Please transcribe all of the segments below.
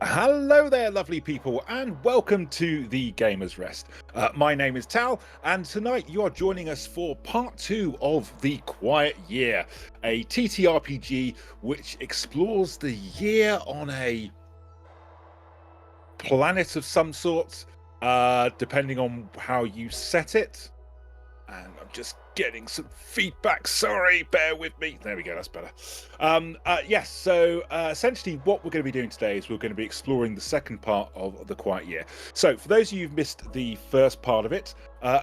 Hello there, lovely people, and welcome to the Gamer's Rest. My name is Tal, and tonight you are joining us for part 2 of The Quiet Year, a TTRPG which explores the year on a planet of some sort, depending on how you set it. And I'm just getting some feedback. Sorry, bear with me. There we go, that's better. Yes, so essentially what we're going to be doing today is we're going to be exploring the second part of The Quiet Year. So for those of you who've missed the first part of it,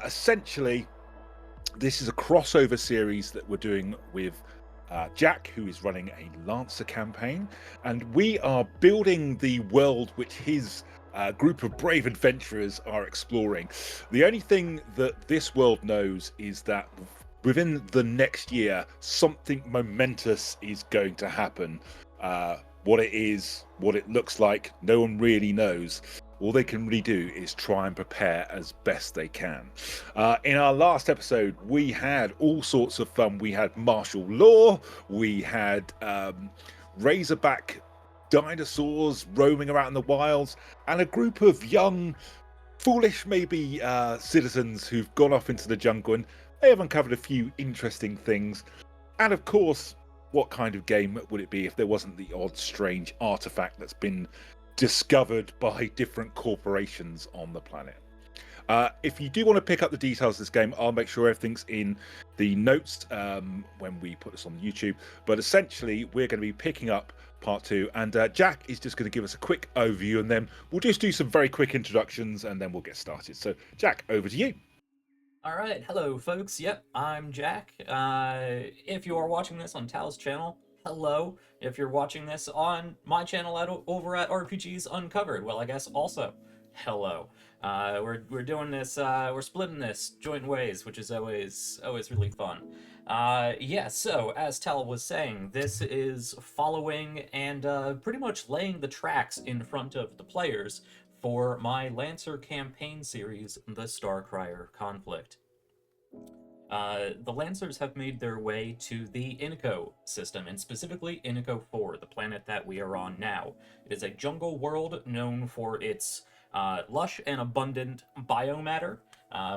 essentially this is a crossover series that we're doing with Jack, who is running a Lancer campaign, and we are building the world which his group of brave adventurers are exploring. The only thing that this world knows is that within the next year, something momentous is going to happen. What it is, what it looks like, no one really knows. All they can really do is try and prepare as best they can. In our last episode, we had all sorts of fun. We had martial law, we had razorback dinosaurs roaming around in the wilds, and a group of young, foolish maybe citizens who've gone off into the jungle, and they have uncovered a few interesting things. And of course, what kind of game would it be if there wasn't the odd strange artifact that's been discovered by different corporations on the planet? If you do want to pick up the details of this game, I'll make sure everything's in the notes when we put this on YouTube. But essentially, we're going to be picking up part 2, and Jack is just going to give us a quick overview, and then we'll just do some very quick introductions, and then we'll get started. So, Jack, over to you. All right, hello folks. Yep, I'm Jack. If you are watching this on Tal's channel, hello. If you're watching this on my channel over at RPGs Uncovered, well, I guess also hello. We're doing this. We're splitting this joint ways, which is always really fun. So as Tal was saying, this is following and pretty much laying the tracks in front of the players for my Lancer campaign series, The Starcrier Conflict. The Lancers have made their way to the Iniko system, and specifically Iniko IV, the planet that we are on now. It is a jungle world known for its lush and abundant biomatter,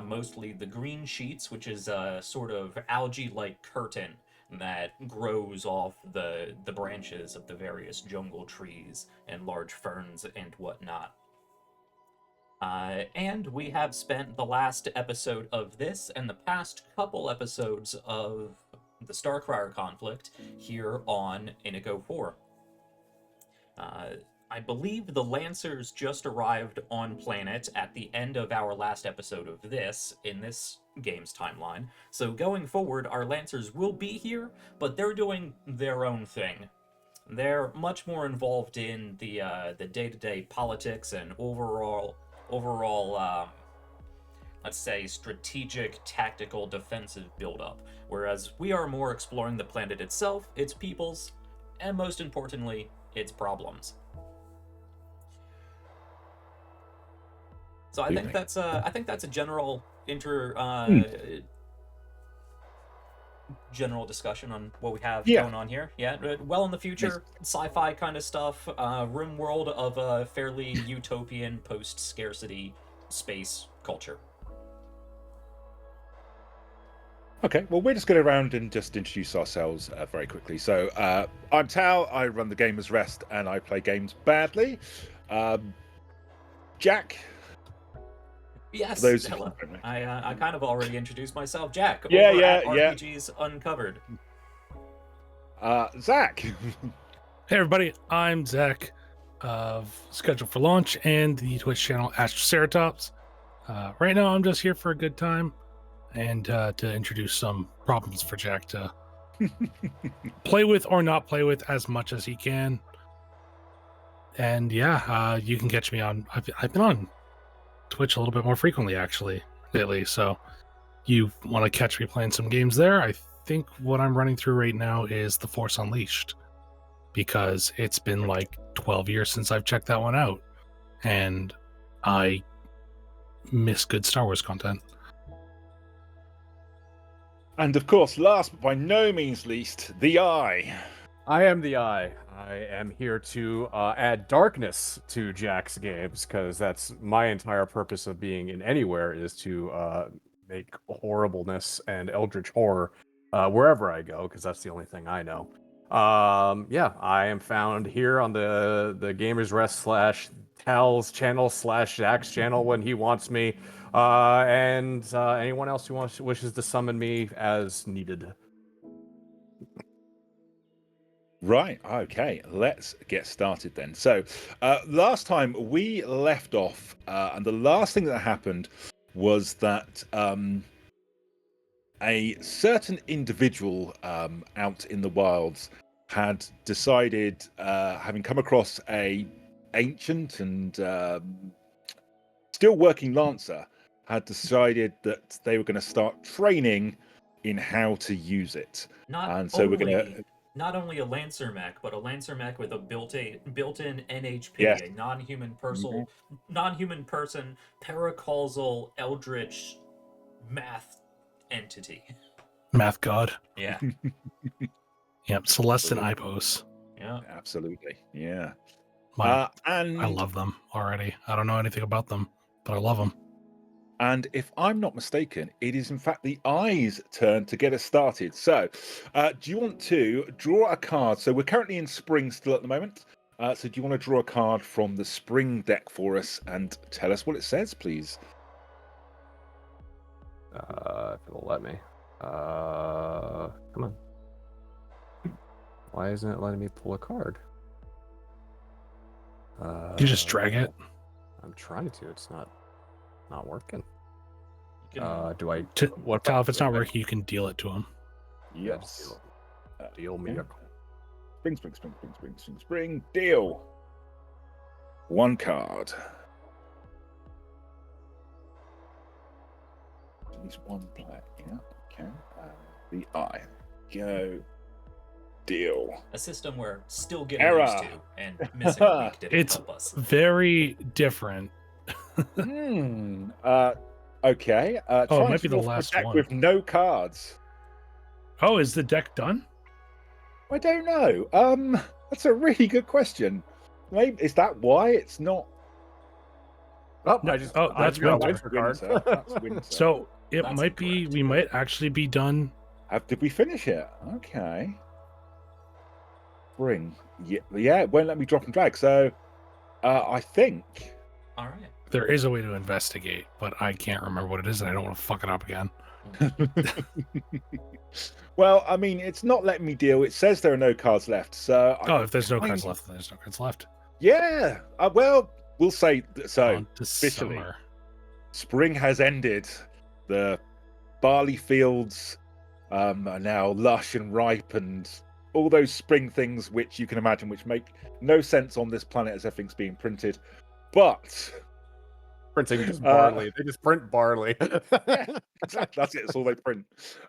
mostly the green sheets, which is a sort of algae-like curtain that grows off the branches of the various jungle trees and large ferns and whatnot. And we have spent the last episode of this and the past couple episodes of the Starcrier conflict here on Iniko IV. I believe the Lancers just arrived on planet at the end of our last episode of this, in this game's timeline. So going forward, our Lancers will be here, but they're doing their own thing. They're much more involved in the day-to-day politics and overall, let's say, strategic, tactical, defensive build-up, whereas we are more exploring the planet itself, its peoples, and most importantly, its problems. So I think that's a general general discussion on what we have going on here. Yeah, well in the future, sci-fi kind of stuff, rim world of a fairly utopian post-scarcity space culture. Okay, well, we're just going around and just introduce ourselves very quickly. So, I'm Tal, I run the Gamer's Rest, and I play games badly. Jack? Yes, hello. I kind of already introduced myself. Jack, over at RPGs Uncovered. Zach? Hey everybody, I'm Zach of Schedule for Launch and the Twitch channel Astroceratops. Right now I'm just here for a good time and to introduce some problems for Jack to play with or not play with as much as he can. And yeah, you can catch me on, I've been on Twitch a little bit more frequently actually lately, so you want to catch me playing some games there. I think what I'm running through right now is The Force Unleashed, because it's been like 12 years since I've checked that one out, and I miss good Star Wars content. And of course, last but by no means least, the Eye. I am the Eye. I am here to add darkness to Jack's games, because that's my entire purpose of being in anywhere, is to make horribleness and eldritch horror wherever I go, because that's the only thing I know. Yeah, I am found here on the Gamers Rest / Tal's channel / Jack's channel when he wants me, and anyone else who wishes to summon me as needed. Right, okay, let's get started then. So, last time we left off, and the last thing that happened was that a certain individual out in the wilds had decided, having come across a ancient and still working lancer, had decided that they were going to start training in how to use it. And so we're going to... Not only a Lancer mech, but a Lancer mech with a built-in NHP, Yes. a non-human person, paracausal eldritch math entity. Math god. Yeah. Yep, Celeste and Ipos. Yeah. Absolutely, yeah. And I love them already. I don't know anything about them, but I love them. And if I'm not mistaken, it is in fact the Eye's turn to get us started. So, do you want to draw a card? So we're currently in spring still at the moment. So do you want to draw a card from the spring deck for us and tell us what it says, please? If it'll let me. Come on. Why isn't it letting me pull a card? You just drag it. I'm trying to. It's not working. You Do I? Tal, if it's not working, you can deal it to him. Yes. Deal me a Spring. Deal. One card. He's one player. Yeah. Okay. The Eye. Go. Deal. A system we're still getting Error. used to, and missing a week didn't It's help us. very different. Okay. Oh, it might be the last deck one. with no cards. Oh, is the deck done? I don't know. That's a really good question. Maybe is that why it's not? Oh, No, that's winter. That's winter. So it That's might be. incorrect. We might actually be done. Did we finish it? Okay. Spring. Yeah. It won't let me drop and drag. So, I think. All right. There is a way to investigate, but I can't remember what it is, and I don't want to fuck it up again. Well, I mean, it's not letting me deal. It says there are no cards left. So. If there's no cards left, then there's no cards left. Yeah. Well, we'll say so. On to officially. summer. Spring has ended. The barley fields are now lush and ripe, and all those spring things which you can imagine, which make no sense on this planet as everything's being printed. But printing just barley. They just print barley. exactly, that's it. That's all they print.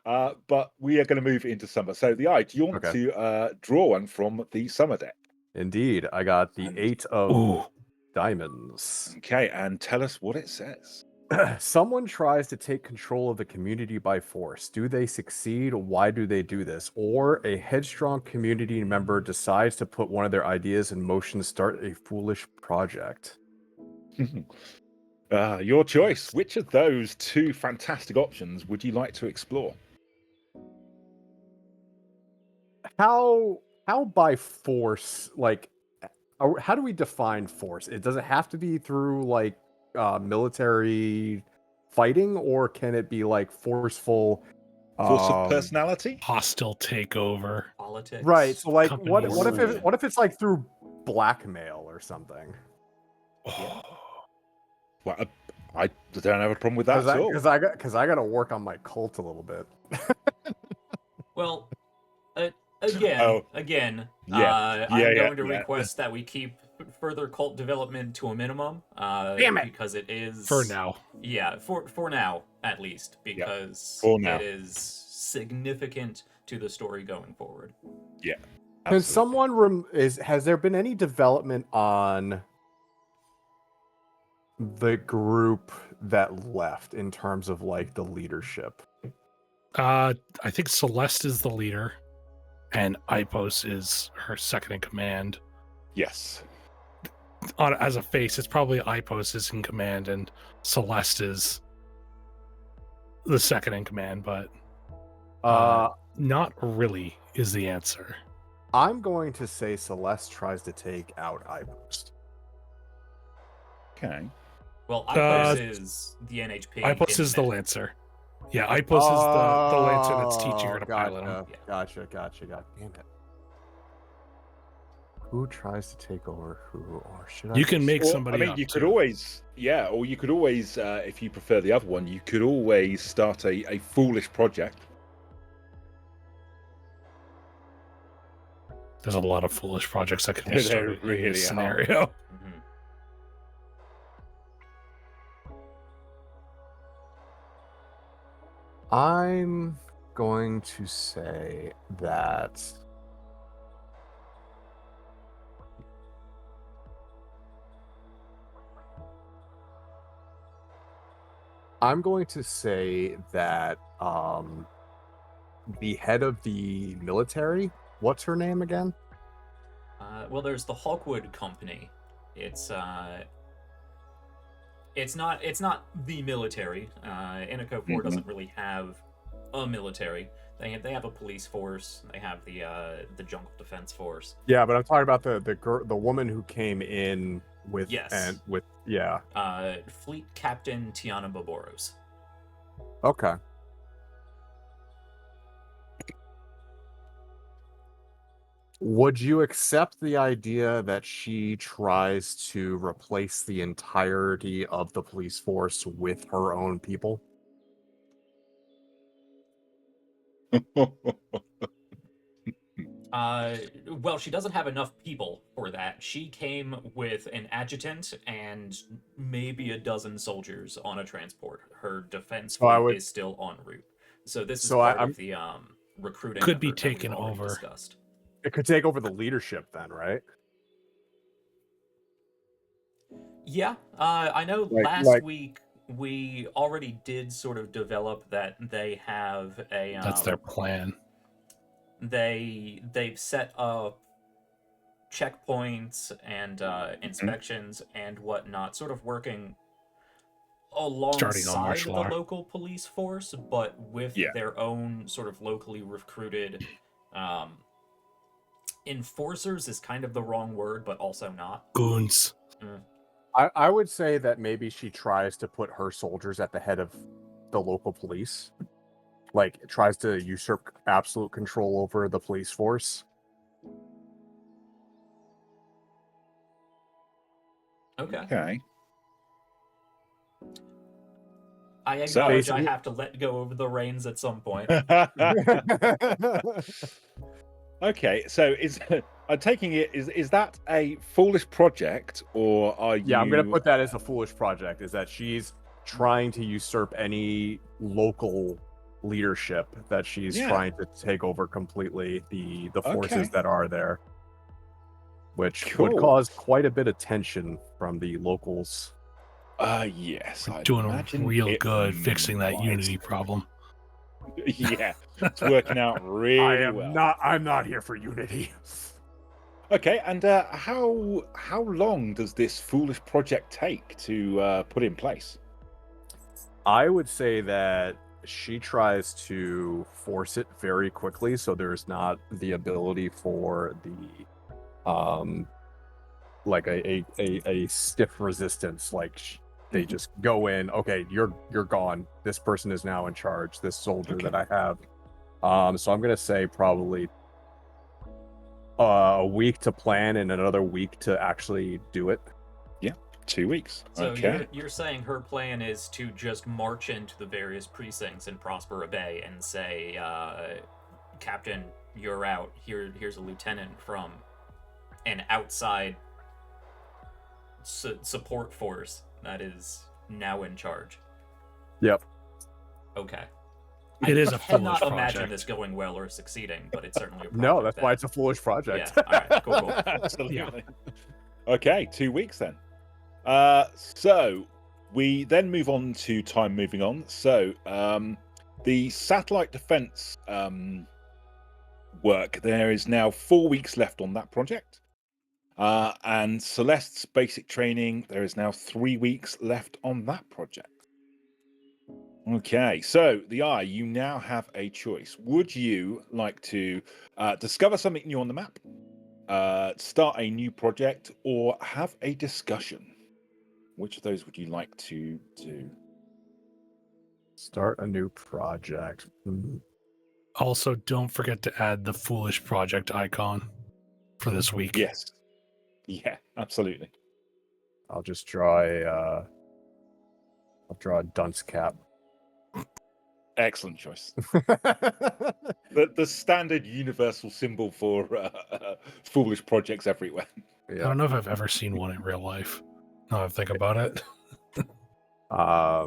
But we are going to move into summer. So the Eye, do you want to draw one from the summer deck? Indeed, I got the 8 of diamonds. Okay, and tell us what it says. Someone tries to take control of the community by force. Do they succeed? Why do they do this? Or a headstrong community member decides to put one of their ideas in motion to start a foolish project. Your choice. Which of those two fantastic options would you like to explore? How by force, like, how do we define force? It doesn't have to be through like military fighting, or can it be like forceful Force of personality? Hostile takeover. Politics. Right. So like Company what if it's like through blackmail or something? Oh. Well, I don't have a problem with that at all. Because I got to work on my cult a little bit. Well, again, Yeah. I'm going to request that we keep further cult development to a minimum. Damn it! Because it is For now. Yeah, for now at least, because for now. it is significant to the story going forward. Yeah. Can Absolutely. someone has there been any development on the group that left in terms of like the leadership? I think Celeste is the leader. and Ipos is her second in command. Yes. As a face, it's probably Ipos is in command and Celeste is the second in command, but not really is the answer. I'm going to say Celeste tries to take out Ipos. Okay. Well, Ipos is the NHP. Ipos in is the Med. Lancer. Yeah, Ipos is the Lancer that's teaching her to gotcha, pilot him. Yeah. Gotcha. Damn it. Who tries to take over who, or should I? You can make Or, somebody I mean, up, you could too. always, or you could always, if you prefer the other one, you could always start a foolish project. There's a lot of foolish projects that could be There started in really this are. scenario. Mhm. I'm going to say that the head of the military, what's her name again? Well, there's the Hawkwood Company. It's not the military. Iniko IV Mhm. doesn't really have a military. They have a police force. They have the Jungle Defense Force. Yeah, but I'm talking about the woman who came in with Yes. Fleet Captain Tiana Boboros. Okay. Would you accept the idea that she tries to replace the entirety of the police force with her own people? Well, she doesn't have enough people for that. She came with an adjutant and maybe a dozen soldiers on a transport. Her defense fleet is still en route. So this is part of the recruiting Could be effort that we've taken already over. discussed. It could take over the leadership then, right? Yeah, I know last week we already did sort of develop that they have a That's their plan. they've set up checkpoints and inspections and whatnot, sort of working alongside the local police force, but with their own sort of locally recruited enforcers is kind of the wrong word, but also not. Goons. I would say that maybe she tries to put her soldiers at the head of the local police. Like, tries to usurp absolute control over the police force. Okay. I acknowledge I have to let go of the reins at some point. Okay, so I'm taking it, is that a foolish project, or are you... Yeah, I'm going to put that as a foolish project, is that she's trying to usurp any local leadership that she's trying to take over completely the forces that are there, which would cause quite a bit of tension from the locals. Yes, We're doing real good fixing that unity problem. Yeah, it's working out really well. I'm not here for unity. Okay, and how long does this foolish project take to put in place? I would say that she tries to force it very quickly, so there's not the ability for the like a stiff resistance. Like they just go in. Okay, you're gone. This person is now in charge. This soldier that I have. So I'm gonna say probably a week to plan and another week to actually do it. Yeah, 2 weeks. So you're saying her plan is to just march into the various precincts in Prospera Bay and say, Captain, you're out. Here's a lieutenant from an outside support force that is now in charge. Yep. Okay. It is a foolish cannot project. Imagine this going well or succeeding, but it's certainly a project. No, that's why it's a foolish project. Yeah. All right. Cool. Absolutely. Yeah. Okay, 2 weeks then. So we then move on to time moving on. So the satellite defense work. There is now 4 weeks left on that project. And Celeste's basic training, there is now 3 weeks left on that project. Okay, so the Eye, you now have a choice. Would you like to discover something new on the map, start a new project, or have a discussion? Which of those would you like to do? Start a new project. Also, don't forget to add the foolish project icon for this week. Yes. Yeah, absolutely. I'll just draw a dunce cap. Excellent choice. The standard universal symbol for foolish projects everywhere. I don't know if I've ever seen one in real life. Now I think about it. I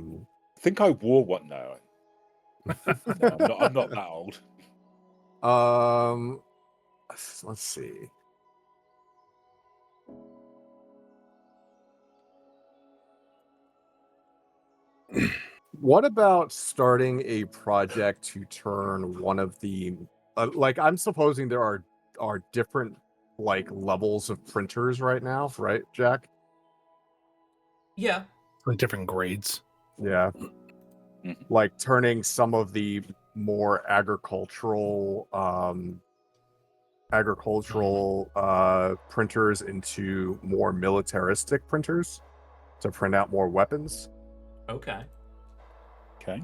think I wore one now. No, I'm not that old. Let's see. What about starting a project to turn one of the like I'm supposing there are different like levels of printers right now, right, Jack? Yeah. Like different grades. Yeah. Like turning some of the more agricultural printers into more militaristic printers to print out more weapons. Okay. Okay.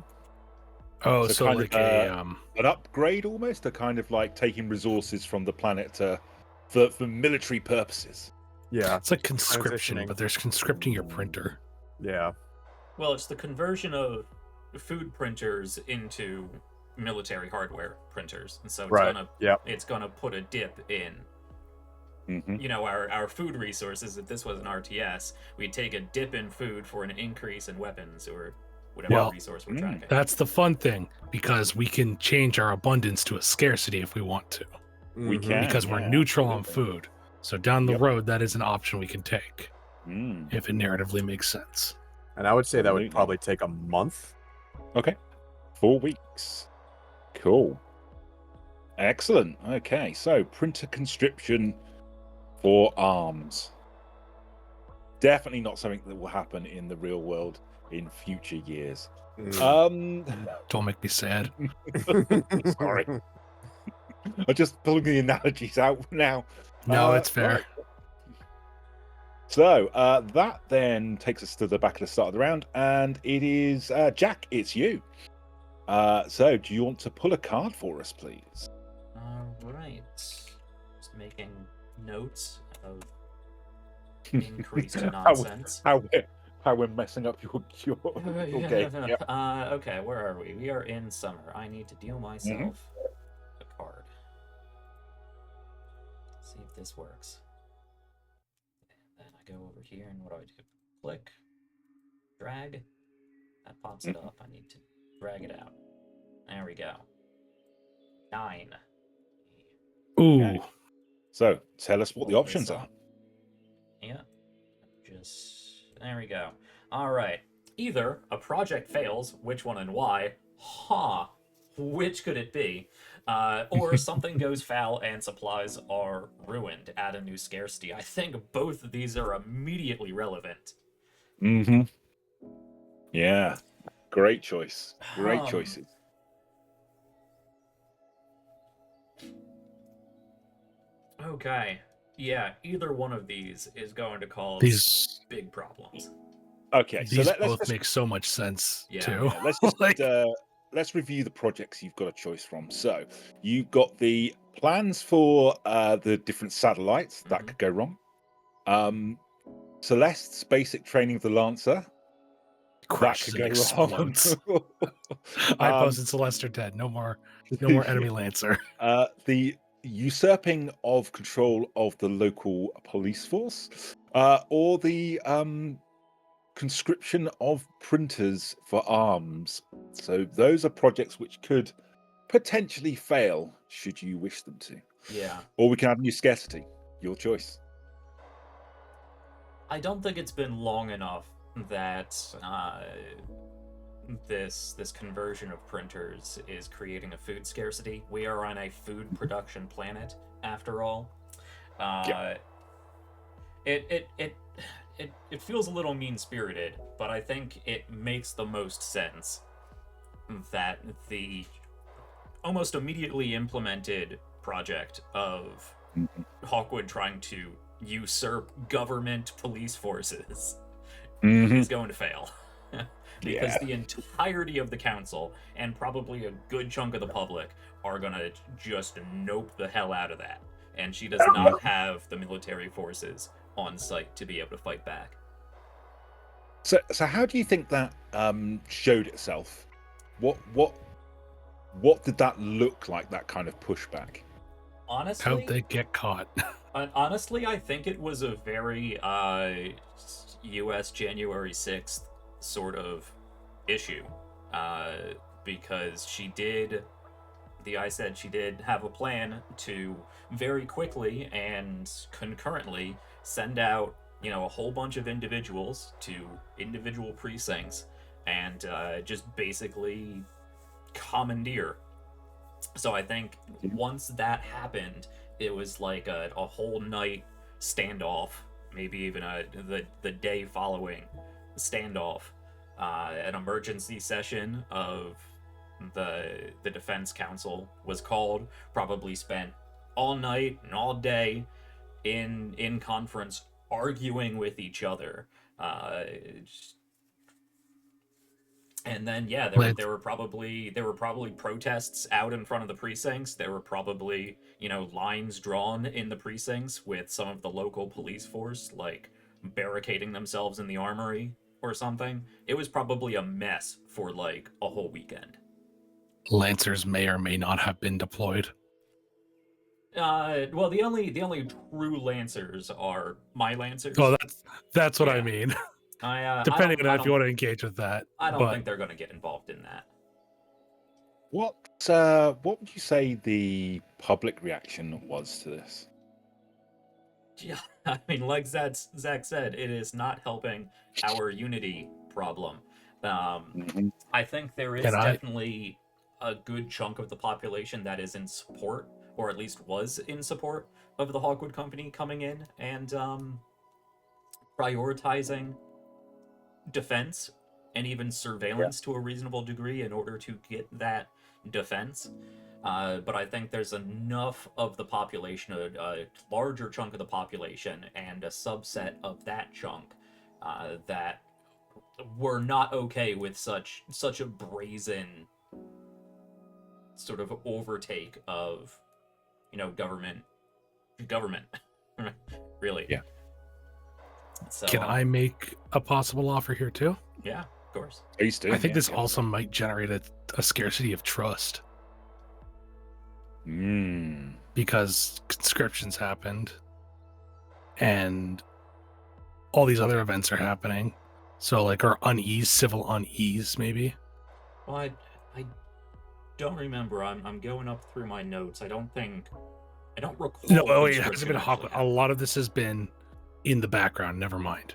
Oh, so kind like of, an upgrade almost, to kind of like taking resources from the planet for military purposes. Yeah. it's like conscription, transitioning. but there's conscripting your printer. Yeah. Well, it's the conversion of food printers into military hardware printers, and so it's gonna put a dip in our food resources. If this was an RTS, we'd take a dip in food for an increase in weapons or whatever resource we're tracking. That's the fun thing, because we can change our abundance to a scarcity if we want to. We can, because we're neutral on food. So down the road, that is an option we can take if it narratively makes sense. And I would say that would probably take a month. Okay. 4 weeks. Cool. Excellent. Okay, so printer conscription for arms. Definitely not something that will happen in the real world in future years. Don't make me sad. Sorry. I'm just pulling the analogies out now. No, it's fair. Right. So that then takes us to the back of the start of the round, and it is Jack, it's you. So do you want to pull a card for us, please? All right. Just making notes of increased nonsense. How we're messing up your game. Yep. Okay, where are we? We are in summer. I need to deal myself a card. See if this works. And then I go over here, and what do I do? Click, drag. That pops it up. I need to drag it out. There we go. 9. Ooh. Okay. So tell us what the options are. Yeah. There we go. All right. Either a project fails, which one and why? Which could it be? Or something goes foul and supplies are ruined. Add a new scarcity. I think both of these are immediately relevant. Yeah. Great choice. Great choices. Okay. Yeah, either one of these is going to cause big problems. Okay, these so both make so much sense too. Yeah, let's just let's review the projects you've got a choice from. So you've got the plans for the different satellites that could go wrong. Celeste's basic training of the Lancer. Crashes and explodes. I posted Celeste are dead. No more enemy Lancer. The usurping of control of the local police force, or the conscription of printers for arms. So those are projects which could potentially fail should you wish them to. Yeah. Or we can have new scarcity. Your choice. I don't think it's been long enough that this conversion of printers is creating a food scarcity. We are on a food production planet, after all. It feels a little mean-spirited, but I think it makes the most sense that the almost immediately implemented project of Hawkwood trying to usurp government police forces is going to fail. Because the entirety of the council, and probably a good chunk of the public, are gonna just nope the hell out of that. And she does not have the military forces on site to be able to fight back. So how do you think that showed itself? What did that look like, that kind of pushback? Honestly, How'd they get caught? honestly, I think it was a very U.S. January 6th sort of issue, because she did have a plan to very quickly and concurrently send out, a whole bunch of individuals to individual precincts and just basically commandeer. So I think once that happened, it was like a whole night standoff, maybe even the day following standoff, an emergency session of the defense council was called, probably spent all night and all day in conference arguing with each other, and then there were probably protests out in front of the precincts. There were probably lines drawn in the precincts with some of the local police force like barricading themselves in the armory or something. It was probably a mess for like a whole weekend. Lancers may or may not have been deployed. Well, the only true Lancers are my Lancers. Oh, that's what I mean. Depending on if you want to engage with that. I don't think they're going to get involved in that. What would you say the public reaction was to this? Yeah, I mean, like Zach said, it is not helping our unity problem. I think there is definitely a good chunk of the population that is in support, or at least was in support, of the Hawkwood Company coming in and prioritizing defense and even surveillance to a reasonable degree in order to get that defense. But I think there's enough of the population, a larger chunk of the population, and a subset of that chunk that were not okay with such a brazen sort of overtake of government really. Yeah. So, can I make a possible offer here too? Yeah, of course. Please do. I think this also might generate a scarcity of trust. Because conscriptions happened and all these other events are happening. So or civil unease maybe. Well, I don't remember. I'm going up through my notes. I don't recall. No, it hasn't been a lot of this has been in the background. Never mind.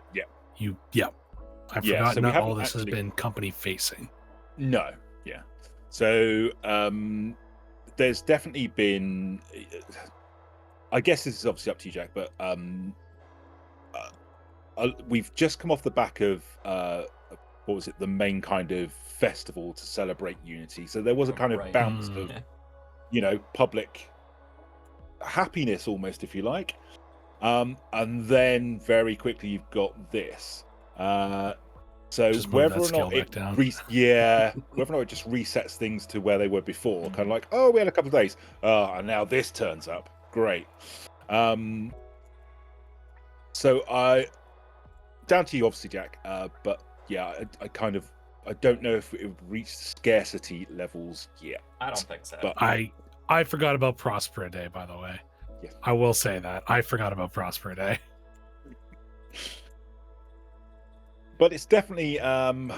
I've forgotten that all this has been company facing. No, yeah. So there's definitely been. I guess this is obviously up to you, Jack, but we've just come off the back of what was it? The main kind of festival to celebrate unity. So there was a kind of bounce of, public happiness almost, if you like. And then very quickly you've got this. So whether or not it just resets things to where they were before, kind of like, oh, we had a couple of days, and now this turns up. Great. So down to you, obviously, Jack. But yeah, I don't know if it reached scarcity levels yet. I don't think so. But I forgot about Prospera Day, by the way. Yes. I will say that I forgot about Prospera Day. But it's definitely, I'd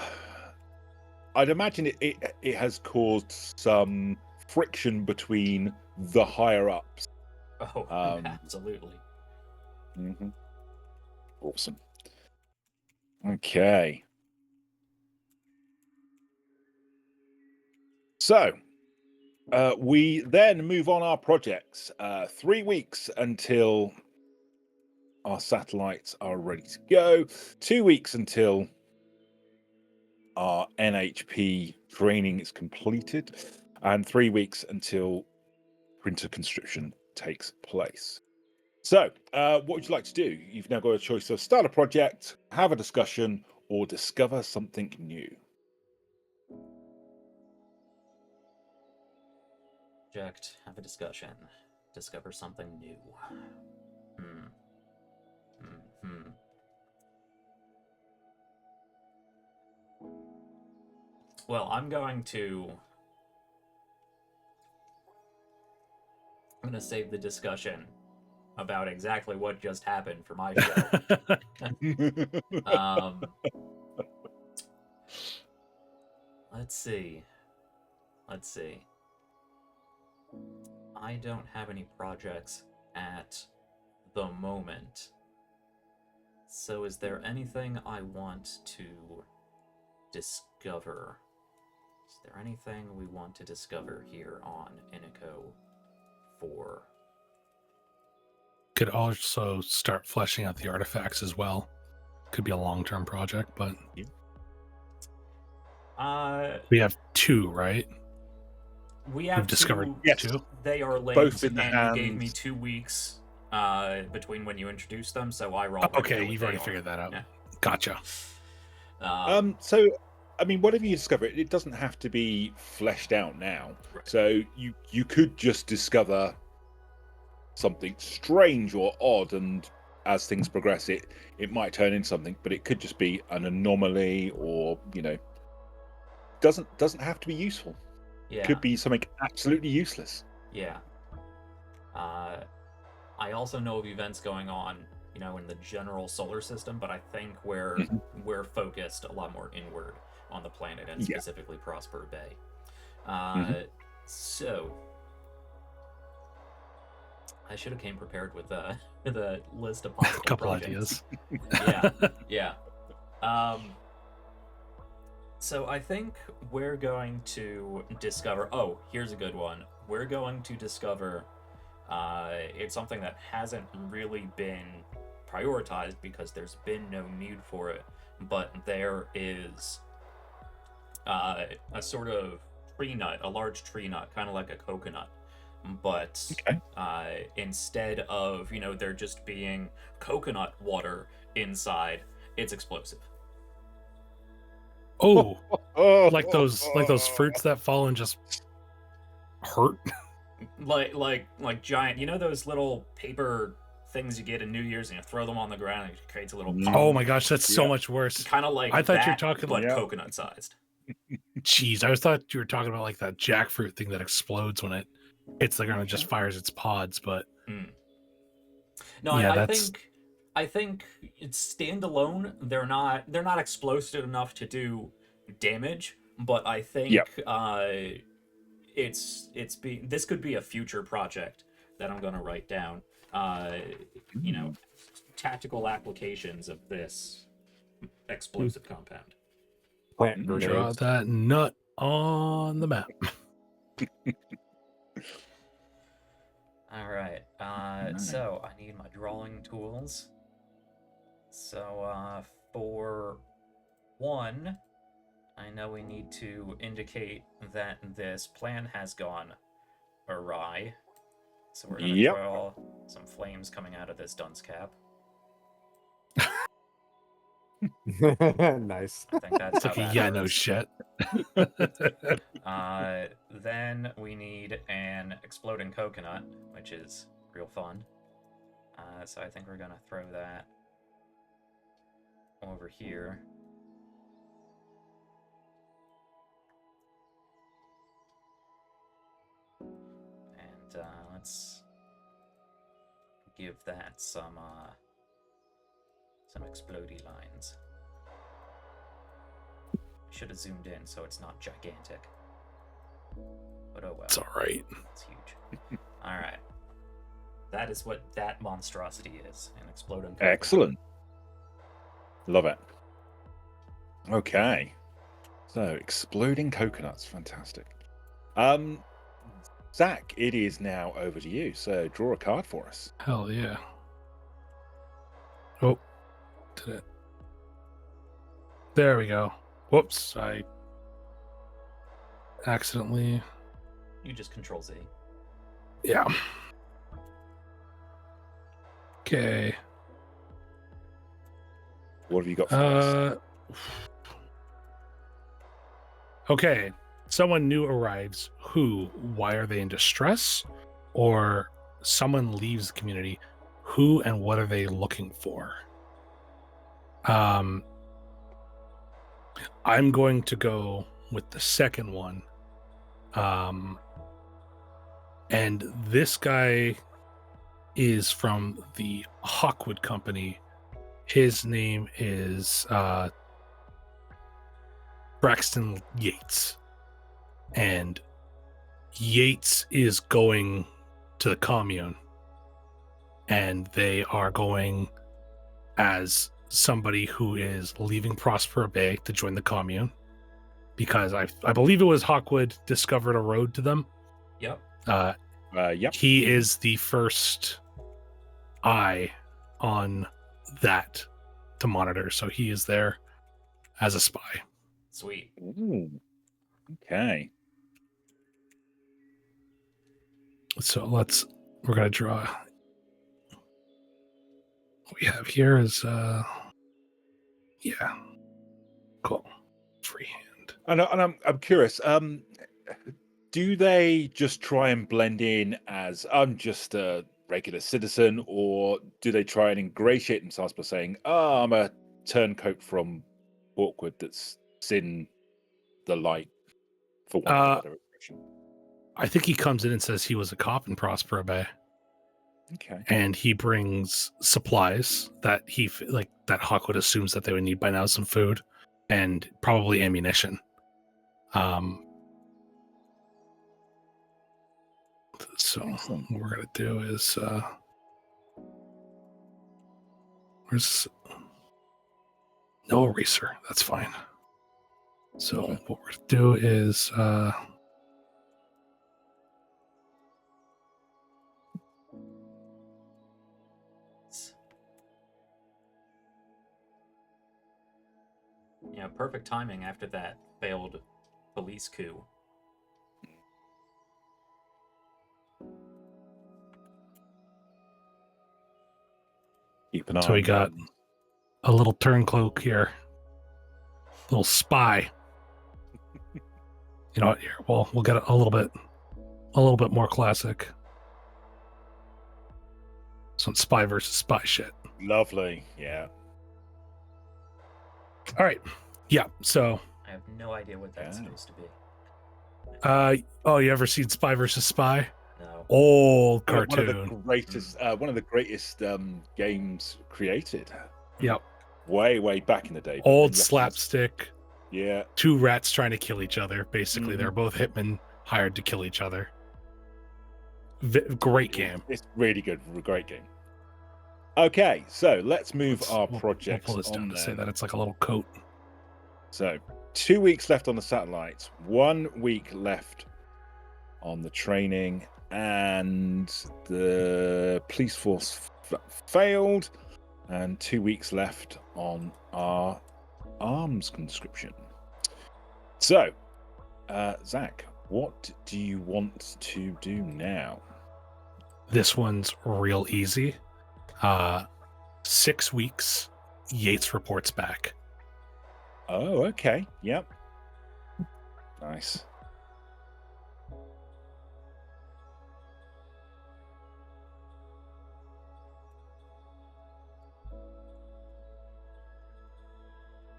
imagine it has caused some friction between the higher ups. Oh, absolutely. Mm-hmm. Awesome. Okay. So we then move on our projects. 3 weeks until our satellites are ready to go. 2 weeks until our NHP training is completed, and 3 weeks until printer construction takes place. So, what would you like to do? You've now got a choice of start a project, have a discussion, or discover something new. Project, have a discussion, discover something new. Well, I'm going to save the discussion about exactly what just happened for my show. Let's see. I don't have any projects at the moment. So is there anything I want to discover? Is there anything we want to discover here on Iniko IV? Could also start fleshing out the artifacts as well. Could be a long-term project, but we have 2, right? We have We've discovered 2. Yes. 2. They are linked, Both in the and you gave me hands. 2 weeks between when you introduced them, so I roll. Okay, you've already figured that out. Yeah. Gotcha. So, I mean, whatever you discover, it doesn't have to be fleshed out now. Right. So you could just discover something strange or odd, and as things progress, it might turn into something. But it could just be an anomaly, or doesn't have to be useful. Yeah. Could be something absolutely useless. Yeah. I also know of events going on, in the general solar system, but I think we're focused a lot more inward on the planet, and specifically Prosper Bay. So I should have came prepared with a list of possible Couple projects. ideas. Yeah. So I think we're going to discover. Oh, here's a good one. We're going to discover. It's something that hasn't really been prioritized because there's been no need for it, but there is a sort of tree nut, a large tree nut, kind of like a coconut, but instead of there just being coconut water inside, it's explosive. Oh, like those fruits that fall and just hurt. like giant, those little paper things you get in New Year's, and you throw them on the ground and it creates a little Oh my gosh, that's so much worse. kind of like I thought that, you were talking but like coconut sized. Jeez, I thought you were talking about like that jackfruit thing that explodes when it hits the ground and just fires its pods, but No, yeah, I think it's standalone. They're not explosive enough to do damage, but I think this could be a future project that I'm going to write down. Tactical applications of this explosive compound. Plant draw grenades. that nut on the map. All right. So I need my drawing tools. So for one, I know we need to indicate that this plan has gone awry. So we're going to draw some flames coming out of this dunce cap. Nice. I think that's how that No goes. shit. Then we need an exploding coconut, which is real fun. So I think we're going to throw that over here. And let's give that some explodey lines. Should have zoomed in so it's not gigantic. But oh well. It's all right. It's huge. All right. That is what that monstrosity is, an exploding coconut. Excellent. Love it. Okay. So, exploding coconuts. Fantastic. Um, Zach, it is now over to you. So draw a card for us. Hell yeah. Oh, did it? There we go. Whoops, I accidentally. You just Control Z. Yeah. Okay. What have you got for us? Okay. Someone new arrives. Who? Why are they in distress? Or someone leaves the community. Who and what are they looking for? I'm going to go with the second one. And this guy is from the Hawkwood Company. His name is Braxton Yates. And Yates is going to the commune. And they are going as somebody who is leaving Prospero Bay to join the commune. Because I believe it was Hawkwood discovered a road to them. Yep. Yep. He is the first eye on that to monitor. So he is there as a spy. Sweet. Ooh. Okay. So we're going to draw. What we have here is, yeah, cool. Freehand. And I'm curious. Do they just try and blend in as I'm just a regular citizen, or do they try and ingratiate themselves by saying, "Oh, I'm a turncoat from Awkward that's in the light," for want of a better expression? I think he comes in and says he was a cop in Prospero Bay. Okay. And he brings supplies that that Hawkwood assumes that they would need by now, some food and probably ammunition. So Excellent. what we're gonna do is where's no eraser? That's fine. So Okay. what we're gonna do is Yeah, perfect timing after that failed police coup. Keep an eye. So we on got them. a little turncloak here, little spy. You know what? Here, we'll get a little bit more classic. Some spy versus spy shit. Lovely. Yeah. All right. Yeah. So, I have no idea what that's Yeah. supposed to be. you ever seen Spy versus Spy? No. Old One of cartoon. one of the greatest games created. Yep. Way back in the day. Old Then you have to- slapstick. Yeah. Two rats trying to kill each other. Basically, Mhm. they're both hitmen hired to kill each other. Great game. It's really good. Great game. Okay, so let's move our We'll projects pull this down on to say then. that it's like a little coat. So 2 weeks left on the satellites, 1 week left on the training, and the police force failed, and 2 weeks left on our arms conscription. So, Zach, what do you want to do now? This one's real easy. 6 weeks. Yates reports back. Oh, okay. Yep. Nice.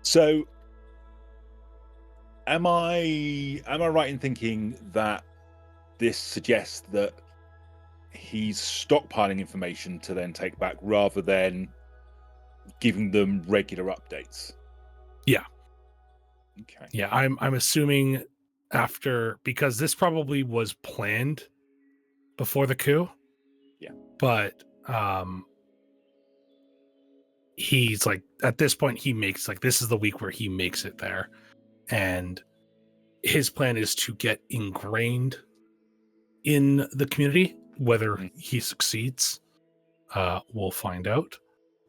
So, am I right in thinking that this suggests that he's stockpiling information to then take back rather than giving them regular updates? Yeah. Okay. Yeah, I'm assuming because this probably was planned before the coup. Yeah. But he's like, at this point he makes, like, this is the week where he makes it there, and his plan is to get ingrained in the community. Whether he succeeds, we'll find out.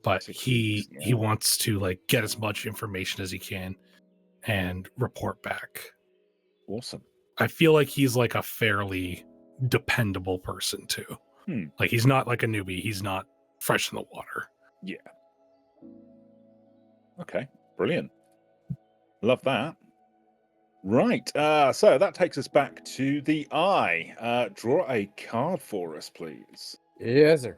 But he wants to like get as much information as he can and report back. Awesome. I feel like he's like a fairly dependable person too. Like he's not like a newbie. He's not fresh in the water. Yeah. Okay. Brilliant. Love that. Right. So that takes us back to the eye. Draw a card for us, please. Yes, sir.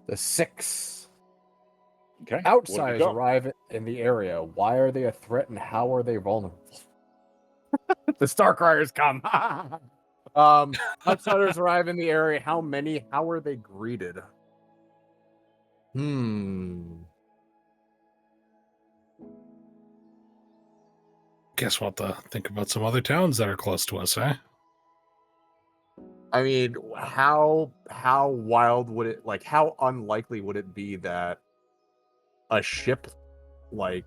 The 6. Okay. Outsiders arrive in the area. Why are they a threat and how are they vulnerable? The Starcryers come. Outsiders arrive in the area. How many? How are they greeted? Guess we'll have to think about some other towns that are close to us, eh? I mean, how wild would it, like, how unlikely would it be that a ship, like,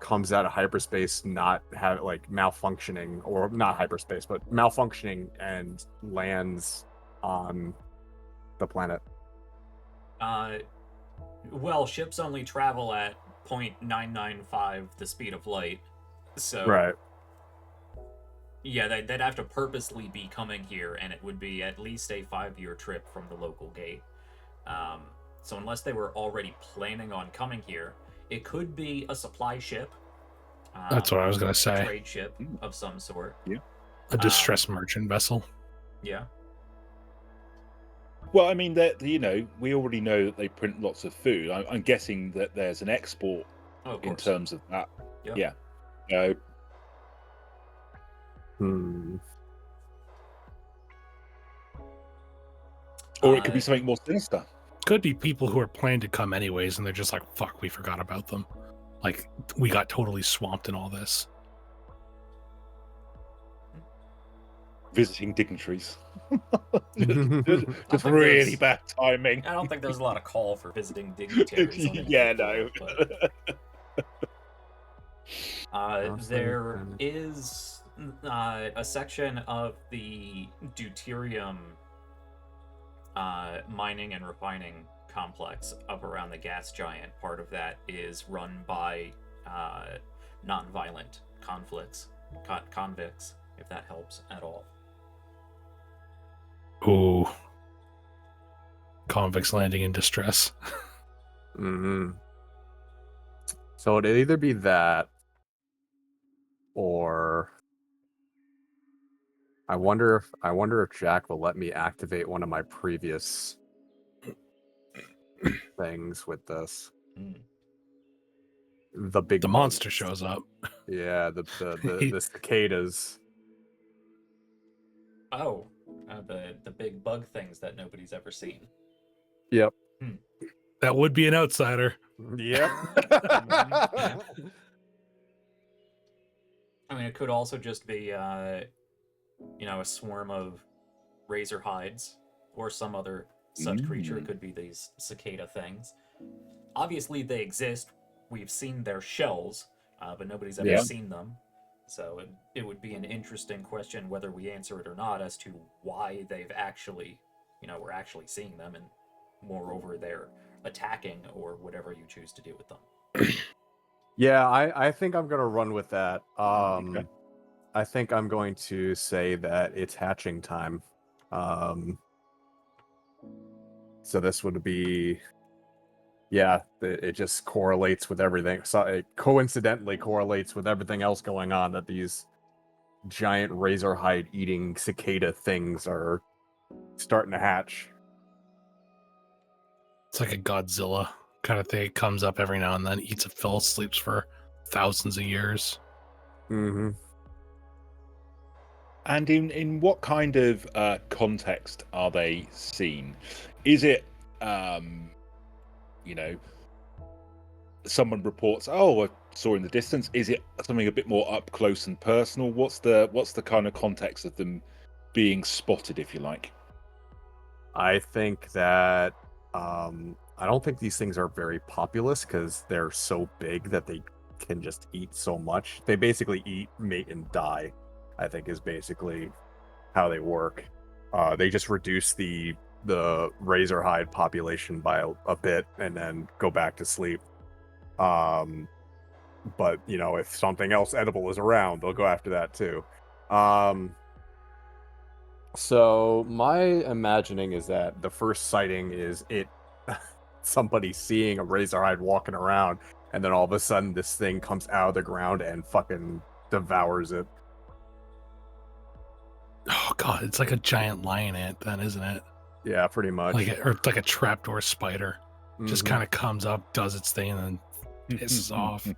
comes out of hyperspace not have, like, malfunctioning, or not hyperspace, but malfunctioning and lands on the planet? Well, ships only travel at 0.995 the speed of light, so... Right. Yeah, they'd have to purposely be coming here, and it would be at least a 5-year trip from the local gate. So unless they were already planning on coming here, it could be a supply ship. That's what I was going to say. A trade ship of some sort. Yeah. A distressed merchant vessel. Yeah. Well, I mean, that we already know that they print lots of food. I'm guessing that there's an export in terms of that. Yep. Yeah. Or it could be something more sinister. Could be people who are planning to come anyways, and they're just like, fuck, we forgot about them. Like, we got totally swamped in all this. Visiting dignitaries. just really bad timing. I don't think there's a lot of call for visiting dignitaries. Yeah, no. There is a section of the deuterium mining and refining complex up around the gas giant. Part of that is run by non-violent convicts, if that helps at all. Ooh. Convicts landing in distress. So it'd either be that, or I wonder if Jack will let me activate one of my previous things with this. The monster shows up. Yeah, the cicadas. Oh, the big bug things that nobody's ever seen. Yep. That would be an outsider. Yep. I mean, it could also just be, a swarm of razor hides or some other such creature. It could be these cicada things. Obviously, they exist. We've seen their shells, but nobody's ever seen them. So it would be an interesting question whether we answer it or not as to why they've actually, we're actually seeing them, and moreover, they're attacking or whatever you choose to do with them. Yeah, I think I'm gonna run with that. Okay. I think I'm going to say that it's hatching time. So this would be, it just correlates with everything. So it coincidentally correlates with everything else going on, that these giant razor hide eating cicada things are starting to hatch. It's like a Godzilla kind of thing. It comes up every now and then, eats a fill, sleeps for thousands of years. And in what kind of context are they seen? Is it, someone reports, "Oh, I saw in the distance"? Is it something a bit more up close and personal? What's the kind of context of them being spotted, if you like? I think that I don't think these things are very populous because they're so big that they can just eat so much. They basically eat, mate, and die, I think is basically how they work. They just reduce the razorhide population by a bit and then go back to sleep. But you know, if something else edible is around, they'll go after that too. So my imagining is that the first sighting is somebody seeing a razorhide walking around, and then all of a sudden this thing comes out of the ground and fucking devours it. Oh god, it's like a giant lion ant, then, isn't it? Yeah, pretty much. Or like a trapdoor spider. Just Mhm. kind of comes up, does its thing, and then pisses off.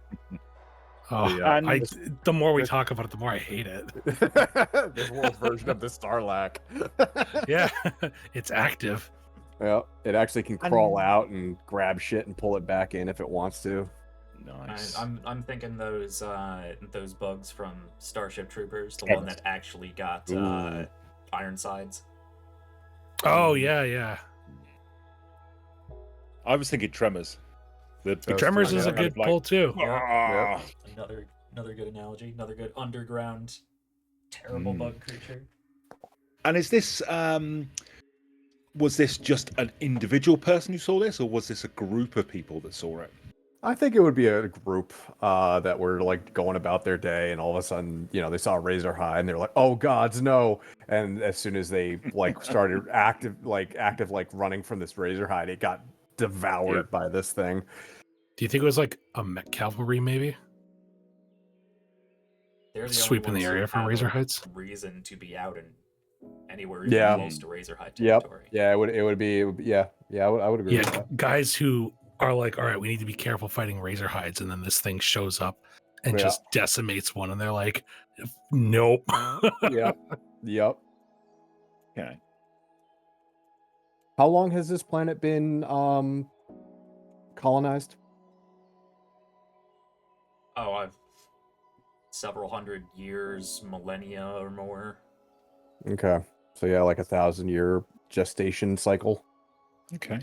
Oh, Yeah. And the more we talk about it, the more I hate it. This world's version of the Starlack. Yeah, it's active. Yeah, it actually can crawl And- out and grab shit and pull it back in if it wants to. nice. I'm thinking those bugs from Starship Troopers, the Yes. one that actually got Ooh. iron sides. Oh yeah. I was thinking Tremors. The Those Tremors two, is yeah. a good Kind of like- pull too. Ah. Another good analogy. Another good underground terrible bug creature. And is this was this just an individual person who saw this, or was this a group of people that saw it? I think it would be a group that were like going about their day, and all of a sudden, you know, they saw a razorhide, and they're like, "Oh gods, no!" And as soon as they like started active running from this razorhide, it got devoured by this thing. Do you think it was like a Met cavalry, maybe? They're the only Sweeping the ones who area for have a razorhides? reason to be out in anywhere even Yeah. close to razorhide Yep. territory. Yeah, it would be yeah. I would agree with Yeah, that. guys who are like, all right, we need to be careful fighting razorhides, and then this thing shows up and Yeah. just decimates one, and they're like, nope. Yep. Okay. How long has this planet been colonized? Oh, I've several hundred years, millennia or more. Okay. So yeah, like 1,000-year gestation cycle. Okay.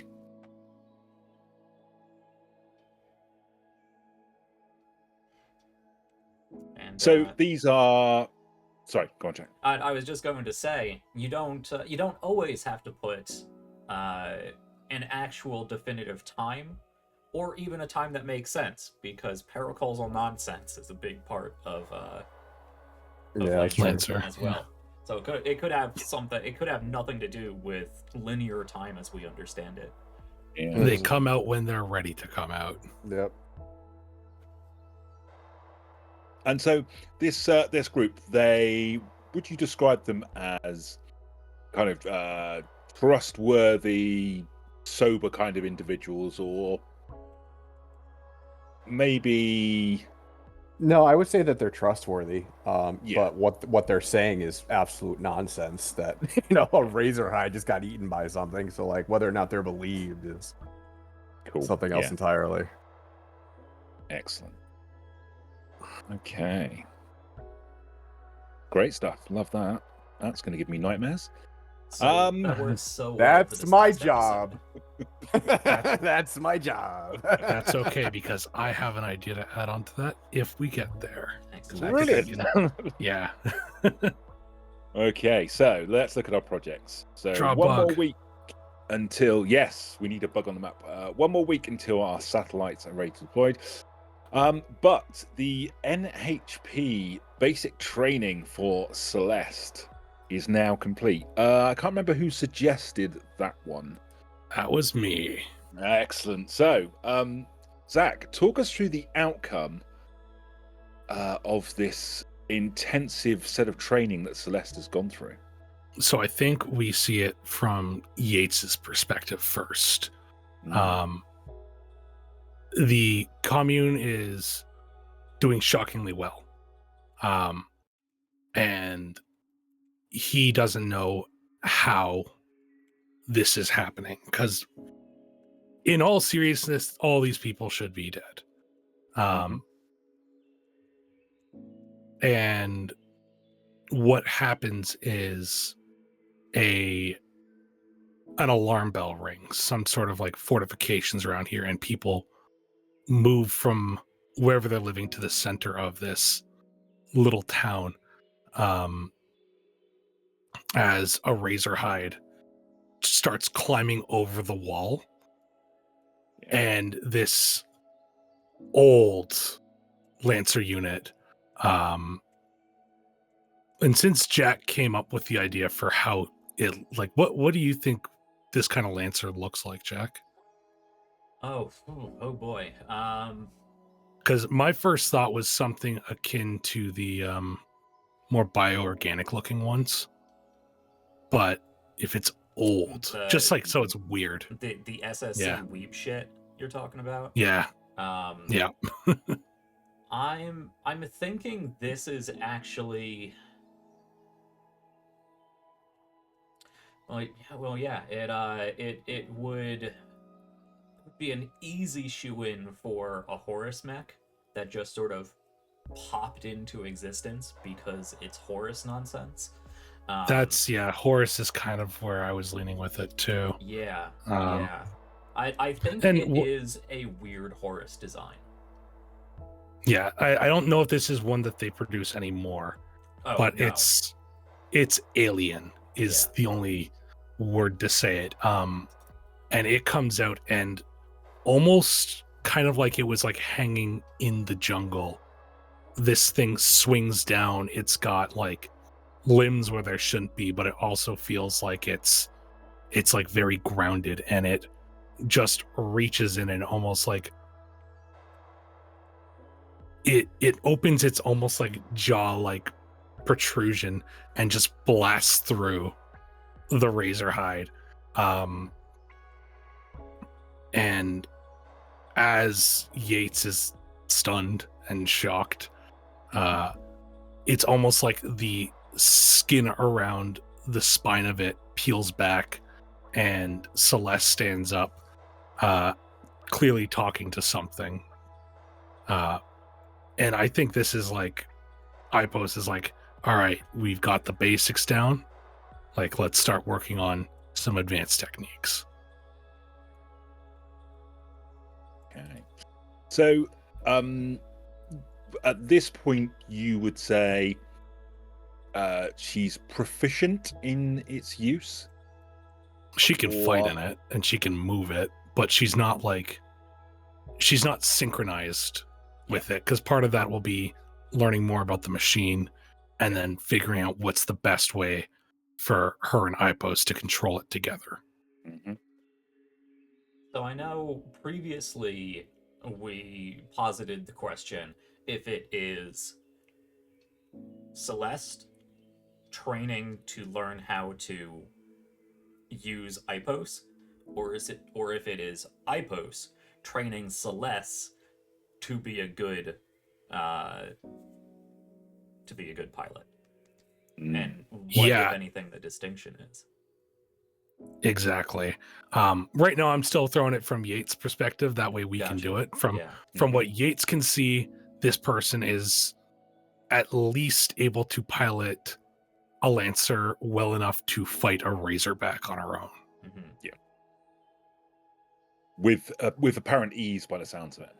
And So these are. Sorry, go on, Jack. I was just going to say you don't always have to put an actual definitive time, or even a time that makes sense, because paracausal nonsense is a big part of Yeah, like, sure. Lancer, as well. So it could have something. It could have nothing to do with linear time as we understand it. Yeah. They come out when they're ready to come out. Yep. And so this group, would you describe them as kind of trustworthy, sober kind of individuals, or maybe? No, I would say that they're trustworthy. Yeah. But what they're saying is absolute nonsense. That you know, a razorhide just got eaten by something. So like, whether or not they're believed is Cool. something else Yeah. entirely. Excellent. Okay. Great stuff. Love that. That's going to give me nightmares. So that works so well. for That's this my last job. episode. That's my job. That's okay, because I have an idea to add on to that if we get there. Excellent. Brilliant. Yeah. Okay, so let's look at our projects. So Draw a one more bug. week until, yes, we need a bug on the map. One more week until our satellites are ready to deploy. But the NHP basic training for Celeste is now complete. I can't remember who suggested that one. That was me. Excellent. So, Zach, talk us through the outcome of this intensive set of training that Celeste has gone through. So I think we see it from Yates's perspective first. The commune is doing shockingly well. And he doesn't know how this is happening, because in all seriousness, all these people should be dead. And what happens is an alarm bell rings, some sort of like fortifications around here, and people move from wherever they're living to the center of this little town, as a Razorhide starts climbing over the wall, and this old Lancer unit, and since Jack came up with the idea for how it, like, what do you think this kind of Lancer looks like, Jack? Oh boy. Because my first thought was something akin to the more bioorganic looking ones, but if it's old, just like, so it's weird. The SSC weep shit you're talking about. Yeah. Yeah. I'm thinking this is actually. Well, yeah. It would be an easy shoe-in for a Horus mech that just sort of popped into existence because it's Horus nonsense. That's Horus is kind of where I was leaning with it too. Yeah. I think it is a weird Horus design. Yeah, I don't know if this is one that they produce anymore, but no. It's alien is the only word to say it. And it comes out and almost kind of like it was like hanging in the jungle. This thing swings down. It's got like limbs where there shouldn't be, but it also feels like it's like very grounded, and it just reaches in and almost like it opens its almost like jaw like protrusion and just blasts through the Razorhide. And as Yates is stunned and shocked, it's almost like the skin around the spine of it peels back, and Celeste stands up, clearly talking to something. And I think this is like, IPOS is like, all right, we've got the basics down. Like, let's start working on some advanced techniques. Okay. So, at this point, you would say she's proficient in its use? She can fight in it, and she can move it, but she's not synchronized with it, because part of that will be learning more about the machine and then figuring out what's the best way for her and IPOS to control it together. Mm-hmm. So I know previously we posited the question if it is Celeste training to learn how to use IPOS, or if it is IPOS training Celeste to be a good pilot. And what, if anything, the distinction is. Exactly. Right now I'm still throwing it from Yates' perspective, that way we can do it from what Yates can see. This person is at least able to pilot a Lancer well enough to fight a Razorback on her own. Mm-hmm. Yeah, with apparent ease by the sounds of it.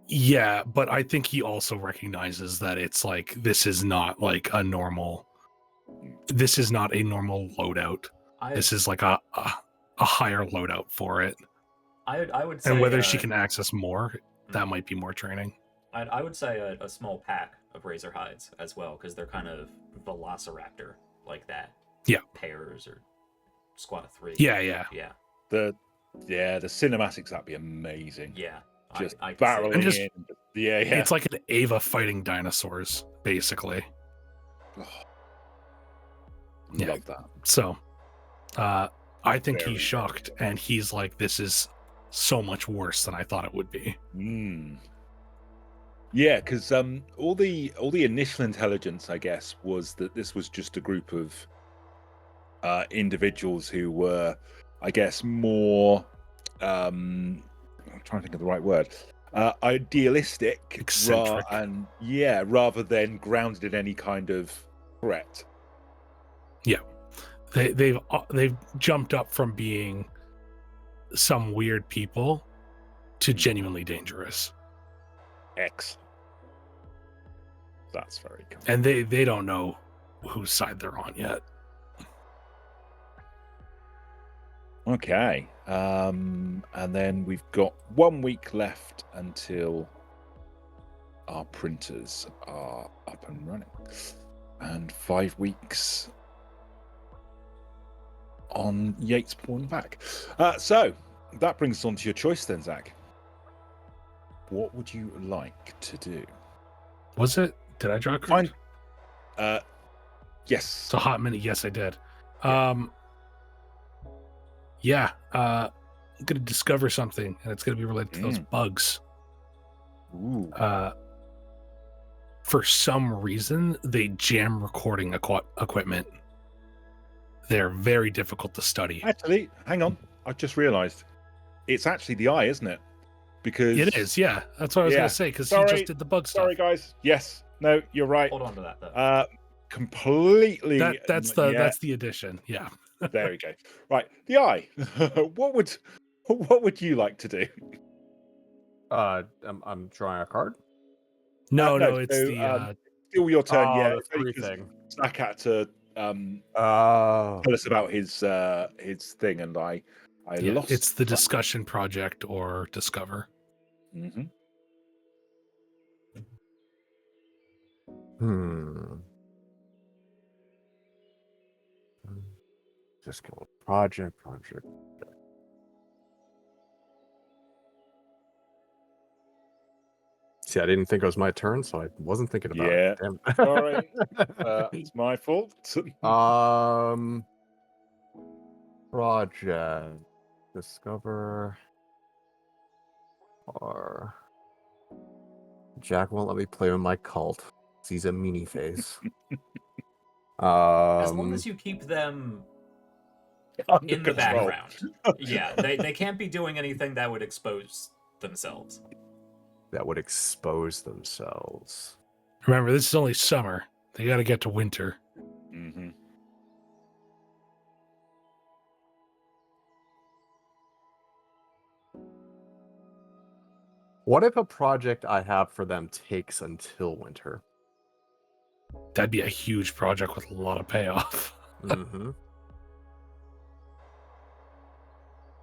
Yeah, but I think he also recognizes that it's like, this is not a normal loadout. This is like a higher loadout for it. I would say, and whether she can access more, that might be more training. I would say a small pack of Razorhides as well, because they're kind of Velociraptor like that. Yeah. Pairs or squad of 3. Yeah. The cinematics, that'd be amazing. Yeah. Just I barreling in. Yeah. It's like an Ava fighting dinosaurs, basically. Love that. So, I think he's shocked, and he's like, "This is so much worse than I thought it would be." Yeah, because all the initial intelligence, I guess, was that this was just a group of individuals who were, I guess, more. I'm trying to think of the right word. Idealistic, eccentric, rather than grounded in any kind of threat. Yeah, they've jumped up from being some weird people to genuinely dangerous. X. That's very cool. And they don't know whose side they're on yet. Okay. And then we've got 1 week left until our printers are up and running. And 5 weeks on Yates pulling back. So that brings us on to your choice then, Zach. What would you like to do? Was it? Did I draw a card? Yes. It's a hot minute. Yes, I did. Yeah. I'm gonna discover something, and it's gonna be related to those bugs. Ooh. For some reason, they jam recording equipment. They're very difficult to study. Actually, hang on. I just realised it's actually the eye, isn't it? Because It is, yeah. That's what I was gonna say, because he Sorry. just did the bug stuff. Sorry, guys. Yes. No, you're right. Hold on to that though. Completely. That's the addition. Yeah. There we go. Right, the eye. what would you like to do? I'm drawing a card. No, no, it's so, the Still your turn. Oh, Yeah, the it's only 'cause 3 thing. Zach had to Oh, tell us about his thing, and I lost. it's the discussion project or discover. Mm-hmm. Just go project. See, I didn't think it was my turn, so I wasn't thinking about it. Damn. Sorry. It's my fault. Project discover or Jack won't let me play with my cult. He's a meanie face. As long as you keep them Under in the control. background. Yeah, they can't be doing anything that would expose themselves. that would expose themselves. Remember, this is only summer. They got to get to winter. Mm-hmm. What if a project I have for them takes until winter? That'd be a huge project with a lot of payoff. Mm-hmm.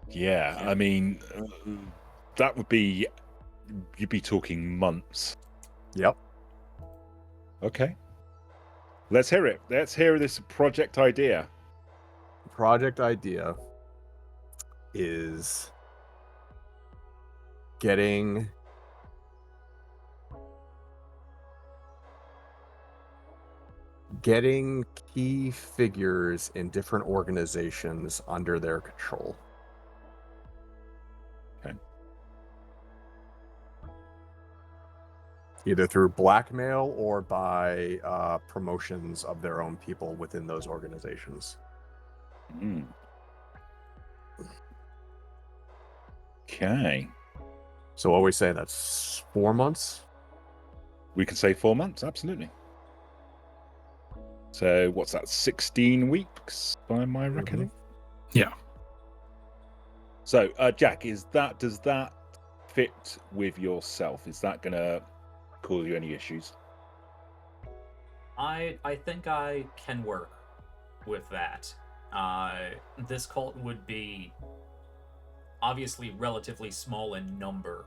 Yeah, I mean, that would be, you'd be talking months. Yep. Okay. Let's hear it. Let's hear this project idea. Project idea is getting key figures in different organizations under their control. Okay. Either through blackmail or by promotions of their own people within those organizations. Mm. Okay. So what we say, that's 4 months? We can say 4 months, absolutely. So what's that, 16 weeks by my reckoning? Yeah. So, Jack, does that fit with yourself? Is that going to cause you any issues? I think I can work with that. This cult would be obviously relatively small in number.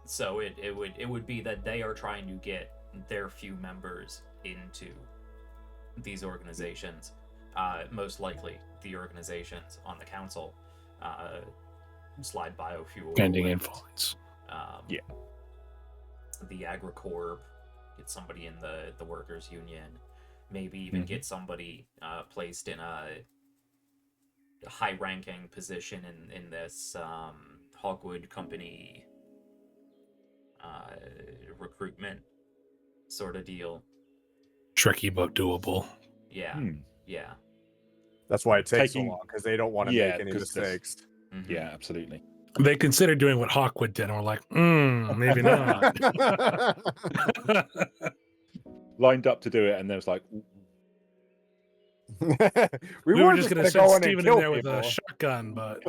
So it would be that they are trying to get their few members into these organizations. Most likely the organizations on the council. Slide Biofuel. Pending and, influence. Yeah. The Agricorp, get somebody in the workers' union, maybe even get somebody placed in a high-ranking position in this Hogwood company recruitment sort of deal. Tricky but doable. Yeah, yeah. That's why it takes so Taking- long, because they don't want to Yeah, make any 'cause this- mistakes. Mhm. Yeah, absolutely. They considered doing what Hawkwood did, and we're like, maybe not. Lined up to do it, and there was like, we were just going to send go in and Steven in kill there with a people. shotgun, but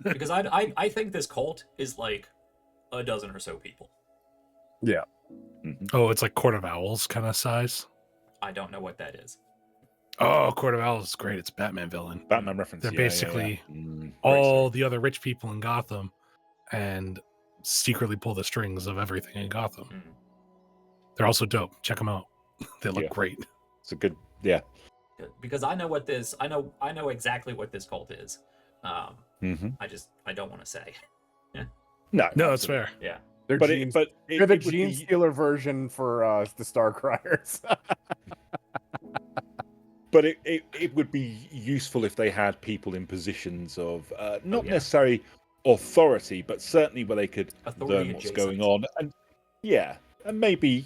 Because I think this cult is like a dozen or so people. Oh, it's like Court of Owls kind of size. I don't know what that is. Oh, Court of Owls is great. It's a Batman villain. Batman reference. They're yeah, basically yeah. Great all series. the other rich people in Gotham and secretly pull the strings of everything in Gotham. Mm. They're also dope. Check them out. They look Yeah. great. It's a good. Yeah. Good. Because I know what this. I know exactly what this cult is. Mm-hmm. I don't want to say. No, No, it's absolutely. fair. Yeah. They're But Gene, they're the Gene Stealer version for the Starcriers. But it would be useful if they had people in positions of not yeah. necessarily authority, but certainly where they could Authority learn what's adjacent. going on, and and maybe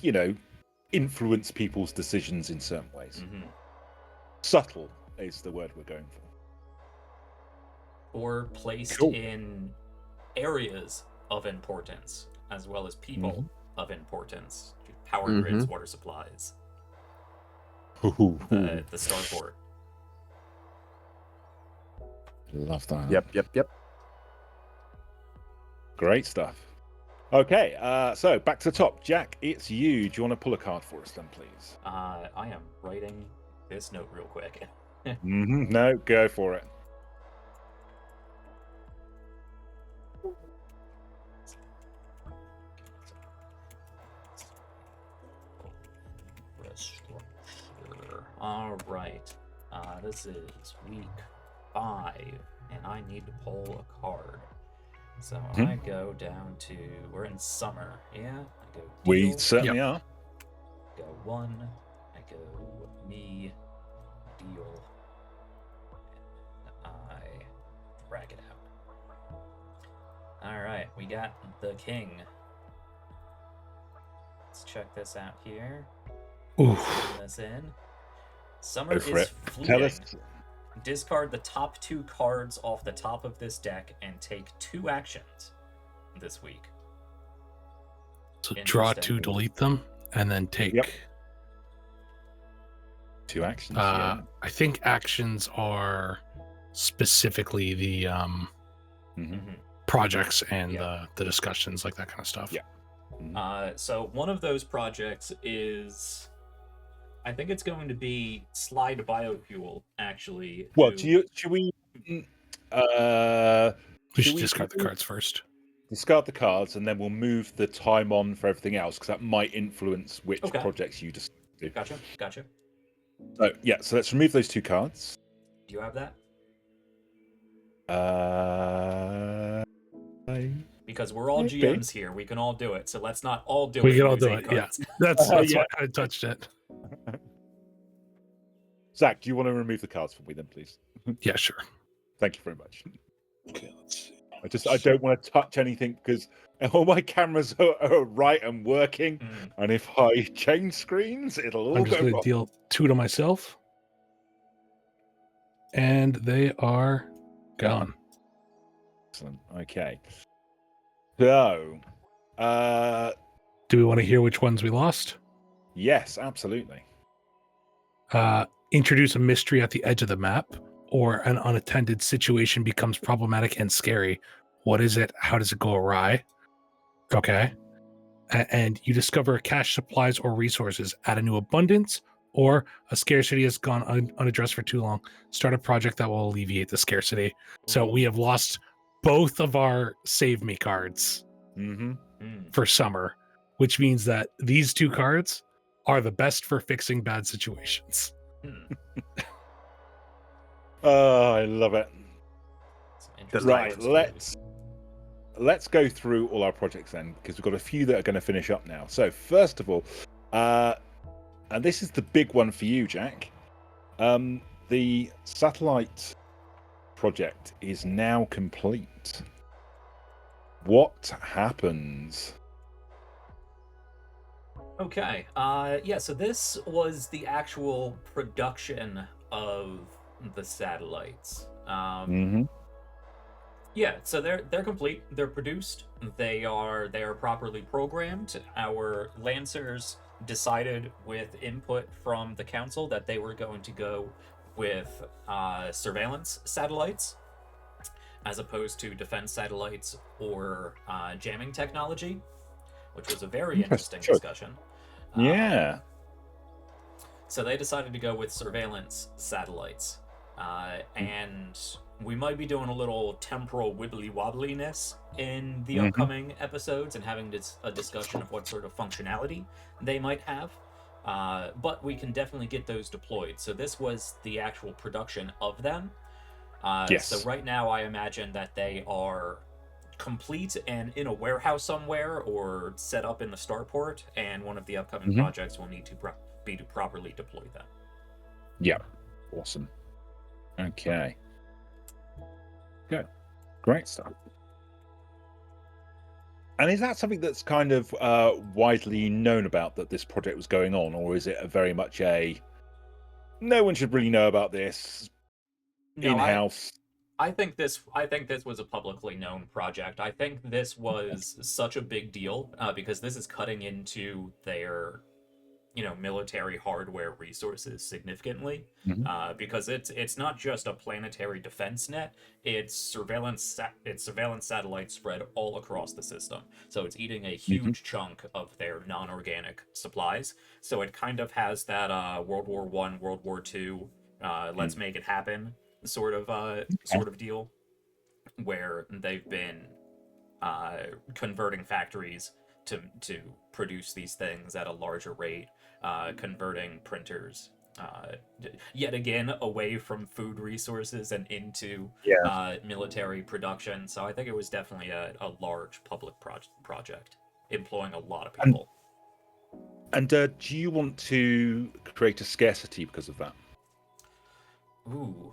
influence people's decisions in certain ways. Mm-hmm. Subtle is the word we're going for. Or placed Cool. in areas of importance, as well as people Mhm. of importance. Power Mhm. grids, water supplies, Mm-hmm. the starport. Love that. Yep. Great stuff. Okay, so back to the top. Jack, it's you. Do you want to pull a card for us then, please? I am writing this note real quick. Mm-hmm. No, go for it. All right. This is week 5, and I need to pull a card. So I go down to. We're in summer, yeah. I go. We deal, certainly are. Go 1. I go me. Deal. And I drag it out. All right, we got the king. Let's check this out here. Ooh. Put this in. Summer Go for is it. fleeting. Tell us. Discard the top 2 cards off the top of this deck and take 2 actions this week. So draw Interesting. 2, delete them, and then take. Yep. 2 actions. Yeah. I think actions are specifically the Mhm. projects and Yeah. the discussions, like that kind of stuff. Yeah. So one of those projects is, I think it's going to be slide biofuel. Actually, Well, who- should we? We Should should we discard the do- cards first. Discard the cards, and then we'll move the time on for everything else because that might influence which Okay. projects you decide to do. Gotcha. So yeah, so let's remove those 2 cards. Do you have that? Because we're all Maybe. GMs here, we can all do it. So let's not all do it. We can and all use do 8 it, yeah. cards. That's Yeah. why I touched it. Zach, do you want to remove the cards for me then, please? Yeah, sure. Thank you very much. Okay, let's see. I don't want to touch anything because all my cameras are right and working, Mm. and if I change screens, it'll all I'm just go going to wrong. deal 2 to myself. And they are gone. Excellent. Okay. So, Do we want to hear which ones we lost? yes, absolutely. Introduce a mystery at the edge of the map, or an unattended situation becomes problematic and scary. What is it? How does it go awry? Okay. And you discover cash supplies or resources, add a new abundance, or a scarcity has gone unaddressed for too long. Start a project that will alleviate the scarcity. So we have lost both of our save me cards Mm-hmm. Mm. for summer, which means that these 2 cards are the best for fixing bad situations. Mm. Oh, I love it. Some interesting Right, words. let's go through all our projects then, because we've got a few that are going to finish up now. So first of all, and this is the big one for you, Jack. The satellite project is now complete. What happens? Okay. Yeah. So this was the actual production of the satellites. Mm-hmm. Yeah. So they're complete. They're produced. They are properly programmed. Our Lancers decided with input from the council that they were going to go with surveillance satellites. as opposed to defense satellites or jamming technology, which was a very interesting Sure. discussion. Yeah. So they decided to go with surveillance satellites. And we might be doing a little temporal wibbly wobbliness in the upcoming episodes and having a discussion of what sort of functionality they might have. But we can definitely get those deployed. So this was the actual production of them. Yes. So right now I imagine that they are complete and in a warehouse somewhere or set up in the starport, and one of the upcoming projects will need to be to properly deploy them. Yeah. Awesome. Okay. Good. Great stuff. And is that something that's kind of widely known about, that this project was going on, or is it very much a no one should really know about this, in-house? I think this was a publicly known project. I think this was such a big deal because this is cutting into their military hardware resources significantly, because it's not just a planetary defense net, it's surveillance satellites spread all across the system. So it's eating a huge chunk of their non-organic supplies. So it kind of has that World War I, World War II, let's make it happen sort of deal, where they've been converting factories to produce these things at a larger rate, converting printers yet again away from food resources and into military production. So I think it was definitely a large public project employing a lot of people. And do you want to create a scarcity because of that? Ooh.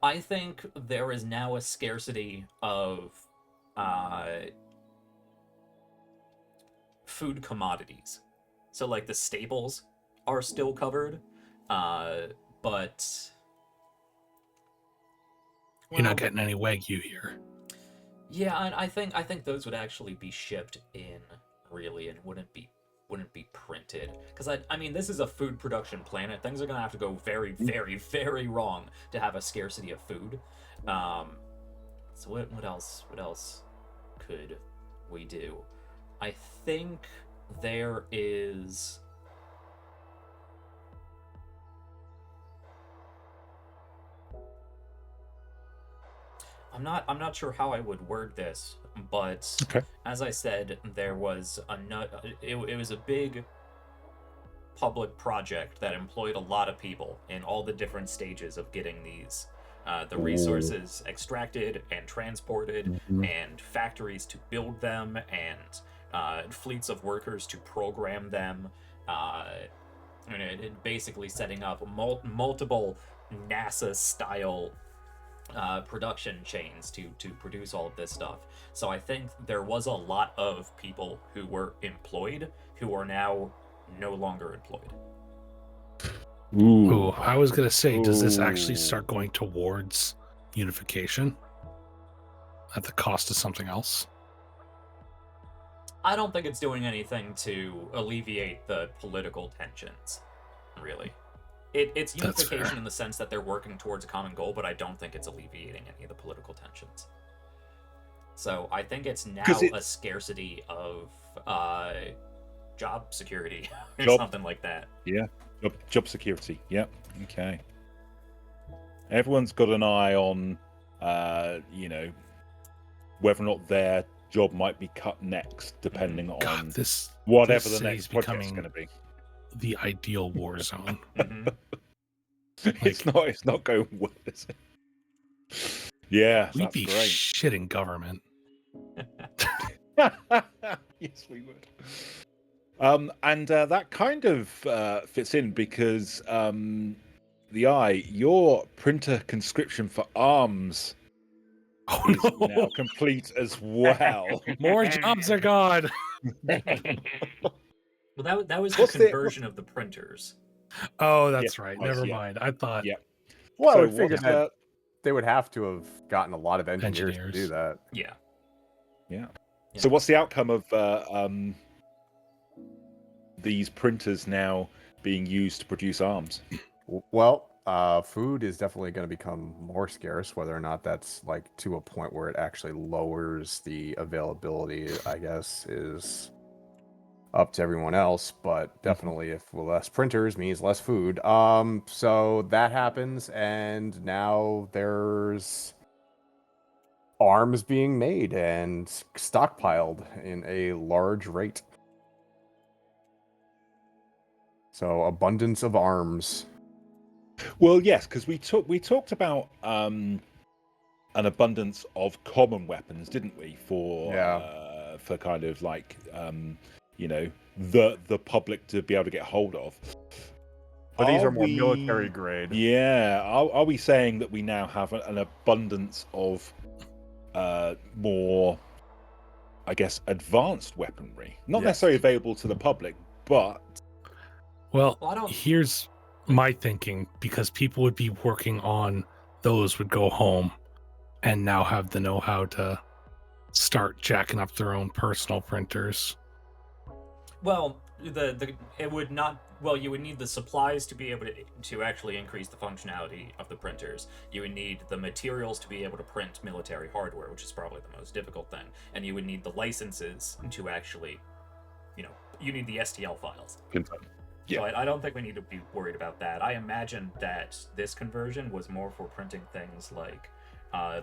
I think there is now a scarcity of food commodities. So like the staples are still covered, but you're not getting any Wagyu here. Yeah, and I think those would actually be shipped in, really, and wouldn't be printed, because I mean, this is a food production planet. Things are gonna have to go very, very, very wrong to have a scarcity of food. So what else could we do? I think there is I'm not sure how I would word this, but as I said, there was it was a big public project that employed a lot of people in all the different stages of getting these the resources extracted and transported, and factories to build them, and fleets of workers to program them, and basically setting up multiple NASA-style production chains to produce all of this stuff. So I think there was a lot of people who were employed who are now no longer employed. Ooh, I was gonna say, does this actually start going towards unification at the cost of something else? I don't think it's doing anything to alleviate the political tensions, really. It's unification in the sense that they're working towards a common goal, but I don't think it's alleviating any of the political tensions. So I think it's now a scarcity of job security or something like that. Yeah, job security. Yep. Okay. Everyone's got an eye on, whether or not their job might be cut next, depending on whatever the next project's going to be. The ideal war zone. It's not going well, is it? Yeah, we'd that's be great. Shitting government. Yes, we would. And that kind of fits in because your printer conscription for arms is now complete as well. More jobs are gone. Well, that was the conversion of the printers. Oh, that's right. Never mind. I thought. Yeah. Well, I would figure that they would have to have gotten a lot of engineers to do that. Yeah. So what's the outcome of these printers now being used to produce arms? Well, food is definitely going to become more scarce. Whether or not that's like to a point where it actually lowers the availability, I guess, is up to everyone else. But definitely, if less printers means less food. So that happens, and now there's arms being made and stockpiled in a large rate. So abundance of arms. Well, yes, because we talked about an abundance of common weapons, didn't we? For kind of like you know, the public to be able to get hold of. But these are more military grade. Yeah. Are we saying that we now have an abundance of more, I guess, advanced weaponry? Not necessarily available to the public, but Well, Well, I don't- here's my thinking, because people would be working on those would go home and now have the know-how to start jacking up their own personal printers. Well, it would not. Well, you would need the supplies to be able to actually increase the functionality of the printers. You would need the materials to be able to print military hardware, which is probably the most difficult thing, and you would need the licenses to actually, you need the STL files. Yeah. So I don't think we need to be worried about that. I imagine that this conversion was more for printing things like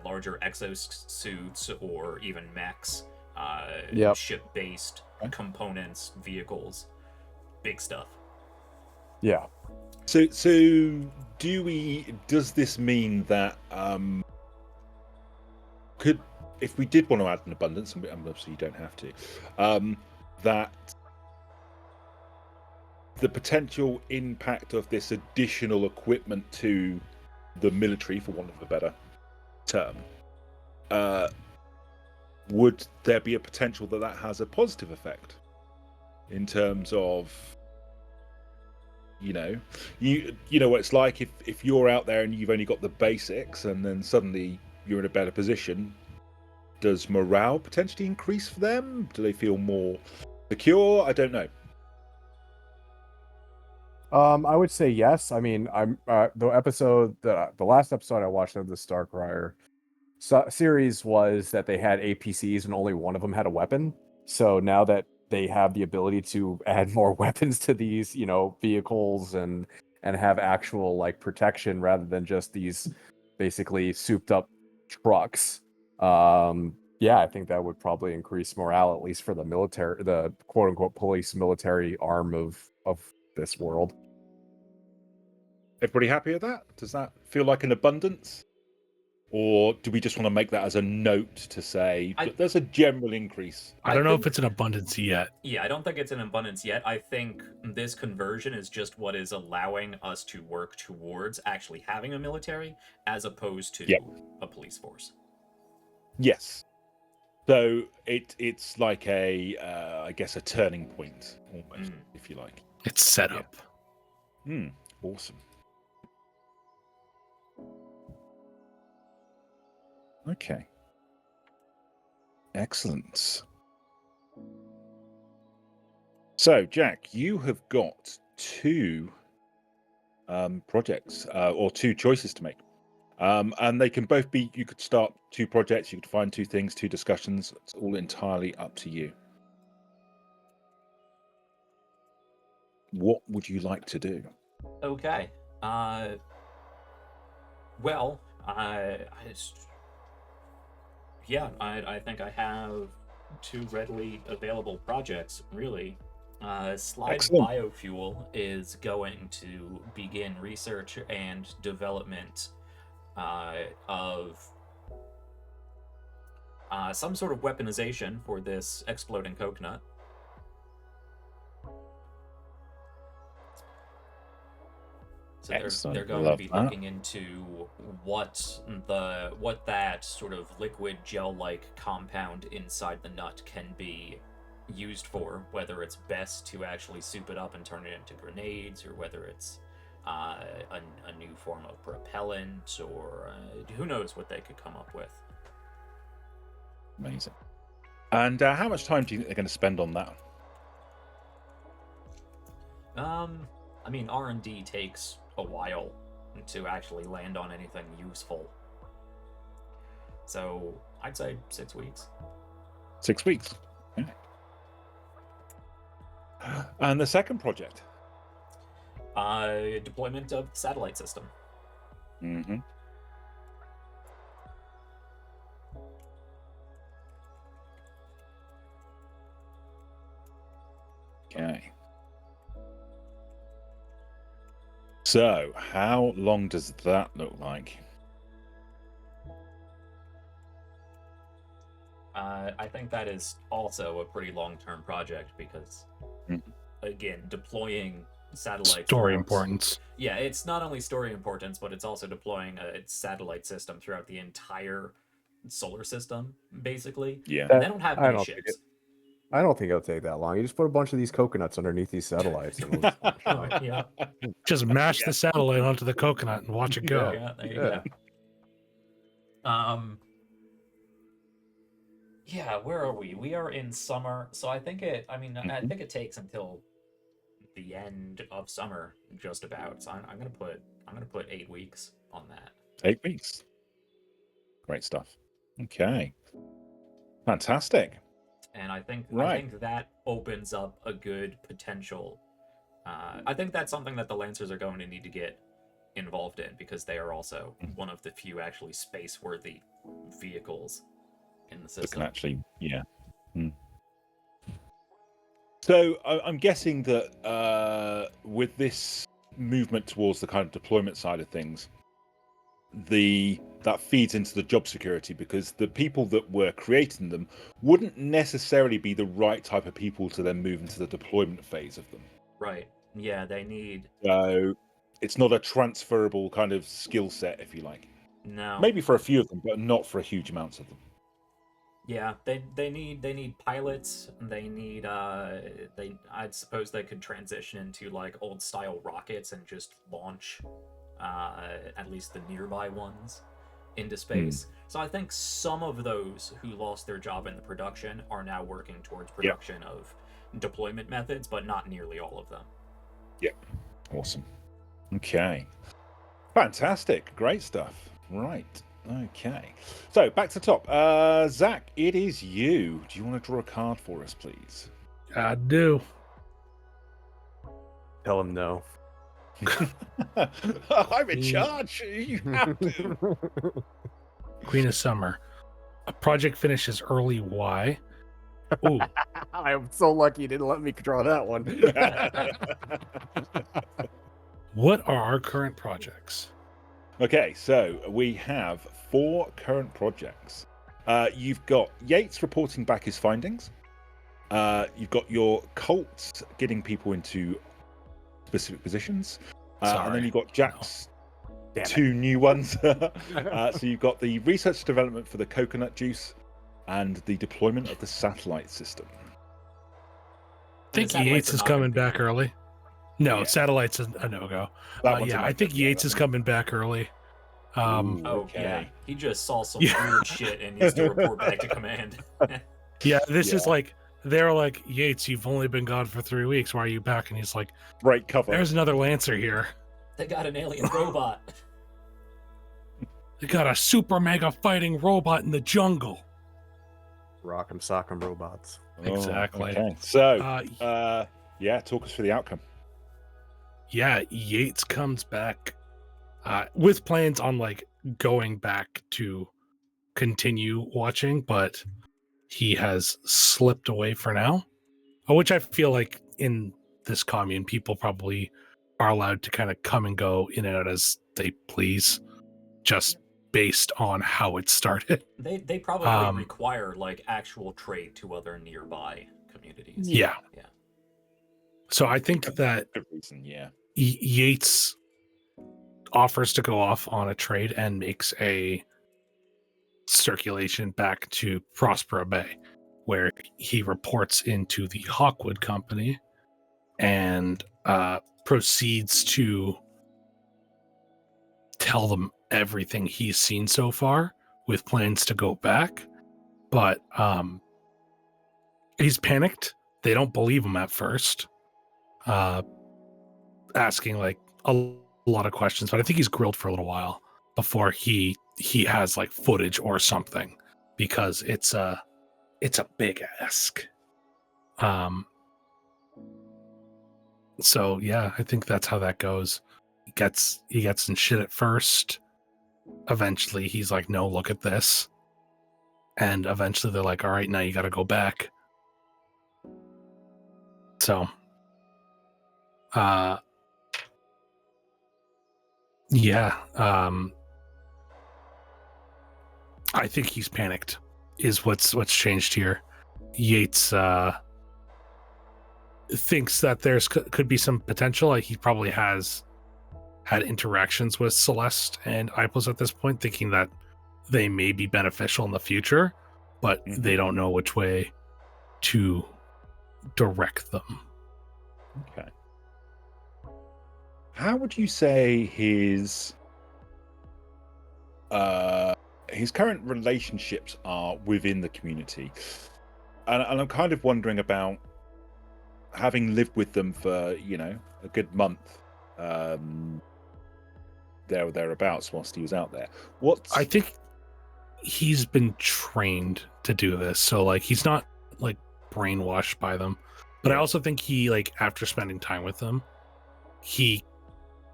larger exosuits or even mechs, ship-based components, vehicles, big stuff. Yeah. So does this mean that if we did want to add an abundance, and obviously you don't have to, that the potential impact of this additional equipment to the military, for want of a better term, would there be a potential that has a positive effect in terms of, you know what it's like if you're out there and you've only got the basics and then suddenly you're in a better position? Does morale potentially increase for them? Do they feel more secure? I don't know. I would say yes. I mean, I'm the last episode I watched of the Starcryer series was that they had APCs and only one of them had a weapon. So now that they have the ability to add more weapons to these, vehicles and have actual like protection rather than just these basically souped up trucks. Yeah, I think that would probably increase morale, at least for the military, the quote unquote police military arm of this world. Everybody happy with that? Does that feel like an abundance? Or do we just want to make that as a note to say that there's a general increase? I don't know if it's an abundance yet. Yeah, I don't think it's an abundance yet. I think this conversion is just what is allowing us to work towards actually having a military as opposed to a police force. Yes. So it's like I guess a turning point, almost, if you like. It's set up. Awesome. Okay. Excellent. So, Jack, you have got two projects or two choices to make. And they can both be, you could start two projects, you could find two things, two discussions. It's all entirely up to you. What would you like to do? Okay. Well, I think I have two readily available projects, really. Slide Excellent. Biofuel is going to begin research and development of some sort of weaponization for this exploding coconut. So they're going to be looking into what that sort of liquid gel-like compound inside the nut can be used for, whether it's best to actually soup it up and turn it into grenades, or whether it's a new form of propellant, or who knows what they could come up with. Amazing. And how much time do you think they're going to spend on that? I mean, R&D takes a while. to actually land on anything useful. So I'd say 6 weeks. 6 weeks. Okay. And the second project? Deployment of the satellite system. Mm-hmm. Okay. So, how long does that look like? I think that is also a pretty long-term project because, again, deploying satellite Story throughout- importance. Yeah, it's not only story importance, but it's also deploying a satellite system throughout the entire solar system, basically. Yeah. And they don't have I many don't think ships. I don't think it'll take that long. You just put a bunch of these coconuts underneath these satellites, and we'll just Yeah, Just mash the satellite onto the coconut and watch it go. yeah, there you Yeah. go. Yeah, where are we? We are in summer, so I think it. I mean, I think it takes until the end of summer, just about. So I'm gonna put 8 weeks on that. 8 weeks. Great stuff. Okay. Fantastic. And I think Right. that opens up a good potential. I think that's something that the Lancers are going to need to get involved in because they are also one of the few actually space-worthy vehicles in the That system. can actually, yeah. So I'm guessing that with this movement towards the kind of deployment side of things, that feeds into the job security because the people that were creating them wouldn't necessarily be the right type of people to then move into the deployment phase of them. Right. Yeah, they need. So it's not a transferable kind of skill set, if you like. No. Maybe for a few of them, but not for a huge amounts of them. Yeah, they need pilots. They need I suppose they could transition into like old style rockets and just launch at least the nearby ones into space. So I think some of those who lost their job in the production are now working towards production of deployment methods, but not nearly all of them. Yep. Awesome. Okay. Fantastic. Great stuff. Right. Okay. So back to the top. Zach, it is you. Do you want to draw a card for us, please? I do. tell him no. I'm in charge. You have to. Queen of Summer. A project finishes early. Why? Ooh, I'm so lucky you didn't let me draw that one. what are our current projects? Okay, so we have 4 current projects. You've got Yates reporting back his findings. You've got your Colts getting people into specific positions. And then you've got Jack's Damn it. 2 new ones. So you've got the research development for the coconut juice and the deployment of the satellite system. I think The satellites Yates are is not coming gonna be back early. No, Yeah. satellites is a no-go. That one's a Yeah, I no-go. think Yates is coming back early. Ooh. Oh yeah, Okay. he just saw some Yeah. weird shit and needs to report back to command. Yeah, this is Yeah. like, they're like, Yates, you've only been gone for 3 weeks. Why are you back? And he's like, Break cover. there's another Lancer here. They got an alien robot. They got a super mega fighting robot in the jungle. Rock'em sock'em robots. Exactly. Okay. So, Uh, talk us through the outcome. yeah, Yates comes back with plans on like going back to continue watching, but he has slipped away for now. Which I feel like in this commune, people probably are allowed to kind of come and go in and out as they please, just based on how it started. They probably require like actual trade to other nearby communities. Yeah. Yeah. So I think that Good reason, yeah. Yates offers to go off on a trade and makes a circulation back to Prospero Bay, where he reports into the Hawkwood Company and proceeds to tell them everything he's seen so far with plans to go back. But he's panicked. They don't believe him at first. Asking like a lot of questions, but I think he's grilled for a little while before he has like footage or something, because it's a big ask. So yeah, I think that's how that goes. He gets in shit at first. Eventually he's like, no, look at this. And eventually they're like, all right, now you got to go back. So, yeah, I think he's panicked is what's changed here. Yates, thinks that there's could be some potential. Like, he probably has had interactions with Celeste and Ipos at this point, thinking that they may be beneficial in the future, but they don't know which way to direct them. Okay. How would you say his current relationships are within the community? And I'm kind of wondering about, having lived with them for, a good month, there or thereabouts, whilst he was out there. I think he's been trained to do this, so like he's not like brainwashed by them. But I also think he, like, after spending time with them, he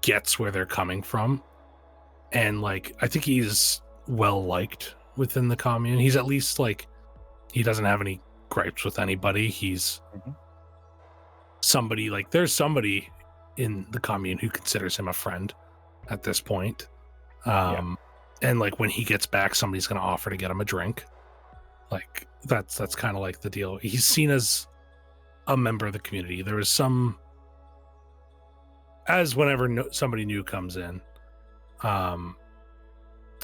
gets where they're coming from, and like I think he's well liked within the commune. He's at least like, he doesn't have any gripes with anybody. He's somebody, like, there's somebody in the commune who considers him a friend at this point. And like when he gets back, somebody's going to offer to get him a drink. Like that's kind of like the deal. He's seen as a member of the community. There is some, as whenever somebody new comes in,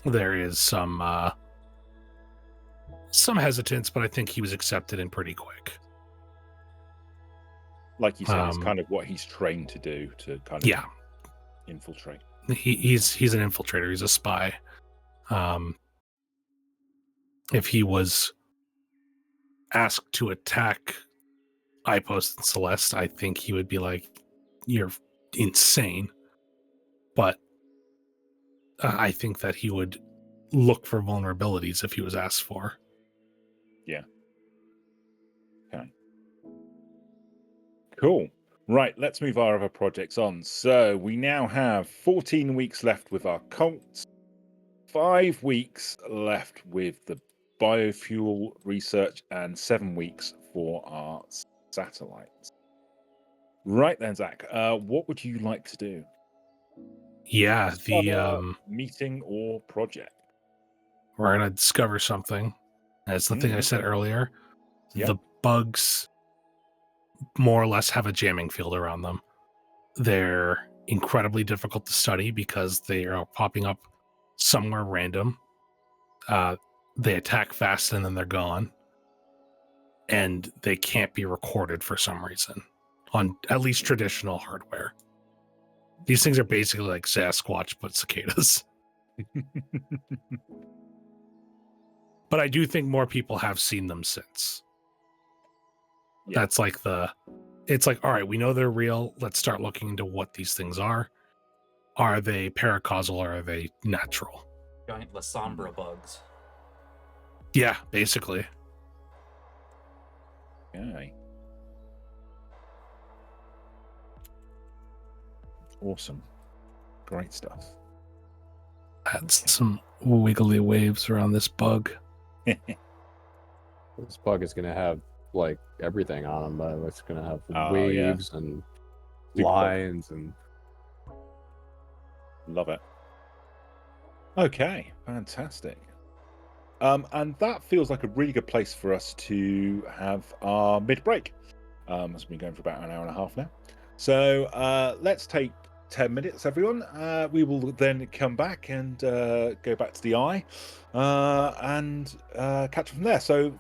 there is some hesitance, but I think he was accepted in pretty quick. Like you said, it's kind of what he's trained to do, to kind of infiltrate. He's an infiltrator. He's a spy. If he was asked to attack Ipos and Celeste, I think he would be like, you're insane. But I think that he would look for vulnerabilities if he was asked for. Yeah. Okay. Cool. Right, let's move our other projects on. So we now have 14 weeks left with our cults, 5 weeks left with the biofuel research, and 7 weeks for our satellites. Right then, Zach, what would you like to do? Yeah, the meeting or project? we're gonna discover something. That's the thing I said earlier. Yep. The bugs more or less have a jamming field around them. They're incredibly difficult to study because they are popping up somewhere random. They attack fast and then they're gone. And they can't be recorded for some reason on at least traditional hardware. These things are basically like Sasquatch, but cicadas. But I do think more people have seen them since. Yeah. That's like it's like, all right, we know they're real. Let's start looking into what these things are. Are they paracausal or are they natural? Giant La Sombra bugs. Yeah, basically. Okay. Awesome. Great stuff. Add some wiggly waves around this bug. This bug is going to have like everything on him, but it's going to have waves and lines and. Love it. Okay, fantastic. And that feels like a really good place for us to have our mid-break. It's been going for about an hour and a half now. So let's take 10 minutes, everyone. We will then come back and go back to the eye and catch up from there. So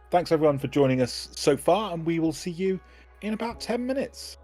thanks, everyone, for joining us so far, and we will see you in about 10 minutes.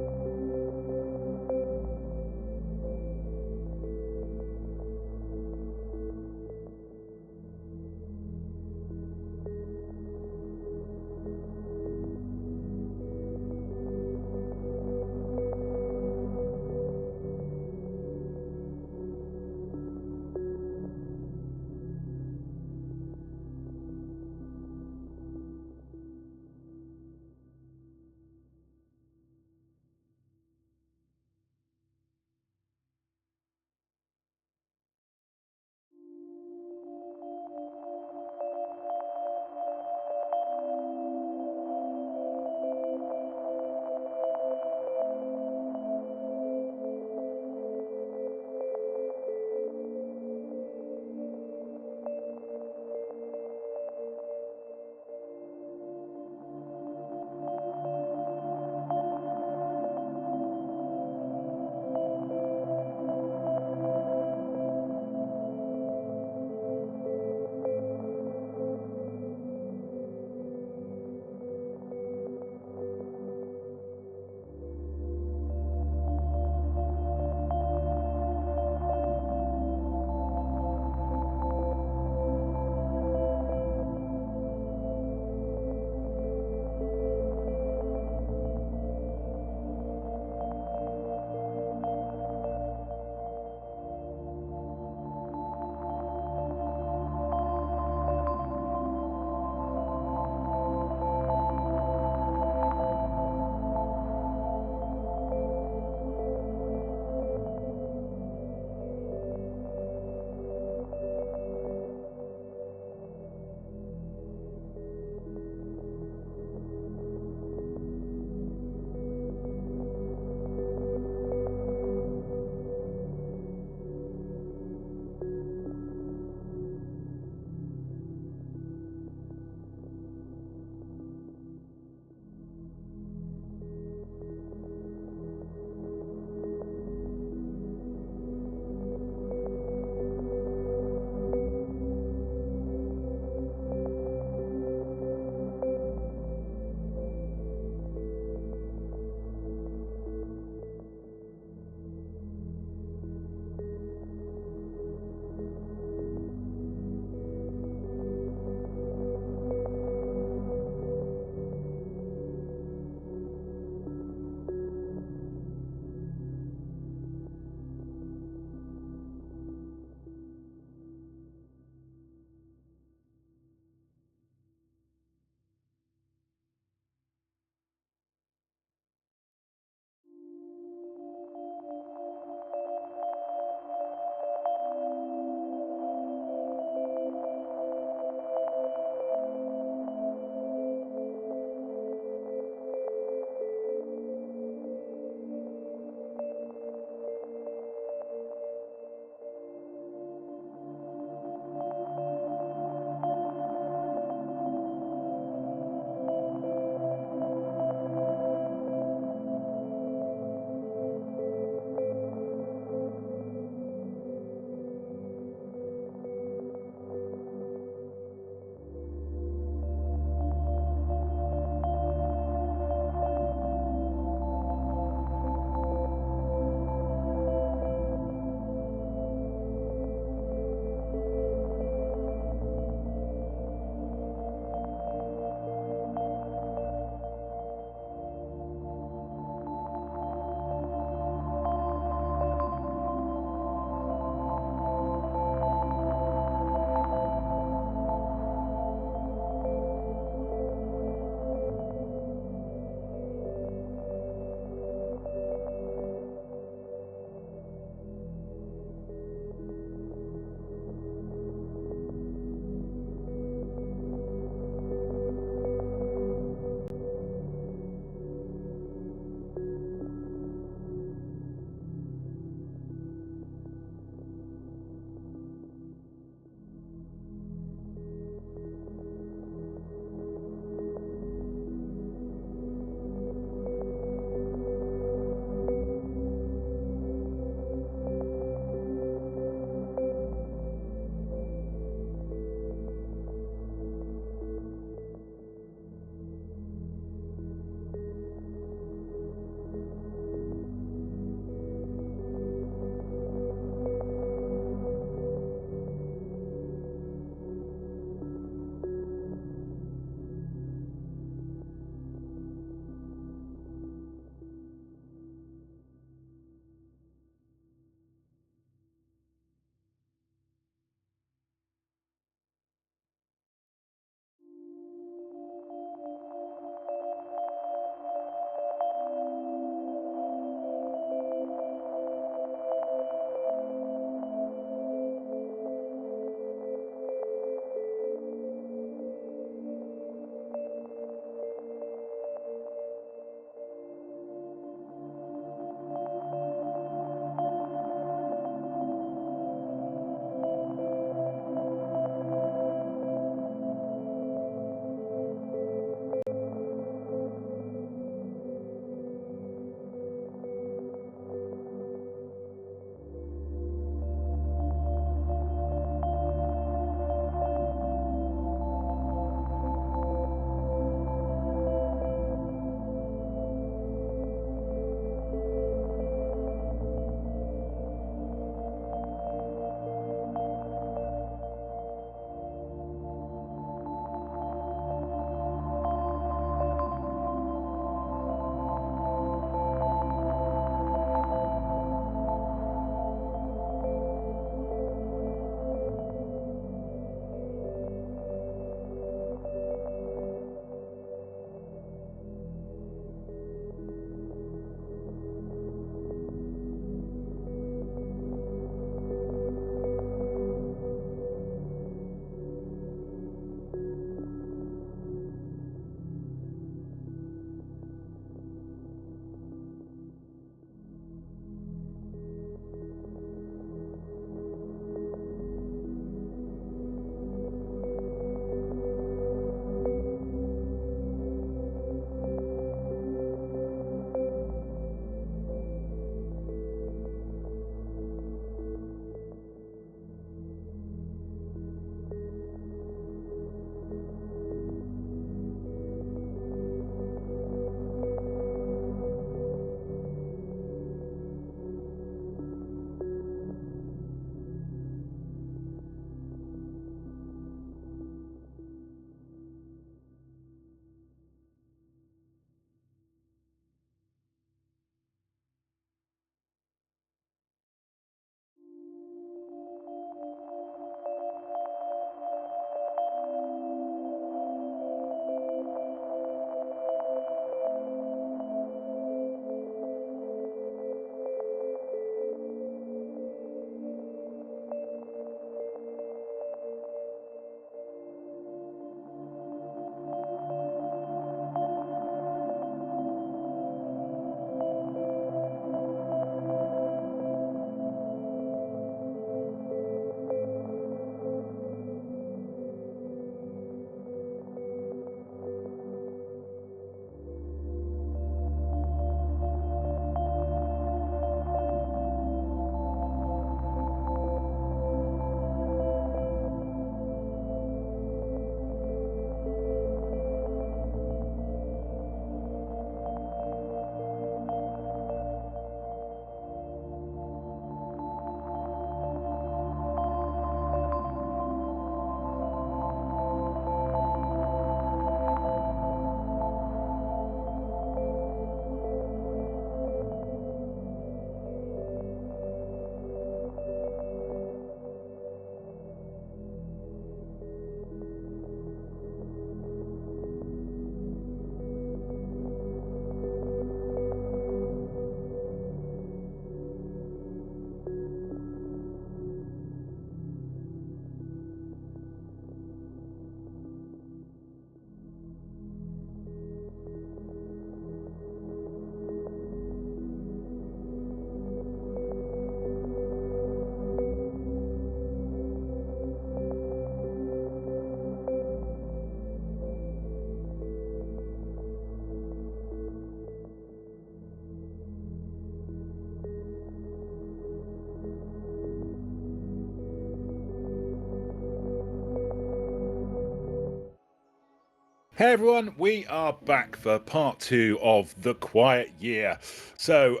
Hey everyone, we are back for part 2 of The Quiet Year. So,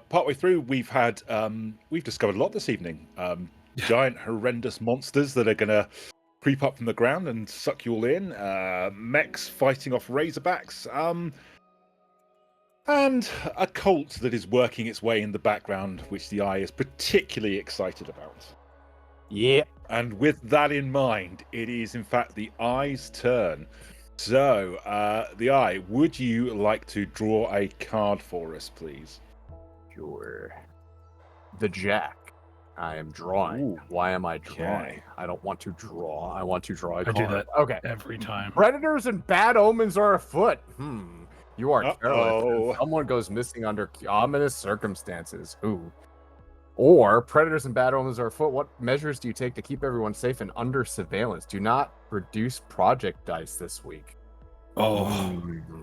partway through, we've discovered a lot this evening. Giant, horrendous monsters that are going to creep up from the ground and suck you all in. Mechs fighting off razorbacks. And a cult that is working its way in the background, which the Eye is particularly excited about. Yeah. And with that in mind, it is in fact the Eye's turn. So, the Eye, would you like to draw a card for us, please? Sure. The Jack. I am drawing. Ooh, Why am I drawing? okay. I don't want to draw. I want to draw a I card. do that Okay. every time. Predators and bad omens are afoot. You are careless. Uh-oh. And someone goes missing under ominous circumstances. Who? Or predators and bad omens are afoot. What measures do you take to keep everyone safe and under surveillance? Do not produce project dice this week. Oh,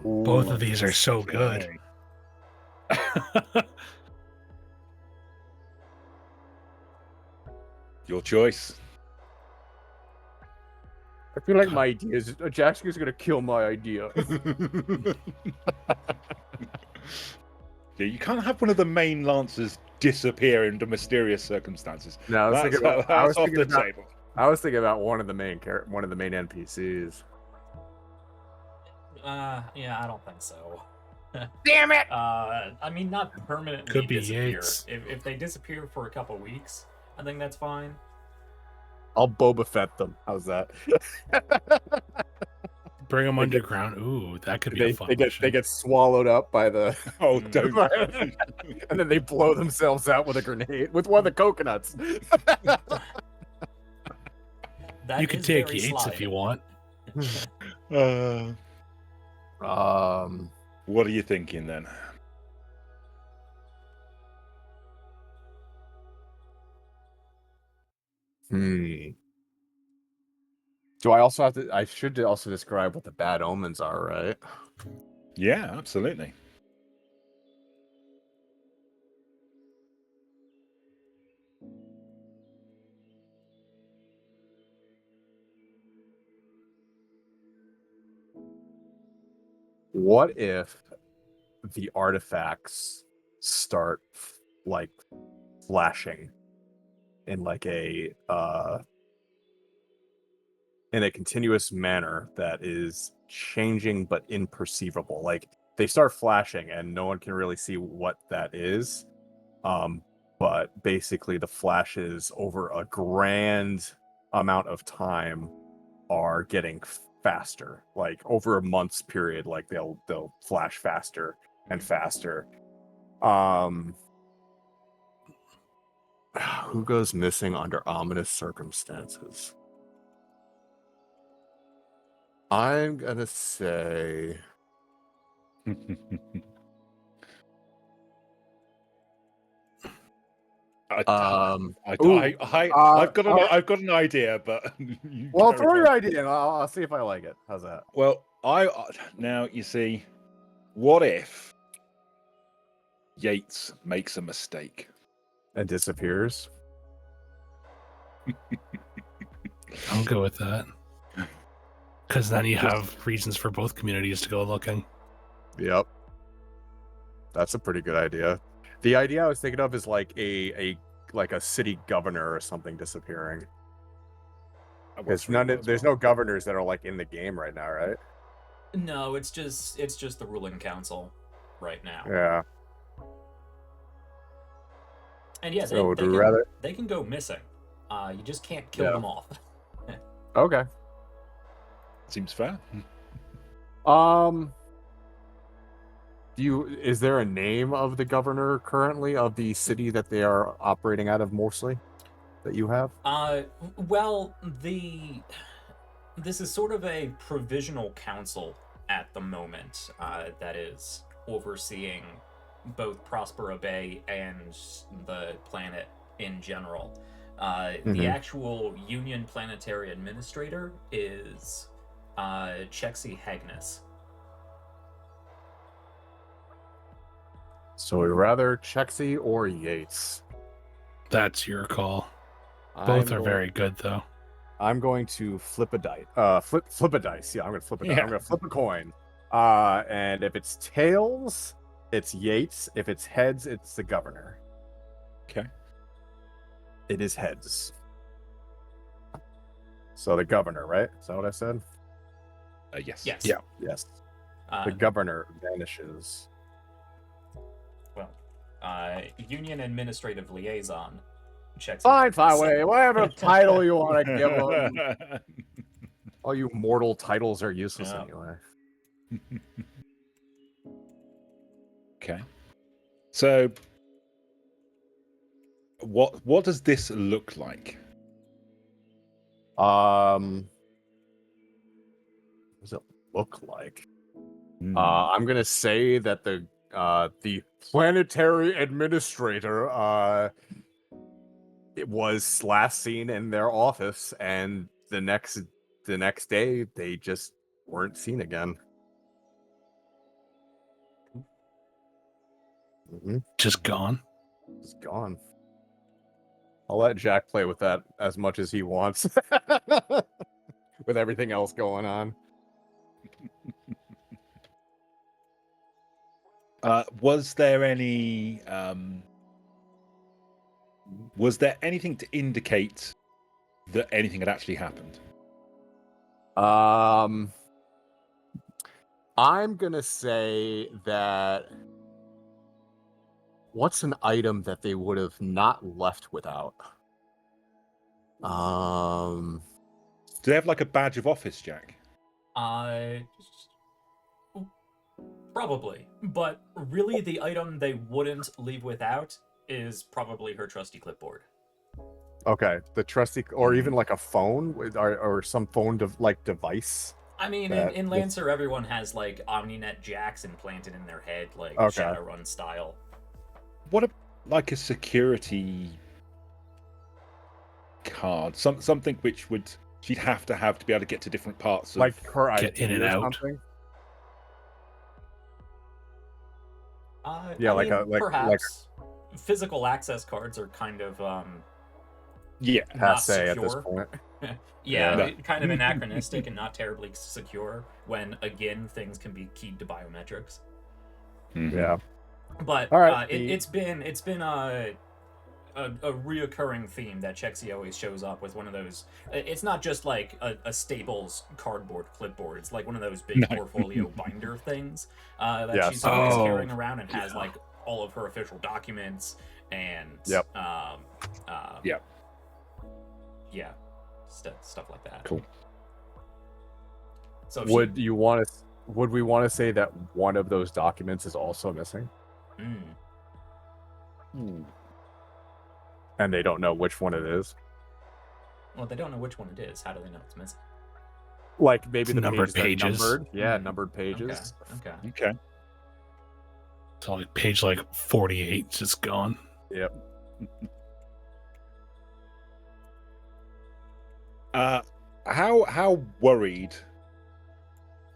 both of these are so good. Your choice. I feel like my idea is Jackson's gonna kill my idea. Yeah, you can't have one of the main lancers disappear into mysterious circumstances. No, I was That's thinking about, off the table. I was thinking about one of the main NPCs. Yeah, I don't think so. Damn it! I mean, not permanently Could be disappear. Yates. If they disappear for a couple weeks, I think that's fine. I'll Boba Fett them. How's that? Bring them underground. Ooh, that could be a fun mission. They get swallowed up by the Oh, don't. and then they blow themselves out with a grenade with one of the coconuts. That You could is take very Yates sly. if you want. What are you thinking then? Do I also have to? I should also describe what the bad omens are, right? Yeah, absolutely. What if the artifacts start like flashing in like a in a continuous manner that is changing but imperceivable? Like they start flashing and no one can really see what that is. But basically the flashes over a grand amount of time are getting faster, like over a month's period, like they'll flash faster and faster. Who goes missing under ominous circumstances? I'm gonna say I've got an idea, but well, throw your idea and I'll see if I like it. How's that? Well, now you see, what if Yates makes a mistake And disappears. I'll go with that. Because then you have reasons for both communities to go looking. Yep. That's a pretty good idea. The idea I was thinking of is like a city governor or something disappearing. There's no governors that are like in the game right now, right? No, it's just the ruling council right now. Yeah. And yeah, So would we rather? they can go missing. You just can't kill them off. Okay. Seems fair. Is there a name of the governor currently of the city that they are operating out of mostly that you have? Well, this is sort of a provisional council at the moment that is overseeing both Prospero Bay and the planet in general. The actual Union Planetary Administrator is Chexi Hagnus. So we'd rather Chexi or Yates. That's your call. Both are very good, though. I'm going to flip a dice. Flip a dice. Yeah, I'm gonna flip a dice. Yeah. I'm gonna flip a coin. And if it's tails, it's Yates. If it's heads, it's the governor. Okay. It is heads. So the governor, right? Is that what I said? Yes. Yes. Yeah. Yes. Uh, The governor vanishes. well, Union Administrative Liaison checks. Fine, into this. Flyway. Whatever title you want to give them. All you mortal titles are useless Yeah. anyway. Okay. So, what does this look like? What does it look like? I'm gonna say that the planetary administrator it was last seen in their office, and the next day they just weren't seen again. Just gone. Just gone. I'll let Jack play with that as much as he wants, with everything else going on. Was there any? Was there anything to indicate that anything had actually happened? I'm gonna say that. What's an item that they would have not left without? Do they have like a badge of office, Jack? Probably, but really the item they wouldn't leave without is probably her trusty clipboard. Okay, the trusty, or even like a phone or some phone device. I mean, in Lancer, everyone has like OmniNet jacks implanted in their head, like Shadowrun style. What like a security card? Something which she'd have to be able to get to different parts of, like her get ID in and or out. something. Yeah, like perhaps physical access cards are kind of passe at this point. Yeah, kind of anachronistic and not terribly secure when again things can be keyed to biometrics. Mm-hmm. Yeah, but all right, it's been a reoccurring theme that Chexy always shows up with one of those. It's not just like a Staples cardboard clipboard. It's like one of those big portfolio binder things that she's always carrying around and has like all of her official documents and stuff like that. Cool. So would we want to say that one of those documents is also missing? And they don't know which one it is? Well, they don't know which one it is. How do they know it's missing? Like maybe the numbered pages. pages. Numbered. Yeah, numbered pages. Okay. So like page like 48 is just gone. Yep. How worried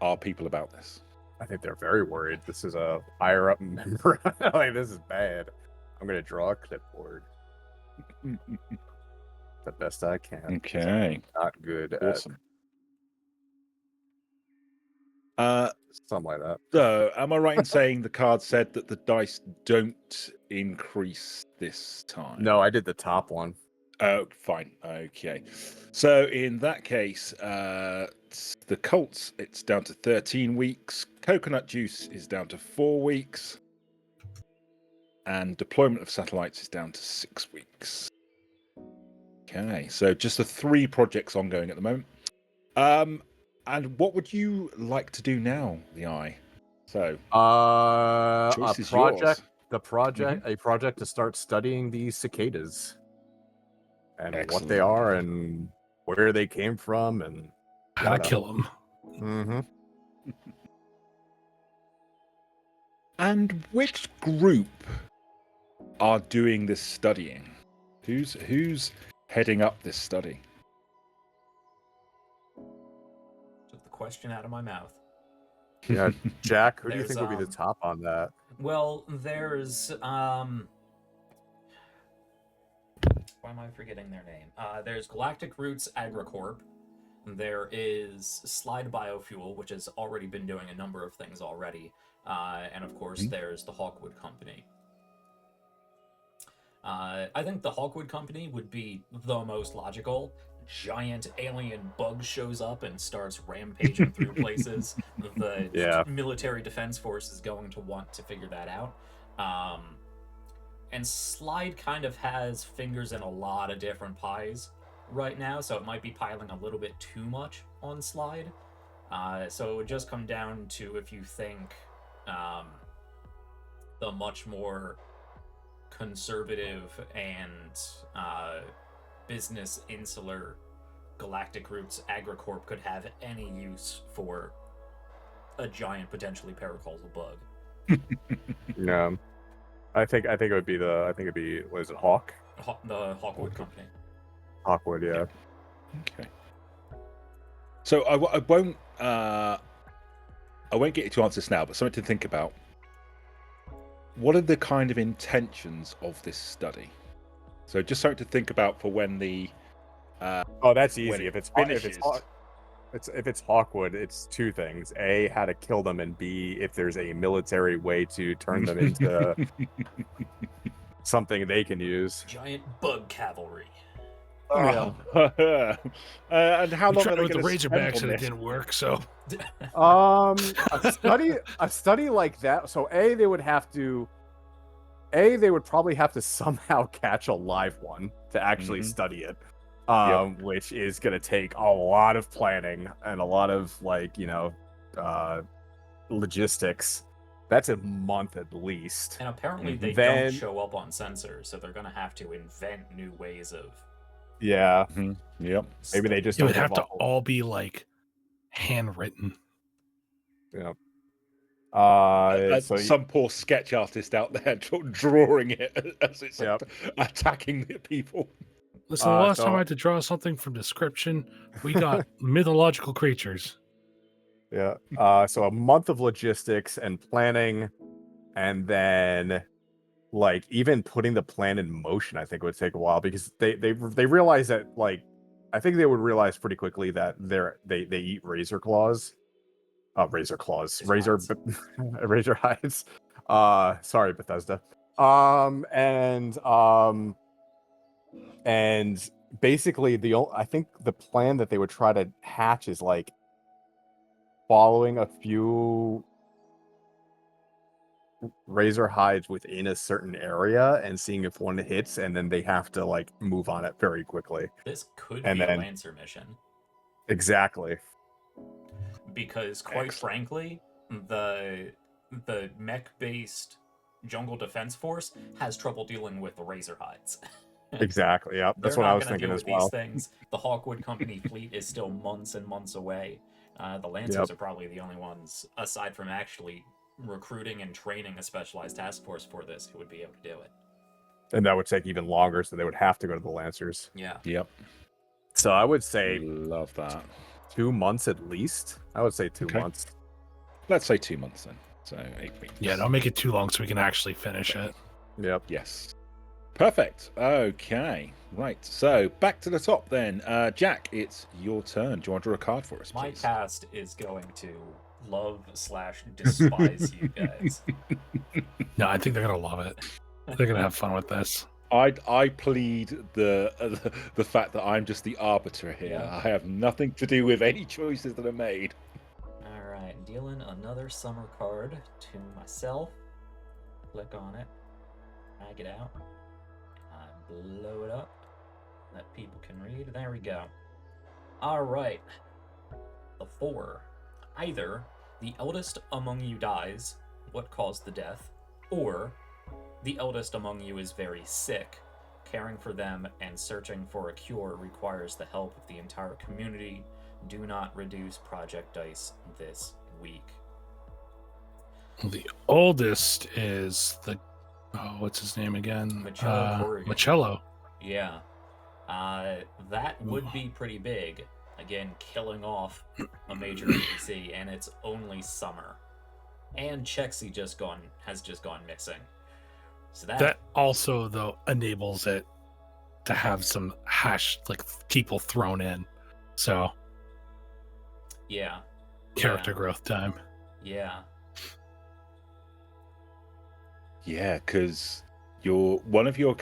are people about this? I think they're very worried. This is a higher up member. Like, this is bad. I'm gonna draw a clipboard. The best I can. Okay. Not good. Awesome. Something like that. So, am I right in saying the card said that the dice don't increase this time? No, I did the top one. Oh, fine. Okay. So, in that case, the Colts, it's down to 13 weeks. Coconut Juice is down to 4 weeks. And deployment of satellites is down to 6 weeks. Okay. So, just the 3 projects ongoing at the moment. And what would you like to do now, the Eye? So, a choice is project. yours. A project to start studying these cicadas and Excellent. what they are and where they came from and How to kill them. Mm-hmm. And which group are doing this studying? Who's heading up this study? Took the question out of my mouth. Yeah, Jack, who do you There's, think would be the top on that? Well, there's Why am I forgetting their name? There's Galactic Roots Agricorp. There is Slide Biofuel, which has already been doing a number of things already. And of course, there's the Hawkwood Company. I think the Hawkwood Company would be the most logical. Giant alien bug shows up and starts rampaging through places. The Yeah. military defense force is going to want to figure that out. And Slide kind of has fingers in a lot of different pies right now, so it might be piling a little bit too much on Slide. So it would just come down to if you think the much more conservative and business insular Galactic Roots Agricorp could have any use for a giant, potentially paracausal bug. Yeah. I think it would be what is it, Hawk? The Hawkwood Company. Hawkwood, yeah. Okay. So I won't get you to answer this now, but something to think about. What are the kind of intentions of this study? So just something to think about for when the Oh, that's when easy. it If it's finishes. Hawkwood, it's two things: A, how to kill them, and B, if there's a military way to turn them into something they can use. Giant bug cavalry. and how We long tried are they with the going to spend Razorbacks on and it this? didn't work. So A study like that. So they would probably have to somehow catch a live one to actually study it, which is going to take a lot of planning and a lot of logistics. That's a month at least. And apparently they Then- don't show up on sensors, so they're going to have to invent new ways of... Yeah, Yep. maybe they just it would don't have to all- all be like handwritten. Yeah. Some poor sketch artist out there drawing it as it's Yep. attacking the people. Listen, the last so- time I had to draw something from description, we got mythological creatures. Yeah. So a month of logistics and planning, and then even putting the plan in motion, I think would take a while because they realize that I think they would realize pretty quickly that they eat razor hides. Sorry, Bethesda. And basically I think the plan that they would try to hatch is following a few razor hides within a certain area and seeing if one hits, and then they have to move on it very quickly. This could And be then- a Lancer mission. Exactly. Because, quite Excellent. frankly, the mech-based jungle defense force has trouble dealing with the razor hides. Exactly. Yeah, that's They're what I not was gonna thinking deal as with well. these things. The Hawkwood Company fleet is still months and months away. The Lancers are probably the only ones, aside from actually recruiting and training a specialized task force for this, who would be able to do it. And that would take even longer, so they would have to go to the Lancers. Yeah. Yep. So I would say Love that. 2 months at least. I would say 2 Okay. months. Let's say 2 months then. So 8 weeks. Yeah, don't make it too long so we can actually finish it. Yep. Yes. Perfect. Okay. Right. So back to the top then. Jack, it's your turn. Do you want to draw a card for us, My please? cast is going to love/despise you guys. No, I think they're gonna love it. They're gonna have fun with this. I plead the fact that I'm just the arbiter here. Yeah. I have nothing to do with any choices that are made. Alright, dealing another summer card to myself. Click on it. Drag it out. I blow it up. That people can read. There we go. Alright. The 4. Either the eldest among you dies, what caused the death, or the eldest among you is very sick. Caring for them and searching for a cure requires the help of the entire community. Do not reduce project dice this week. The oldest is the what's his name again? Machello Corrigan. Machello. Yeah. That would be pretty big. Again, killing off a major NPC, and it's only summer. And Chexy has just gone missing. So That also though enables it to have some people thrown in. So Yeah. character growth time. Yeah. Yeah, because one of your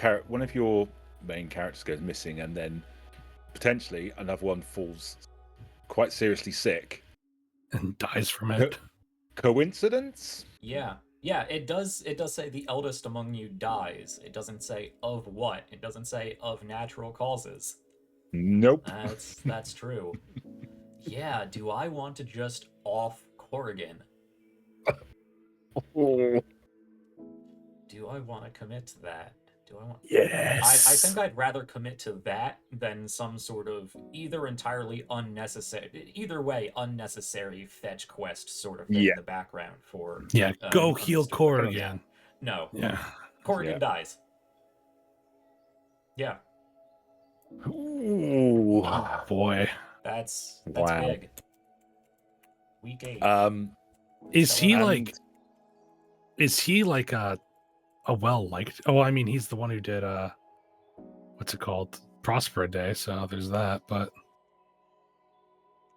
main characters goes missing, and then potentially another one falls quite seriously sick. And dies from it. Coincidence? Yeah. Yeah, it does say the eldest among you dies. It doesn't say of what. It doesn't say of natural causes. Nope. That's true. Yeah, do I want to just off Corrigan? Oh. Do I want to commit to that? Do I want? Yes. I think I'd rather commit to that than some sort of either way unnecessary fetch quest sort of thing in the background for. Yeah, go a heal mystery. Corrigan. No. Yeah. Corrigan dies. Yeah. Ooh. Oh boy. That's Wow. big. Week 8. Is he and- like a well liked? Oh, I mean, he's the one who did what's it called? Prosper a Day. So there's that. But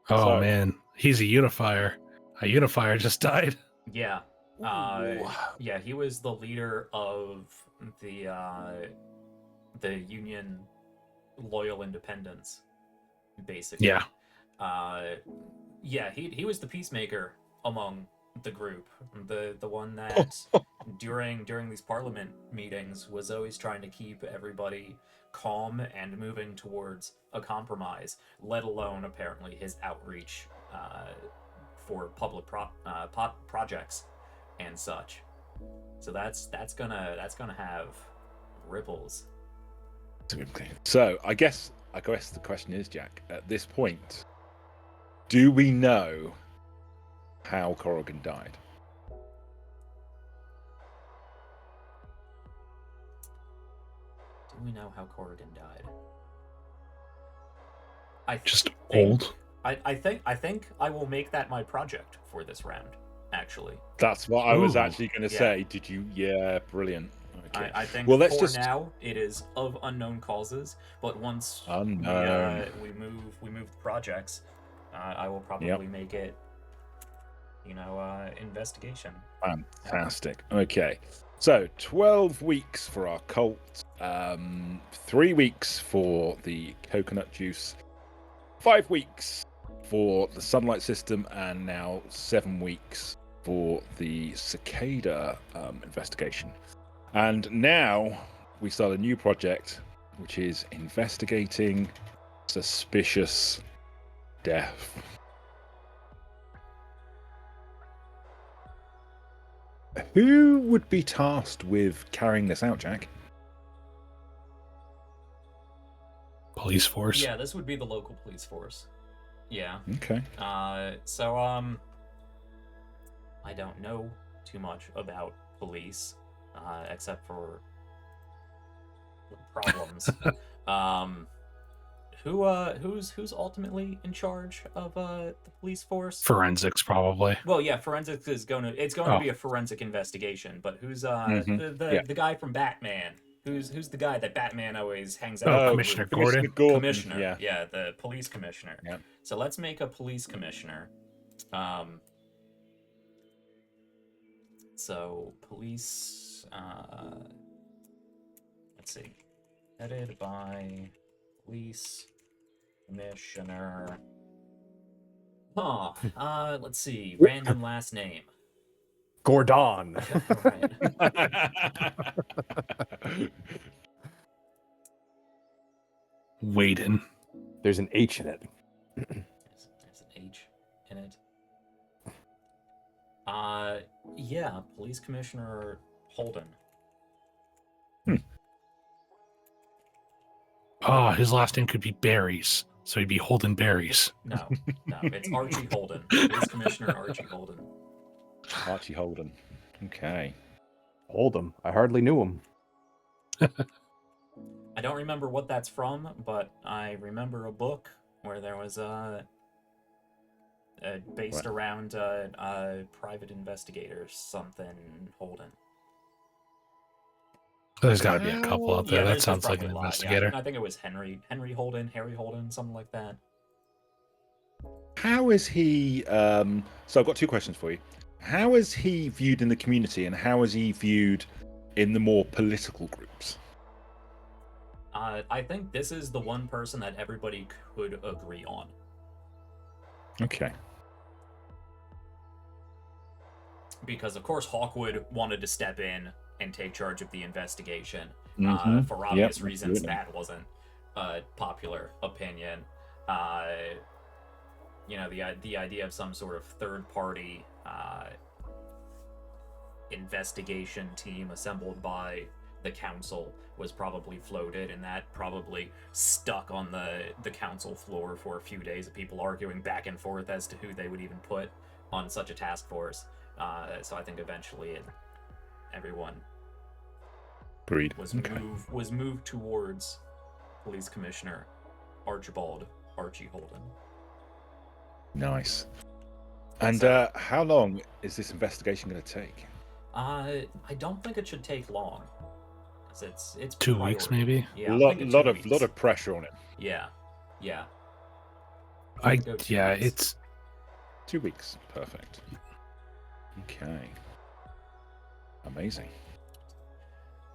oh So- man, he's a unifier. A unifier just died. Yeah. Ooh. Yeah, he was the leader of the Union Loyal Independence, basically. Yeah. Yeah, he was the peacemaker among the group, the one that during these parliament meetings was always trying to keep everybody calm and moving towards a compromise, let alone apparently his outreach for public projects and such. So that's gonna have ripples. So I guess the question is, Jack, at this point, do we know how Corrigan died? Do we know how Corrigan died? I Just think- old. I think I will make that my project for this round, actually. That's what I was Ooh. actually going to Yeah. say. Did you? Yeah, brilliant. Okay. I think Well, let's for just- now it is of unknown causes, but once Unknown. we move the projects, I will probably make it, investigation. Fantastic. Okay. So 12 weeks for our cult, 3 weeks for the coconut juice, 5 weeks for the sunlight system, and now 7 weeks for the cicada investigation. And now we start a new project, which is investigating suspicious death. Who would be tasked with carrying this out, Jack? Police force. Yeah, this would be the local police force. Yeah. Okay. So I don't know too much about police, except for problems. Who's ultimately in charge of the police force? Forensics, probably. Well, yeah, forensics is going to be a forensic investigation, but who's the guy from Batman? Who's the guy that Batman always hangs out with? Commissioner Gordon. Commissioner. Yeah. The police commissioner. Yeah. So let's make a police commissioner. So police. Let's see. Headed by police commissioner. Let's see. Random last name. Gordon. Waden. There's an H in it. There's an H in it. Yeah, police commissioner Holden. Oh, his last name could be Berries, so he'd be Holden Berries. No, it's Archie Holden. Police commissioner Archie Holden. Archie Holden. Okay. Oldham. I hardly knew him. I don't remember what that's from, but I remember a book where there was based around private investigator something Holden. There's got to be a couple out there. Yeah, That there's sounds like probably an a lot. investigator. Yeah, I think it was Harry Holden, something like that. How is he? So I've got two questions for you. How is he viewed in the community, and how is he viewed in the more political groups? I think this is the one person that everybody could agree on. Okay. Because, of course, Hawkwood wanted to step in and take charge of the investigation. Mhm. For obvious Yep, reasons, absolutely. that wasn't a popular opinion. The idea of some sort of third-party investigation team assembled by the council was probably floated, and that probably stuck on the council floor for a few days of people arguing back and forth as to who they would even put on such a task force. So I think eventually everyone Agreed. was moved towards Police Commissioner Archie Holden. Nice. And So- how long is this investigation going to take? I don't think it should take long. 'Cause it's 2 weeks, priority. maybe. Yeah, I'm lot thinking 2 of weeks. pressure on it. Yeah. I Go 2 yeah, weeks. it's 2 weeks. Perfect. Okay. Amazing.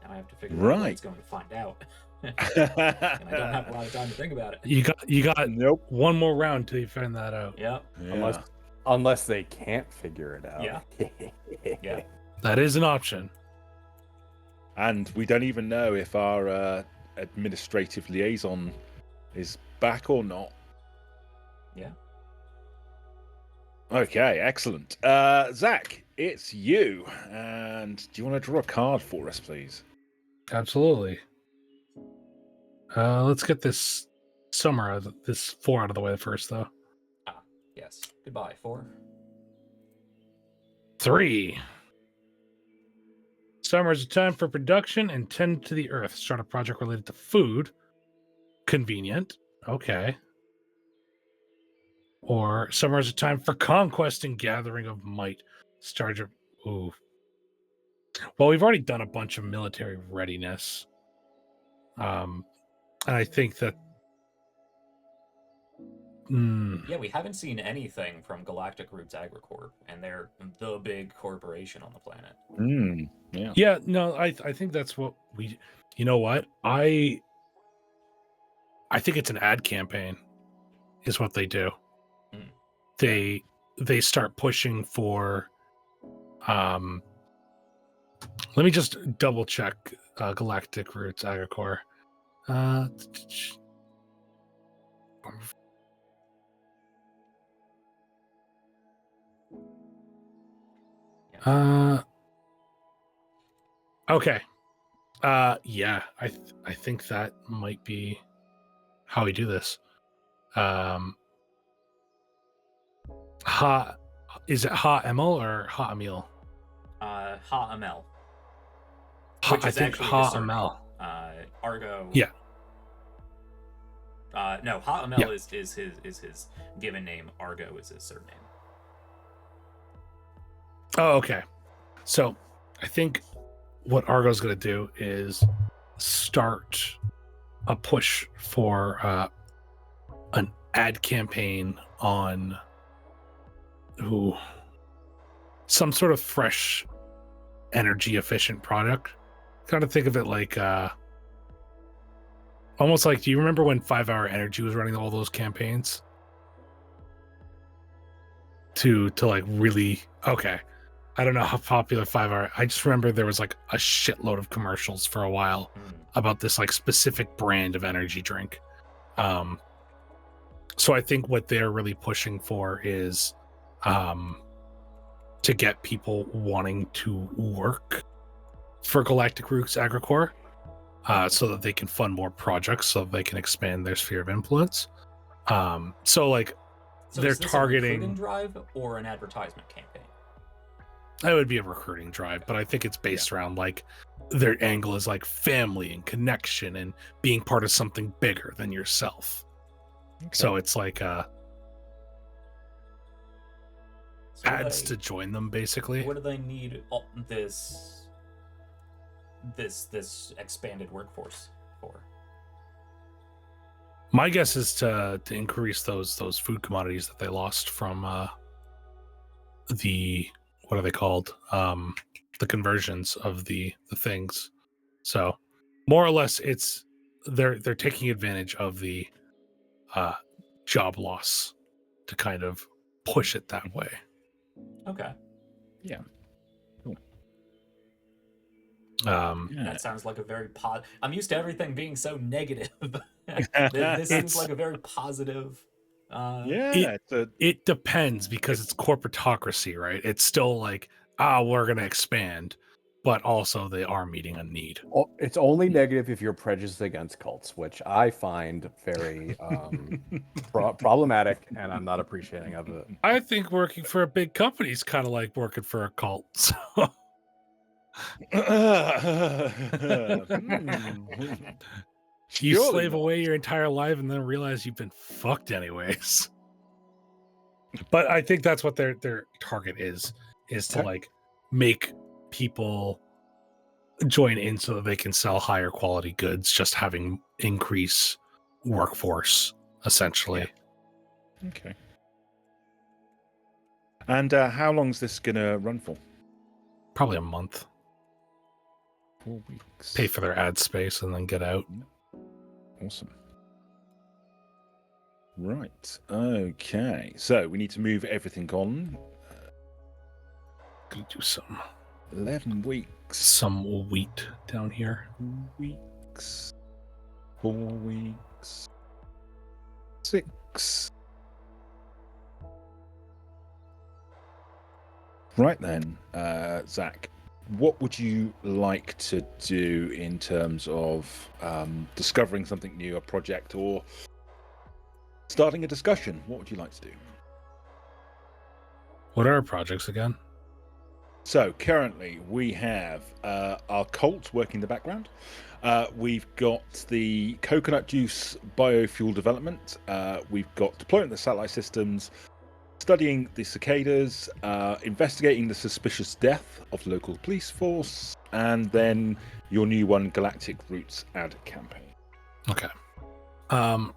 Now I have to figure out what Right. it's going to find out. And I don't have a lot of time to think about it. you got Nope. one more round till you find that out. Yep. Yeah. Unless they can't figure it out. Yeah. Yeah. That is an option. And we don't even know if our administrative liaison is back or not. Yeah. Okay, excellent. Zach, it's you. And do you want to draw a card for us, please? Absolutely. Let's get this this 4 out of the way first, though. Yes. Goodbye, 4. 3. Summer is a time for production and tend to the earth. Start a project related to food. Convenient. Okay. Or summer is a time for conquest and gathering of might. Start a... Ooh. Well, we've already done a bunch of military readiness. And I think that... Yeah, we haven't seen anything from Galactic Roots Agricorp, and they're the big corporation on the planet. Yeah. Yeah, no, I think that's what we... You know what? I think it's an ad campaign is what they do. Mm. They start pushing for... Let me just double check Galactic Roots Agricorp. Okay. Yeah, I think that might be how we do this. Is it Ha Emil or Ha Emil? Ha Amel. I think Ha Emil. Argo. Yeah. No, Ha Amel Yeah. is his given name. Argo is his surname. Oh, okay. So I think what Argo's going to do is start a push for an ad campaign on some sort of fresh energy efficient product. Kind of think of it like almost like, do you remember when 5 Hour Energy was running all those campaigns to like really... Okay, I don't know how popular 5 Hour... I just remember there was like a shitload of commercials for a while about this like specific brand of energy drink. So I think what they're really pushing for is to get people wanting to work for Galactic Roots Agricorp, so that they can fund more projects, so they can expand their sphere of influence. So like So they're is this targeting... a recruiting drive or an advertisement campaign? That would be a recruiting drive, but I think it's based around like their angle is like family and connection and being part of something bigger than yourself. Okay. So it's like So ads to join them, basically. What do they need this this expanded workforce for? My guess is to increase those food commodities that they lost from the, what are they called? The conversions of the things. So more or less, it's they're taking advantage of the job loss to kind of push it that way. Okay. Yeah. Cool. That sounds like a very I'm used to everything being so negative. This seems It's- like a very positive. Yeah, It depends because it's corporatocracy, right? It's still like, we're going to expand, but also they are meeting a need. It's only negative if you're prejudiced against cults, which I find very problematic, and I'm not appreciating of it. I think working for a big company is kind of like working for a cult. So you Surely slave not. away your entire life and then realize you've been fucked anyways. But I think that's what their target is to Okay. like make people join in so that they can sell higher quality goods, just having increase workforce essentially. Okay. And how long is this gonna run for? Probably a month. 4 weeks. Pay for their ad space and then get out. Awesome. Right. Okay. So we need to move everything on. Gonna do some 11 weeks. some wheat down here. 2 weeks. 4 weeks. 6. Right then, Zach, what would you like to do in terms of discovering something new, a project, or starting a discussion? What would you like to do? What are our projects again? So currently we have our cult working in the background. We've got the coconut juice biofuel development. We've got deployment of the satellite systems, studying the cicadas, investigating the suspicious death of the local police force, and then your new one, Galactic Roots ad campaign. Okay. I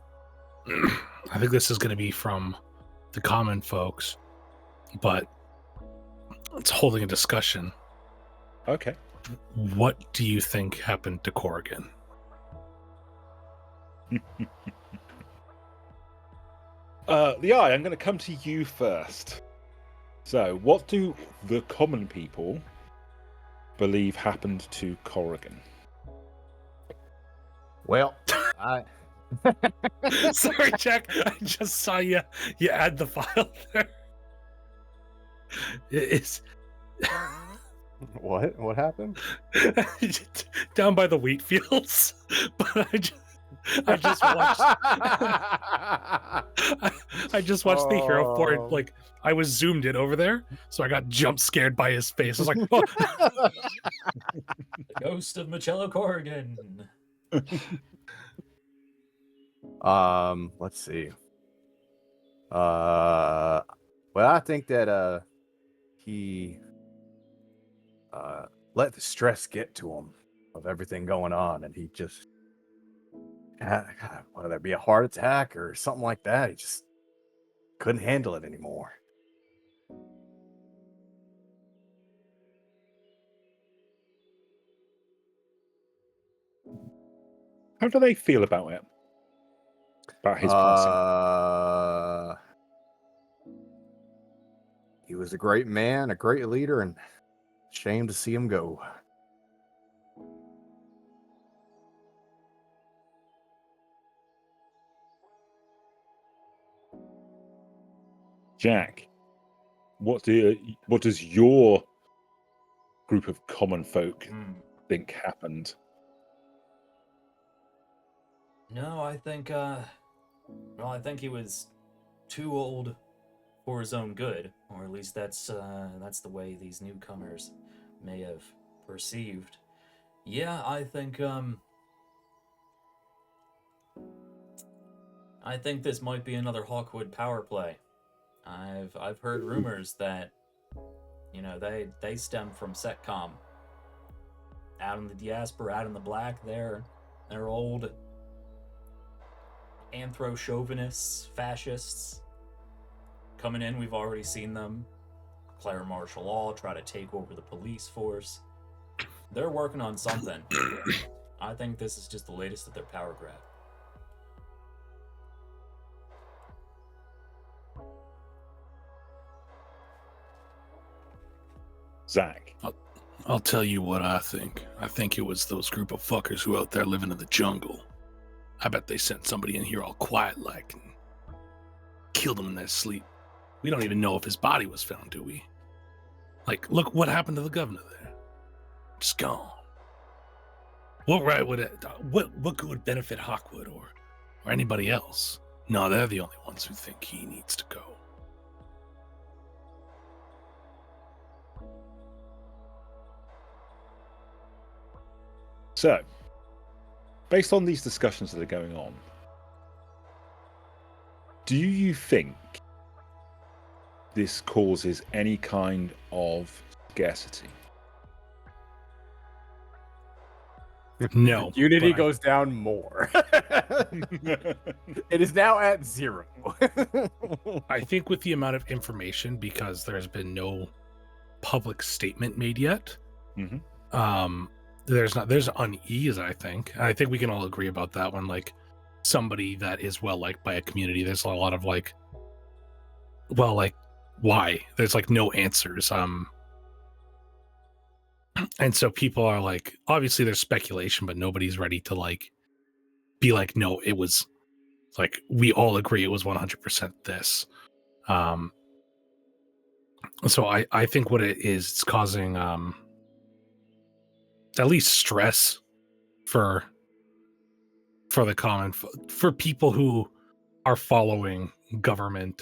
think this is going to be from the common folks, but it's holding a discussion. Okay. What do you think happened to Corrigan? I'm going to come to you first. So, what do the common people believe happened to Corrigan? Well, I Sorry, Jack. I just saw you add the file there. It's what happened? down by the wheat fields. But I just watched I just watched the hero for it. Like, I was zoomed in over there, so I got jump scared by his face. I was like, oh. The ghost of Michello Corrigan. Let's see. Well, I think that he let the stress get to him of everything going on, and he just whether it be a heart attack or something like that, he just couldn't handle it anymore. How do they feel about it? About his passing? He was a great man, a great leader, and shame to see him go. Jack, what does your group of common folk think happened? No, I think I think he was too old for his own good, or at least that's the way these newcomers may have perceived. Yeah, I think this might be another Hawkwood power play. I've heard rumors that they stem from Setcom, out in the diaspora, out in the black, they're old anthro-chauvinists, fascists coming in. We've already seen them declare martial law, try to take over the police force. They're working on something. I think this is just the latest of their power grab. Zach. I'll tell you what I think. I think it was those group of fuckers who out there living in the jungle. I bet they sent somebody in here all quiet like and killed him in their sleep. We don't even know if his body was found, do we? Like, look what happened to the governor there. Just gone. What right would it? What good would benefit Hawkwood or anybody else? No, they're the only ones who think he needs to go. So, based on these discussions that are going on, do you think this causes any kind of scarcity? No. Unity but goes down more. It is now at 0. I think with the amount of information, because there's been no public statement made yet, there's unease. I think we can all agree about that one. Like, somebody that is well liked by a community, there's a lot of like, well, like, why? There's like no answers. And so people are like, obviously there's speculation, but nobody's ready to like be like, no, it was like, we all agree it was 100% this. So I think what it is, it's causing at least stress for the common, for people who are following government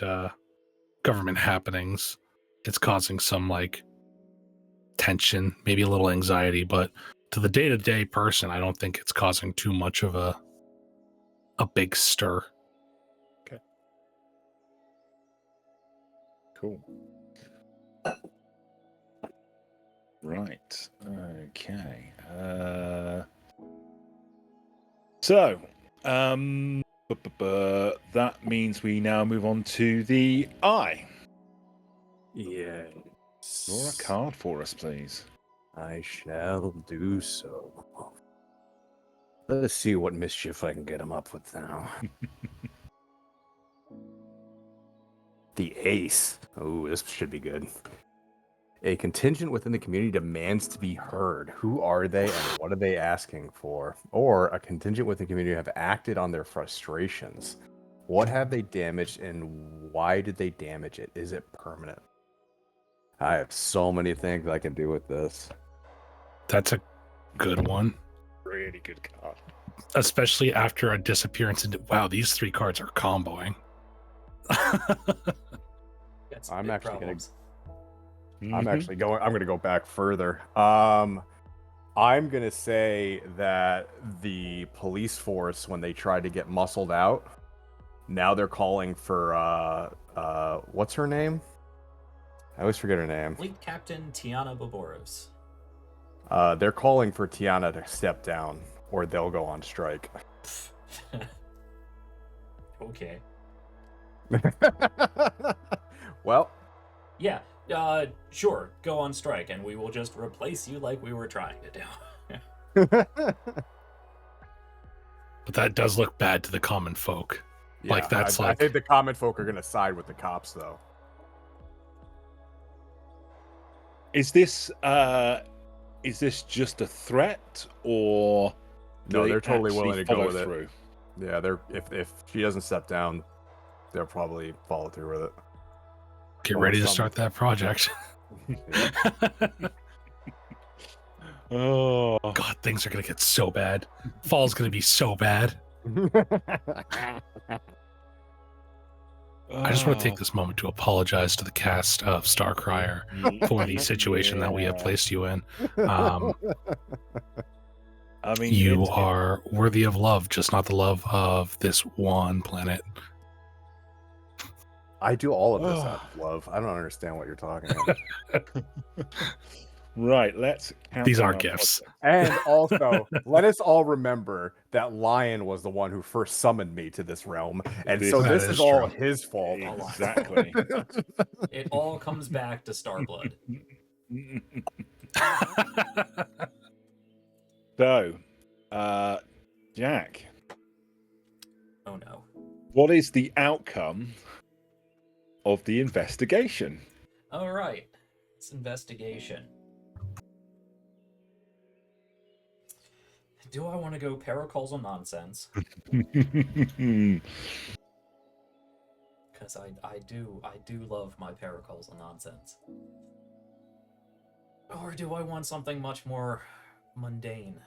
happenings. It's causing some like tension, maybe a little anxiety, but to the day-to-day person, I don't think it's causing too much of a big stir. Okay. Cool. Right. Okay. So, that means we now move on to the eye. Yeah. Draw a card for us, please. I shall do so. Let's see what mischief I can get him up with now. The ace. Oh, this should be good. A contingent within the community demands to be heard. Who are they and what are they asking for? Or a contingent within the community have acted on their frustrations. What have they damaged and why did they damage it? Is it permanent? I have so many things I can do with this. That's a good one. Really good card. Especially after a disappearance. Wow, these 3 cards are comboing. I'm actually problems. I'm going to go back further. I'm going to say that the police force, when they tried to get muscled out, now they're calling for, what's her name? I always forget her name. Fleet Captain Tiana Boboros. They're calling for Tiana to step down, or they'll go on strike. Okay. Well. Yeah, sure, go on strike, and we will just replace you like we were trying to do. But that does look bad to the common folk. Yeah, like, that's I think the common folk are going to side with the cops, though. Is this just a threat, or No, they they're totally actually willing to go follow with through? it. Yeah, they're if she doesn't step down, they'll probably follow through with it. Get ready to start that project. Oh God, things are gonna get so bad. Fall's gonna be so bad. I just want to take this moment to apologize to the cast of Starcrier for the situation that we have placed you in. I mean, You are worthy of love, just not the love of this one planet. I do all of this out of love. I don't understand what you're talking about. Right, let's count These down are our gifts. project. And also, let us all remember that Lion was the one who first summoned me to this realm, and so That this is is all true. his fault. Exactly. It all comes back to Starblood. So, Jack, Oh no. what is the outcome of the investigation? All right. It's investigation. Do I want to go paracausal nonsense? Because I do love my paracausal nonsense. Or do I want something much more mundane?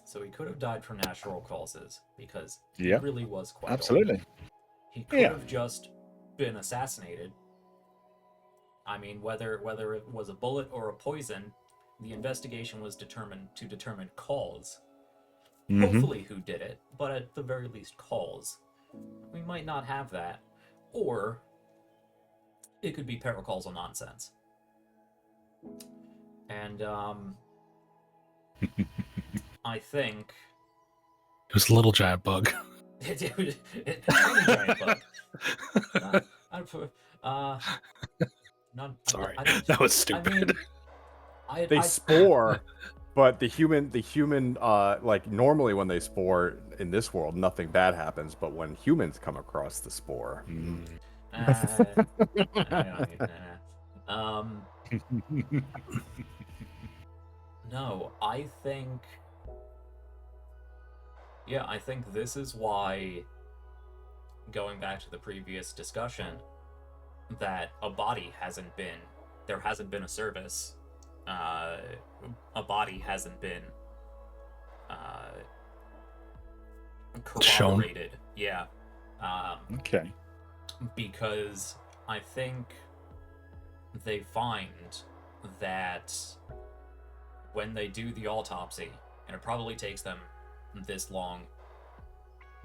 So he could have died from natural causes because he Yeah, really was quite old. absolutely. He could Yeah. have just been assassinated. I mean, whether it was a bullet or a poison, the investigation was to determine cause. Mhm. Hopefully who did it, but at the very least cause. We might not have that. Or it could be paracausal nonsense. And I think It was a little giant bug. tiny giant bug. Sorry, I don't, that was I stupid. mean, They spore, but the human, like normally when they spore in this world, nothing bad happens. But when humans come across the spore, no, I think this is why, going back to the previous discussion, that there hasn't been a service, a body hasn't been Shown. corroborated. Yeah. Okay. Because I think they find that when they do the autopsy, and it probably takes them this long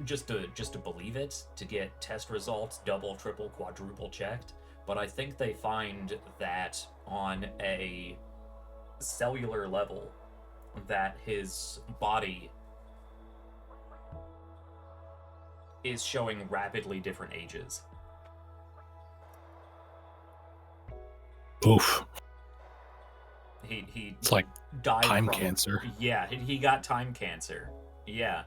just to believe it, to get test results double, triple, quadruple checked, but I think they find that on a cellular level that his body is showing rapidly different ages. Oof. He It's like died time from cancer. Yeah, he got time cancer. Yeah.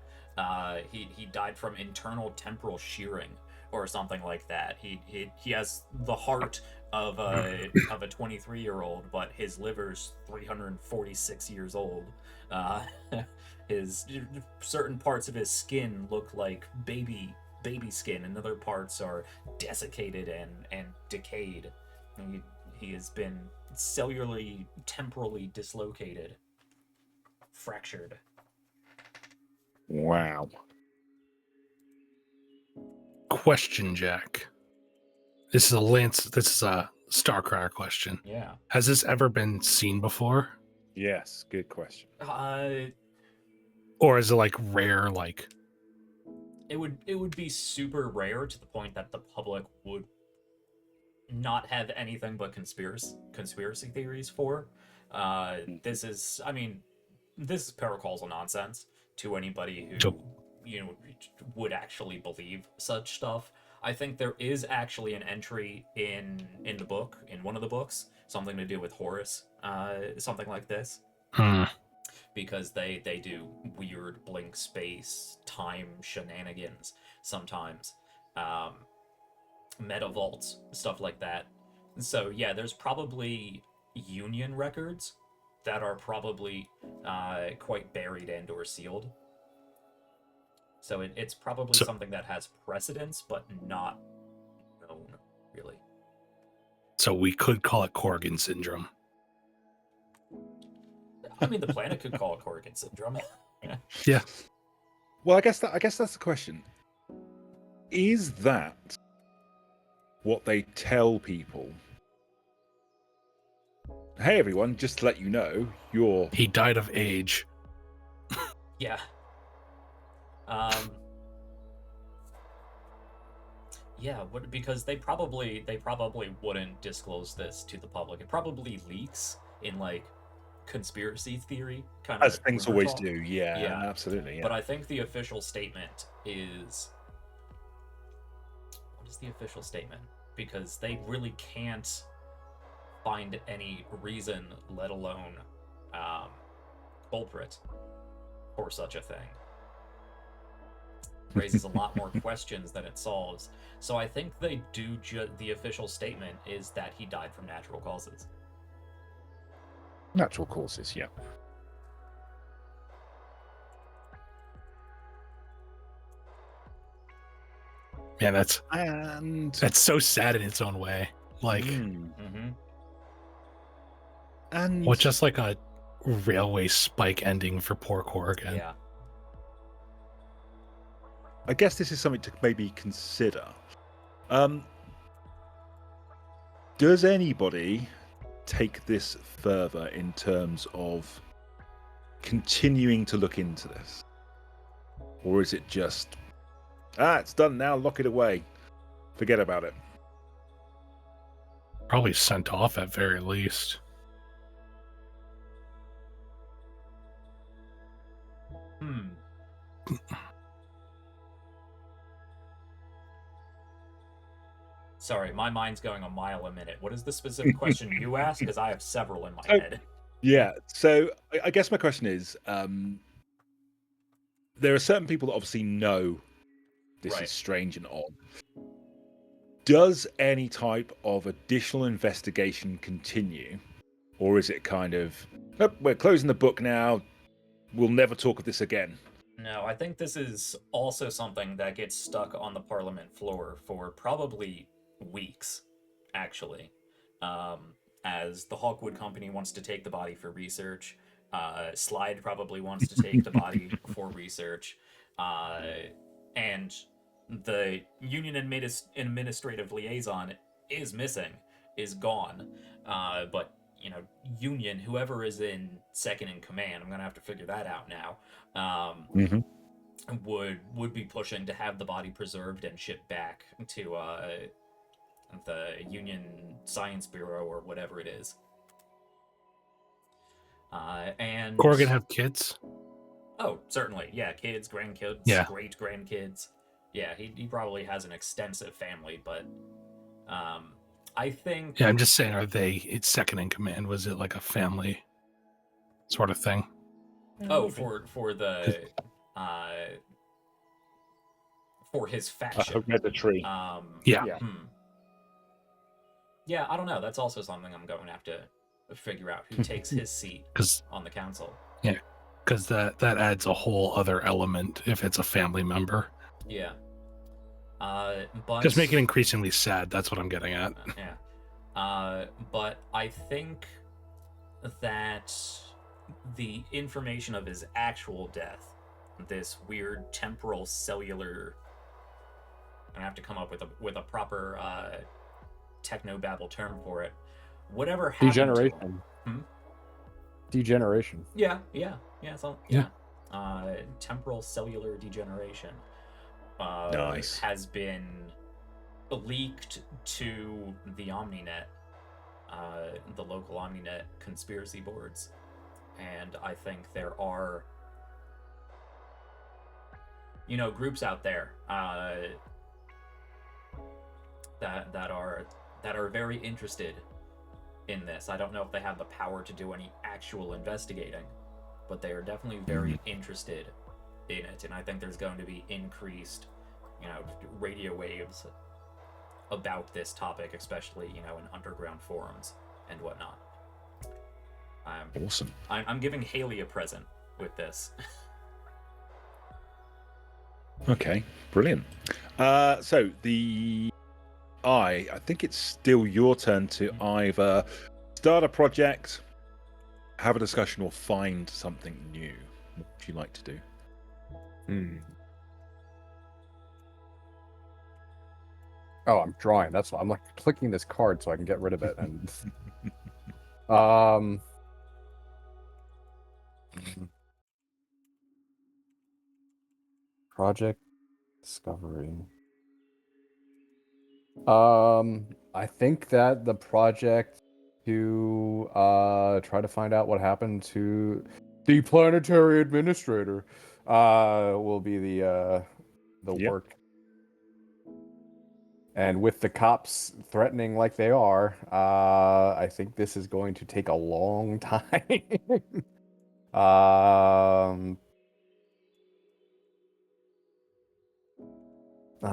He died from internal temporal shearing or something like that. He has the heart of a 23-year-old, but his liver's 346 years old. His certain parts of his skin look like baby skin, and other parts are desiccated and decayed. He has been cellularly, temporally dislocated, fractured. Wow. Question, Jack. This is a Starcracker question. Yeah. Has this ever been seen before? Yes, good question. Or is it like rare, like It would be super rare to the point that the public would not have anything but conspiracy theories for. This is paracausal nonsense to anybody who would actually believe such stuff. I think there is actually an entry in the book, in one of the books, something to do with Horus, something like this. Because they do weird blink space time shenanigans sometimes, meta vaults, stuff like that. So yeah, there's probably Union records that are probably quite buried and or sealed. So it's probably something that has precedence, but not known, really. So we could call it Corrigan syndrome. I mean, the planet could call it Corrigan syndrome. Yeah. Well, I guess that's the question. Is that what they tell people? Hey, everyone! Just to let you know, He died of age. Yeah. Yeah, because they probably wouldn't disclose this to the public. It probably leaks in like conspiracy theory kind As of things rumor always talk. do. Yeah, Yeah, absolutely. Yeah. but I think the official statement is, what is the official statement? Because they really can't find any reason, let alone culprit for such a thing. Raises a lot more questions than it solves. So I think they do. The official statement is that he died from natural causes. Natural causes. Yeah. Man, that's And so sad in its own way. Like, Mm-hmm. and what, just like a railway spike ending for poor Corrigan. Yeah. I guess this is something to maybe consider. Does anybody take this further in terms of continuing to look into this? Or is it just, it's done now, lock it away, forget about it? Probably sent off at very least. Sorry, my mind's going a mile a minute. What is the specific question you asked? Because I have several in my So- head. Yeah, so I guess my question is, there are certain people that obviously know this Right. is strange and odd. Does any type of additional investigation continue? Or is it kind of, nope, we're closing the book now, we'll never talk of this again? No, I think this is also something that gets stuck on the Parliament floor for probably weeks, actually. As the Hawkwood Company wants to take the body for research, Slide probably wants to take the body for research, and the Union Administrative Liaison is missing, is gone. But Union, whoever is in second in command, I'm gonna have to figure that out now. Would be pushing to have the body preserved and shipped back to the Union Science Bureau or whatever it is. And Corrigan have kids? oh, certainly, yeah, kids, grandkids, Yeah. great grandkids. Yeah, he probably has an extensive family, but I think. Yeah, I'm just saying, it's second in command? Was it like a family sort of thing? Oh, for the for his faction. Hereditary. Yeah. Yeah. Yeah, I don't know. That's also something I'm going to have to figure out. Who takes his seat 'Cause- on the council? Yeah, because that adds a whole other element if it's a family member. Yeah. But Just make it increasingly sad. That's what I'm getting at. yeah. But I think that the information of his actual death, this weird temporal cellular, I have to come up with a proper technobabble term for it. Whatever happened Degeneration. to him. Degeneration. Yeah. So yeah. Yeah. Temporal cellular degeneration. Nice. Has been leaked to the OmniNet, the local OmniNet conspiracy boards, and I think there are, groups out there that are very interested in this. I don't know if they have the power to do any actual investigating, but they are definitely very interested in it, and I think there's going to be increased, radio waves about this topic, especially, in underground forums and whatnot. Awesome. I'm giving Haley a present with this. Okay, brilliant. So I think it's still your turn to either start a project, have a discussion, or find something new. What would you like to do? Oh, I'm drawing. That's why I'm like clicking this card so I can get rid of it. And project discovery. I think that the project to try to find out what happened to the planetary administrator will be the Yep. work. And with the cops threatening like they are, I think this is going to take a long time. I'm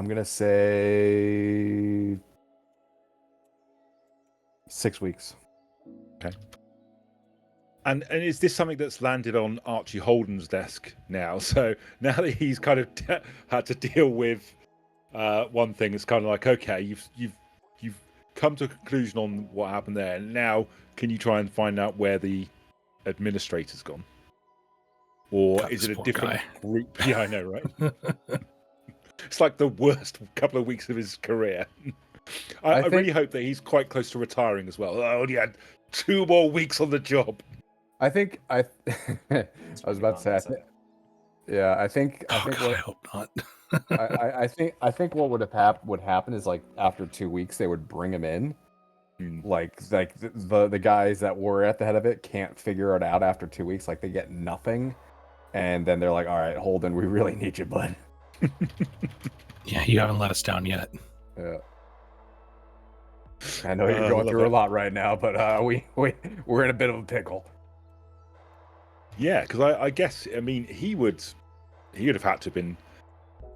gonna say 6 weeks. And is this something that's landed on Archie Holden's desk now? So now that he's kind of had to deal with one thing, it's kind of like, okay, you've come to a conclusion on what happened there. Now, can you try and find out where the administrator's gone, or God, is this it a poor different guy. group? Yeah, I know, right? It's like the worst couple of weeks of his career. I think- really hope that he's quite close to retiring as well. I only had 2 more weeks on the job. I think I was about to say, I think Oh, God, I what hope not. I think what would happen is like after 2 weeks they would bring him in. Like the guys that were at the head of it can't figure it out after 2 weeks. Like they get nothing, and then they're like, "All right, Holden, we really need you, bud." Yeah, you haven't let us down yet. Yeah. I know you're I going love through it. a lot right now, but we're in a bit of a pickle. Yeah, because I guess, I mean, he would have had to have been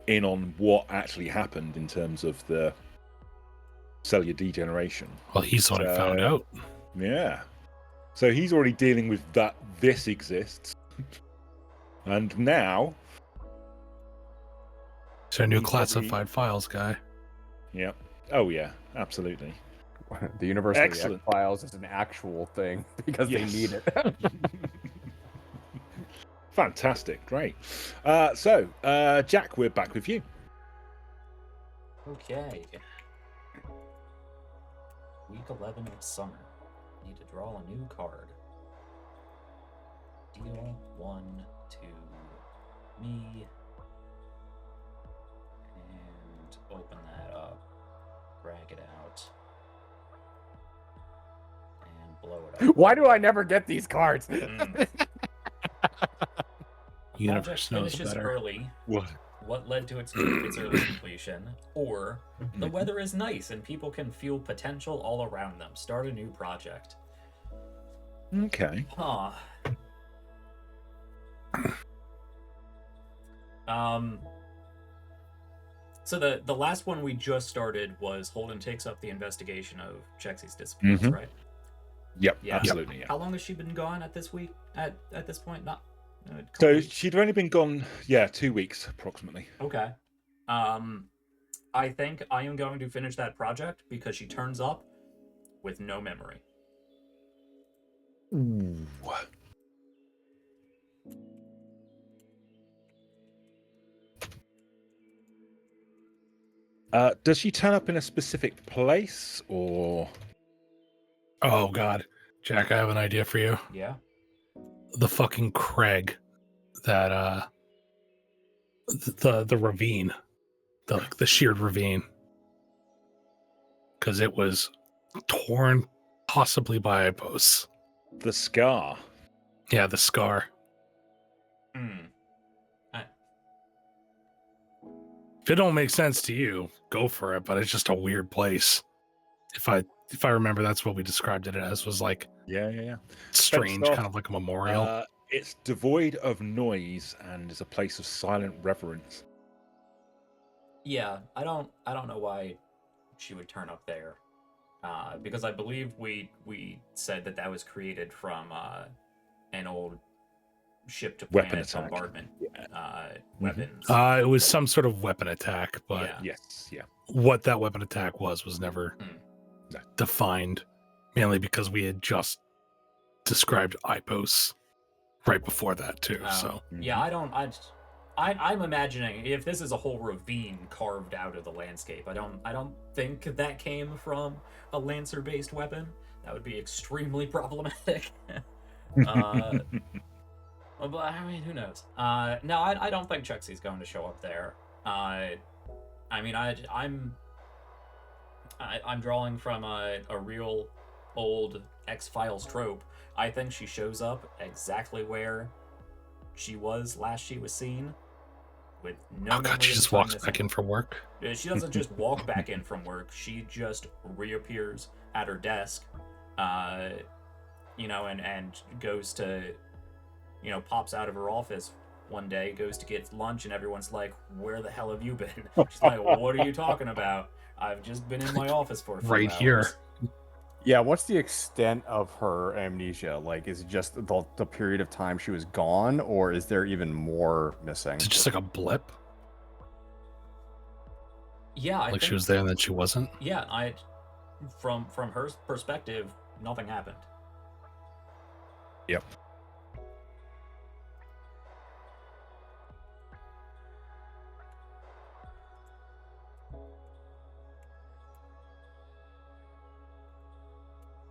in on what actually happened in terms of the cellular degeneration. Well, he's the one who found out. Yeah. So he's already dealing with that. This exists. And now, So, new He's classified files guy. yeah. Oh, yeah, absolutely. The University Excellent. X-Files is an actual thing because they Yes. need it. Fantastic. Great. So, Jack, we're back with you. Okay. Week 11 of summer. Need to draw a new card. Deal 1 to me. And open that up. Drag it out. And blow it up. Why do I never get these cards? Universe Project knows finishes better. early. What? What led to its early completion? Or the weather is nice and people can feel potential all around them. Start a new project. Okay. Huh. So the last one we just started was Holden takes up the investigation of Chexie's disappearance, Mhm. right? Yep, Yeah. absolutely. Yeah. How long has she been gone at this week? At this point, not. A couple So weeks? she'd only been gone, 2 weeks approximately. Okay. I think I am going to finish that project because she turns up with no memory. Ooh. Does she turn up in a specific place, or? Oh, God. Jack, I have an idea for you. Yeah. The fucking Craig that, the ravine, the sheared ravine. Because it was torn possibly by a post. The scar. Yeah, the scar. If it don't make sense to you, go for it. But it's just a weird place. If I remember, that's what we described it as. Was like Yeah. strange, Fenced off. kind of like a memorial. It's devoid of noise and is a place of silent reverence. Yeah, I don't know why she would turn up there, because I believe we said that was created from an old ship to Weapon planet attack. bombardment Yeah. weapons. It was some sort of weapon attack, but Yeah. Yes. Yeah. what that weapon attack was never defined, mainly because we had just described IPOS right before that too. So yeah, I'm imagining if this is a whole ravine carved out of the landscape. I don't think that came from a Lancer-based weapon. That would be extremely problematic. But I mean, who knows? No, I don't think Chexie's going to show up there. I mean, I'm I'm drawing from a real old X-Files trope. I think she shows up exactly where she was last she was seen, with no Oh god, memory she of just the time walks missing. back in from work. She doesn't just walk back in from work. She just reappears at her desk, and goes to, pops out of her office one day, goes to get lunch, and everyone's like, "Where the hell have you been?" She's like, "What are you talking about? I've just been in my office for a few Right hours." here. Yeah, what's the extent of her amnesia? Like, is it just the period of time she was gone, or is there even more missing? Is it just like a blip? Yeah, I Like think, she was there and then she wasn't? yeah, from her perspective, nothing happened. Yep.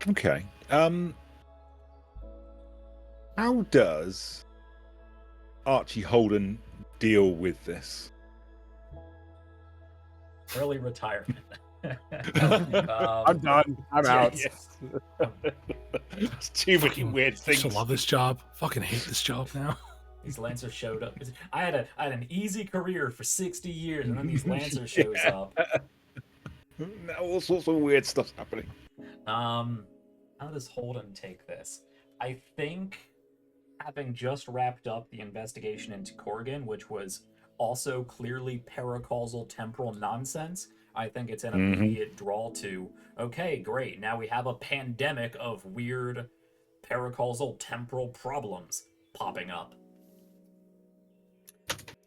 Okay. How does Archie Holden deal with this? Early retirement. I'm done. I'm out. Yes. It's too many Fucking weird used things. to love this job. Fucking hate this job now. These Lancers showed up. I had an easy career for 60 years, and then these Lancers shows up. Now all sorts of weird stuff's happening. How does Holden take this? I think, having just wrapped up the investigation into Corrigan, which was also clearly paracausal temporal nonsense, I think it's an immediate draw to, okay, great, now we have a pandemic of weird paracausal temporal problems popping up.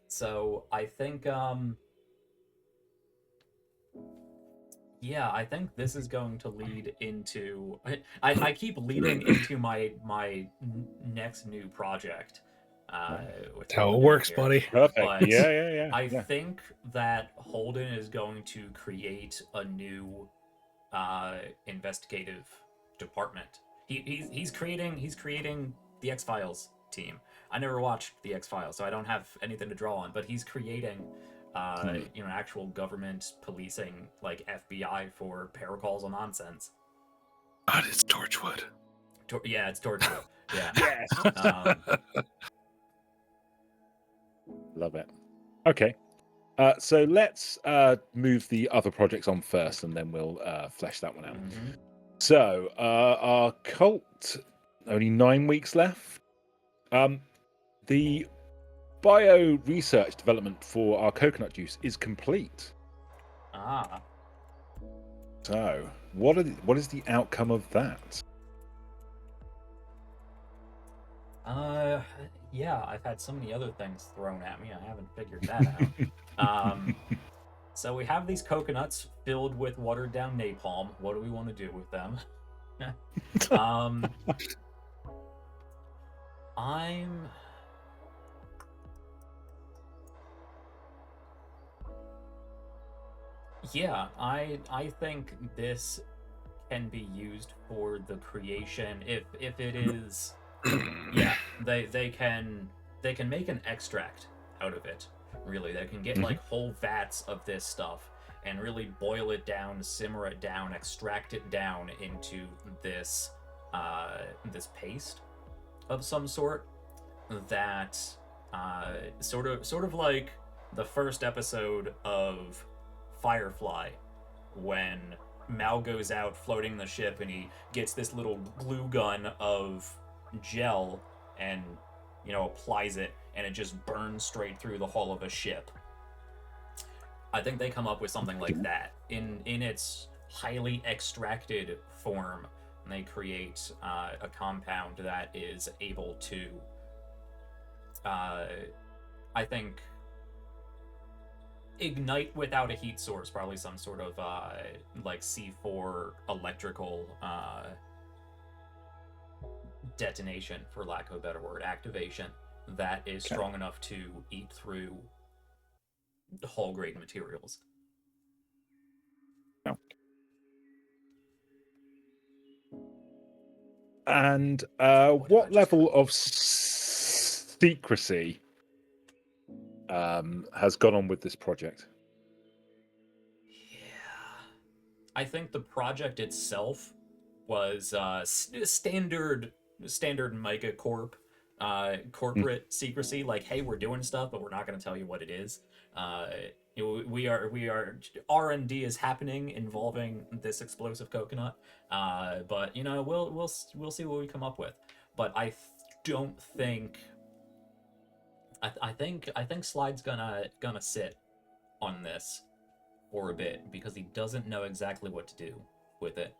So I think, I think this is going to lead into. I keep leading into my next new project. With That's how what it we're doing works, here. buddy. Perfect. But Yeah. I think that Holden is going to create a new investigative department. He's creating the X-Files team. I never watched the X-Files, so I don't have anything to draw on. But he's creating, actual government policing, like FBI for paracausal nonsense. God, it's Torchwood. Yeah, it's Torchwood. Yeah. Yes. Love it. Okay. So let's move the other projects on first, and then we'll flesh that one out. Mm-hmm. So our cult, only 9 weeks left. The bio research development for our coconut juice is complete. Ah. So what is the outcome of that? Yeah, I've had so many other things thrown at me, I haven't figured that out. So we have these coconuts filled with watered down napalm. What do we want to do with them? I think this can be used for the creation if it is. Yeah, they can make an extract out of it. Really, they can get like whole vats of this stuff and really boil it down, simmer it down, extract it down into this this paste of some sort that sort of like the first episode of Firefly, when Mal goes out floating the ship and he gets this little glue gun of gel and applies it, and it just burns straight through the hull of a ship. I think they come up with something like that in its highly extracted form, and they create a compound that is able to I think ignite without a heat source, probably some sort of like C4 electrical detonation, for lack of a better word, activation that is strong enough to eat through hull grade materials. And what level of secrecy has gone on with this project? I think the project itself was standard megacorp corporate secrecy. Like, hey, we're doing stuff, but we're not going to tell you what it is. We are R&D is happening involving this explosive coconut. But we'll see what we come up with. But don't think. I think Slide's gonna sit on this for a bit because he doesn't know exactly what to do with it.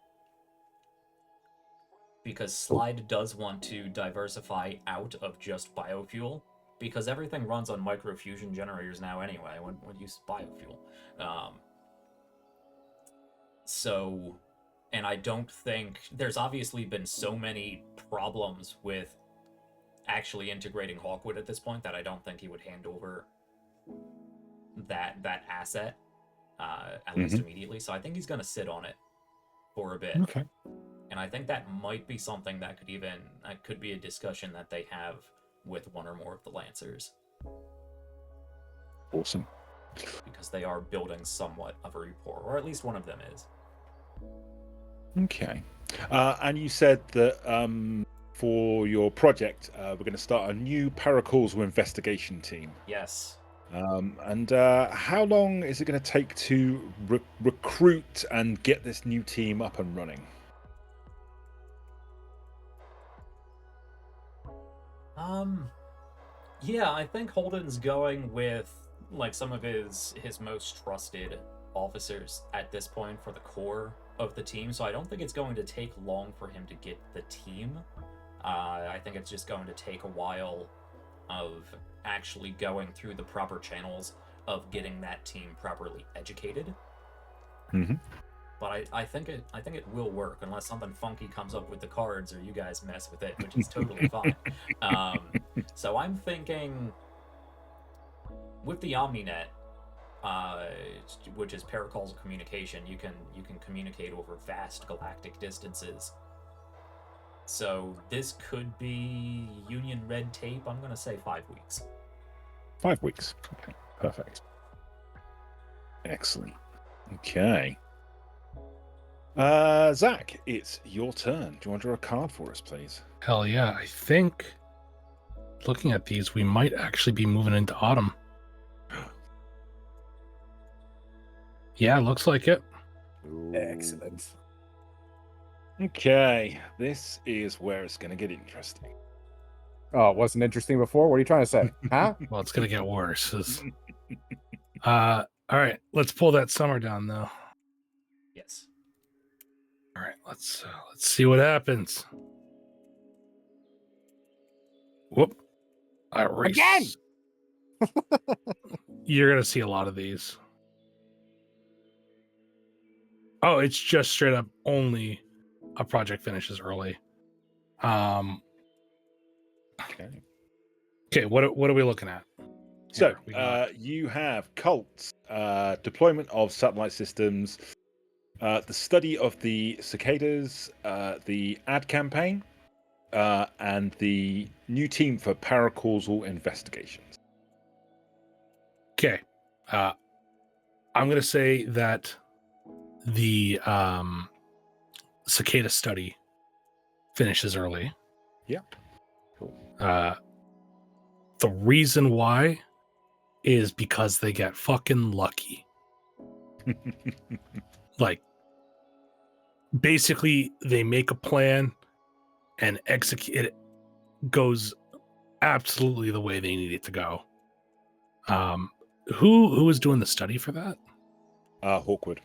Because Slide does want to diversify out of just biofuel, because everything runs on microfusion generators now anyway when you use biofuel. And I don't think there's obviously been so many problems with actually integrating Hawkwood at this point that I don't think he would hand over that asset at least immediately. So I think he's going to sit on it for a bit. Okay. And I think that might be something that could be a discussion that they have with one or more of the Lancers. Awesome. Because they are building somewhat of a rapport, or at least one of them is. Okay. And you said that for your project, we're going to start a new paracausal investigation team. Yes. And how long is it going to take to recruit and get this new team up and running? Yeah, I think Holden's going with like some of his most trusted officers at this point for the core of the team. So I don't think it's going to take long for him to get the team. I think it's just going to take a while of actually going through the proper channels of getting that team properly educated. Mm-hmm. But I think it will work unless something funky comes up with the cards or you guys mess with it, which is totally fine. So I'm thinking with the OmniNet, which is paracausal communication, you can communicate over vast galactic distances. So this could be Union red tape. I'm gonna say 5 weeks. 5 weeks. Okay, perfect. Excellent. Okay. Zach, it's your turn. Do you want to draw a card for us, please? Hell yeah. I think looking at these, we might actually be moving into autumn. Yeah, looks like it. Excellent. Okay, this is where it's going to get interesting. Oh, it wasn't interesting before? What are you trying to say? Huh? Well, it's going to get worse. All right, let's pull that summer down, though. Yes. All right, let's see what happens. Whoop! Again! You're gonna see a lot of these. Oh, it's just straight up only a project finishes early. Okay. What are we looking at? So Here, you have cults, deployment of satellite systems, the study of the cicadas, the ad campaign, and the new team for paracausal investigations. Okay. I'm going to say that the cicada study finishes early. Yeah. Cool. The reason why is because they get fucking lucky. Like, basically, they make a plan and execute it. Goes absolutely the way they need it to go. Who was doing the study for that? Hawkwood.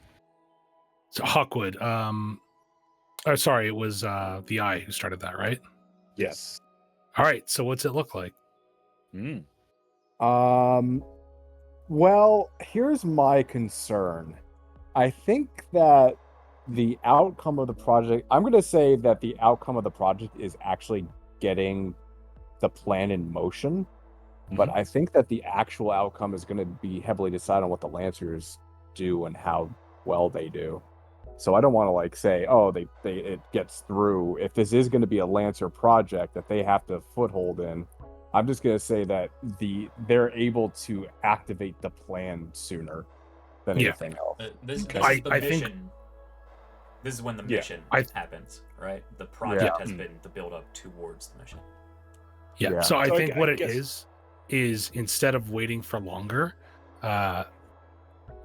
So Hawkwood. Sorry, it was the Eye who started that, right? Yes. All right. So what's it look like? Well, here's my concern. I think that the outcome of the project, I'm going to say that the outcome of the project is actually getting the plan in motion. But I think that the actual outcome is going to be heavily decided on what the Lancers do and how well they do. So I don't want to like say, oh, it gets through. If this is going to be a Lancer project that they have to foothold in, I'm just going to say that they're able to activate the plan sooner than anything else. This is I the think- mission This is when the Yeah. mission happens, right? The Yeah. project has been the build up towards the mission. Yeah. So I So think I what it guess- is instead of waiting for longer,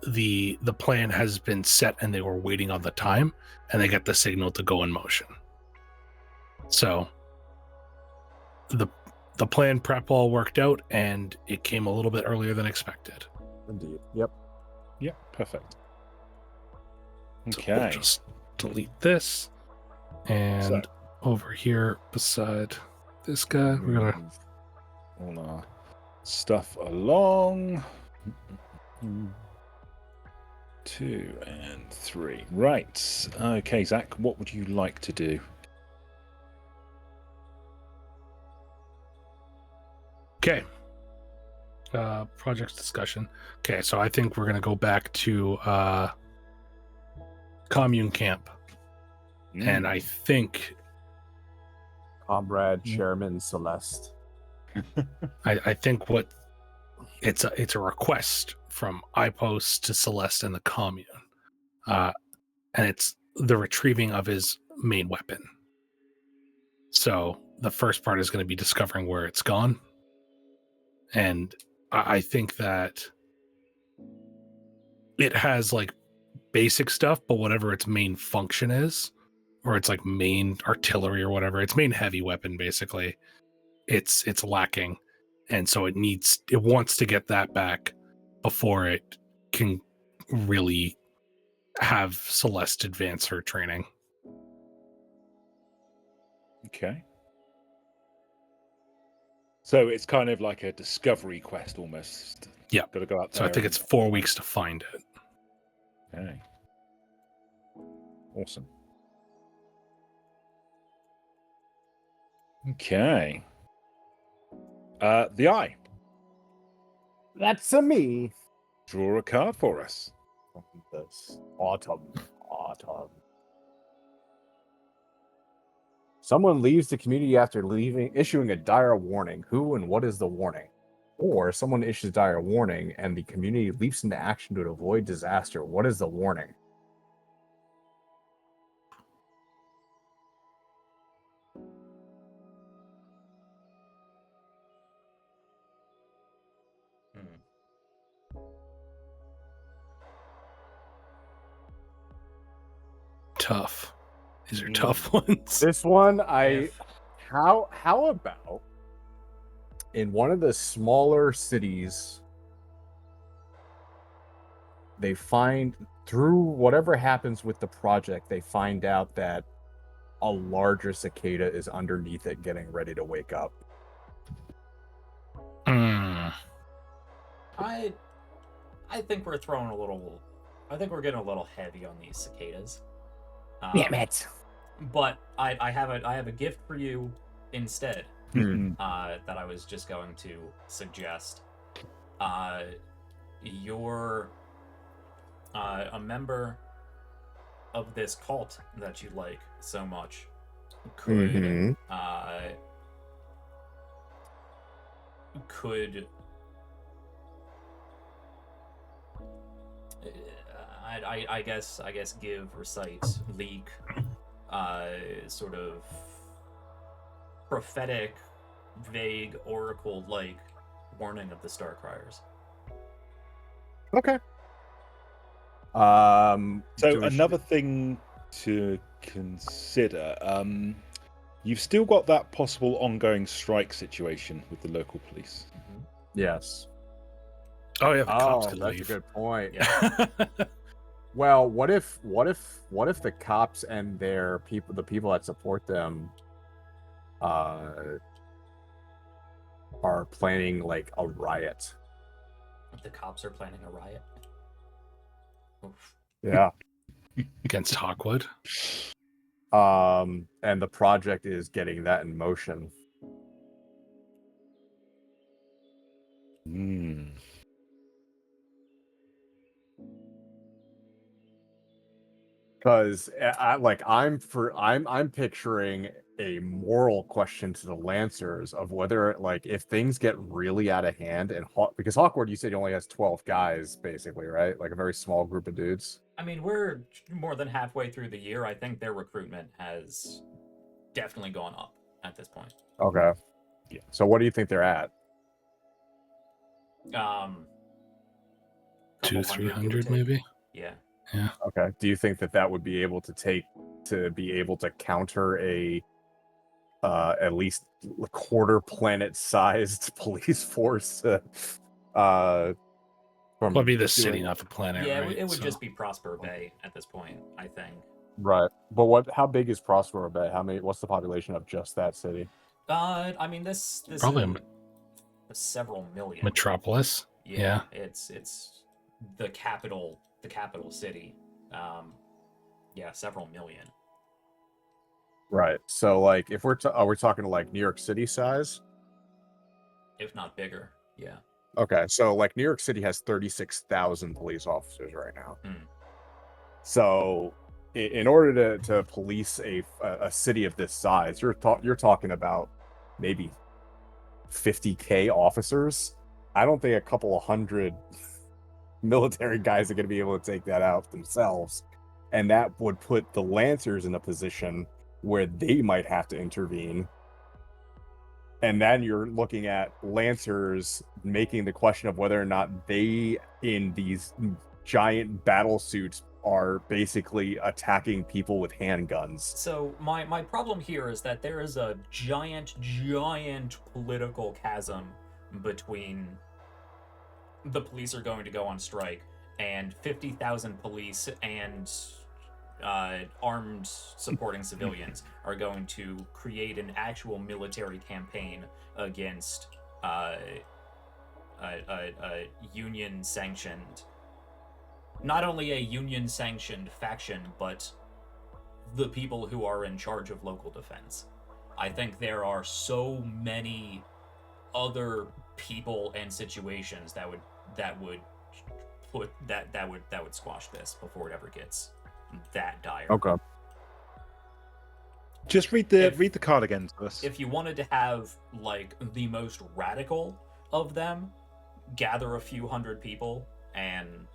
the plan has been set and they were waiting on the time and they got the signal to go in motion. So the plan prep all worked out and it came a little bit earlier than expected. Indeed. Yep. Yeah, perfect. So we'll Okay. just delete this. And over here beside this guy, we're gonna Move all our stuff along. 2 and 3. Right. Okay, Zach, what would you like to do? Okay. Projects discussion. Okay, so I think we're gonna go back to commune camp. And I think Comrade Chairman Celeste. I think what it's a request from iPost to Celeste and the commune. And it's the retrieving of his main weapon. So the first part is going to be discovering where it's gone. And I think that it has like basic stuff, but whatever its main function is, or it's like main artillery or whatever, its main heavy weapon, basically, it's lacking. And so it wants to get that back before it can really have Celeste advance her training. Okay. So it's kind of like a discovery quest almost. Yeah. Got to go out there. So I think it's 4 weeks to find it. Okay. Awesome. Okay. The eye. That's a me. Draw a card for us. This autumn. Someone leaves the community after issuing a dire warning. Who and what is the warning? Or someone issues dire warning and the community leaps into action to avoid disaster. What is the warning? Tough. These are tough ones. This one, how about in one of the smaller cities, they find through whatever happens with the project, they find out that a larger cicada is underneath it getting ready to wake up. I think we're throwing a little. I think we're getting a little heavy on these cicadas. Damn it! But I have a gift for you instead. That I was just going to suggest. You're a member of this cult that you like so much could I guess recite, leak, sort of prophetic, vague, oracle-like warning of the Starcriers. Okay. So another thing to consider, you've still got that possible ongoing strike situation with the local police. Yes. Oh yeah, the cops could that's leave. a good point. Yeah. Well, what if the cops and the people that support them, are planning like a riot? The cops are planning a riot. Oof. Yeah. Against Hawkwood. And the project is getting that in motion. Because I'm picturing a moral question to the Lancers of whether, like, if things get really out of hand and because Hawkwood, you said he only has 12 guys, basically, right? Like a very small group of dudes. I mean, we're more than halfway through the year. I think their recruitment has definitely gone up at this point. Okay. Yeah. So what do you think they're at? 200-300 maybe. Yeah. Yeah. Okay. Do you think that would be able to be able to counter a at least quarter planet sized police force from Would be the city, doing- not the planet, Yeah, right? it would So- just be Prosper Bay at this point, I think. right. But how big is Prospero Bay? What's the population of just that city? I mean, this Probably is several million. Metropolis. Yeah. It's the capital city. Yeah, several million. Right. So like if we're talking like New York City size? If not bigger. Yeah. Okay, so like New York City has 36,000 police officers right now. Hmm. So in order to police a city of this size, you're talking about maybe 50K officers. I don't think a couple of hundred military guys are going to be able to take that out themselves. And that would put the Lancers in a position where they might have to intervene. And then you're looking at Lancers making the question of whether or not they, in these giant battle suits, are basically attacking people with handguns. So my problem here is that there is a giant political chasm between the police are going to go on strike and 50,000 police and armed supporting civilians are going to create an actual military campaign against a union-sanctioned, not only a union-sanctioned faction, but the people who are in charge of local defense. I think there are so many other people and situations that would squash this before it ever gets that dire. Okay. Just read the card again to us. If you wanted to have like the most radical of them, gather a few hundred people and